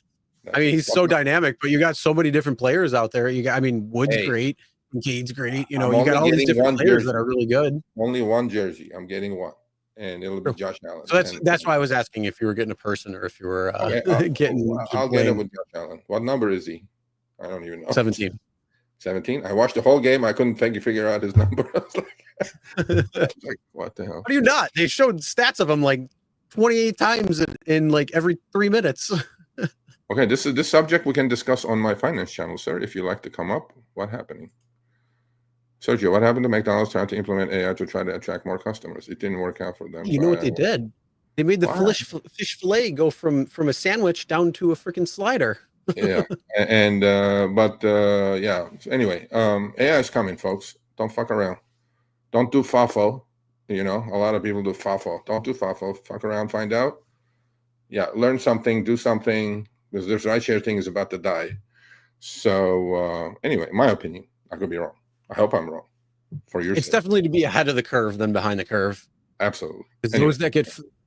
I mean, he's so dynamic, but you got so many different players out there. You got, I mean, Wood's great, Kincaid's great. You know, you got all these different players that are really good. Only one jersey. I'm getting one, and it'll be Josh Allen. So that's why I was asking if you were getting a person or if you were getting. I'll get it with Josh Allen. What number is he? I don't even know. 17. 17. I watched the whole game. I couldn't figure out his number. I was like, what the hell? How do you not? They showed stats of him like 28 times in like every 3 minutes. Okay, this subject we can discuss on my finance channel, sir. If you like to come up, what's happening? Sergio, what happened to McDonald's trying to implement AI to try to attract more customers? It didn't work out for them. You know what they did? They made the fish fillet go from a sandwich down to a freaking slider. Yeah, yeah. Anyway, AI is coming, folks. Don't fuck around. Don't do FAFO. You know, a lot of people do FAFO. Don't do FAFO. Fuck around, find out. Yeah, learn something, do something, because this rideshare thing is about to die. So anyway, my opinion. I could be wrong. I hope I'm wrong. For your it's sake. definitely to be ahead of the curve than behind the curve. Absolutely. Because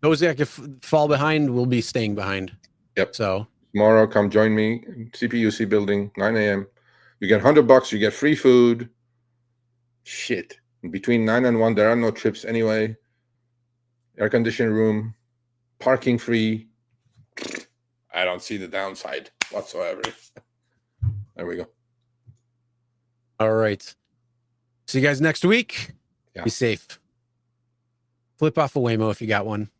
those that get fall behind will be staying behind. Yep. So tomorrow, come join me, CPUC building, 9 a.m. You get $100. You get free food. Shit. Between 9 and 1, there are no trips anyway. Air conditioned room, parking free. I don't see the downside whatsoever. There we go. All right. See you guys next week. Yeah. Be safe. Flip off a Waymo if you got one.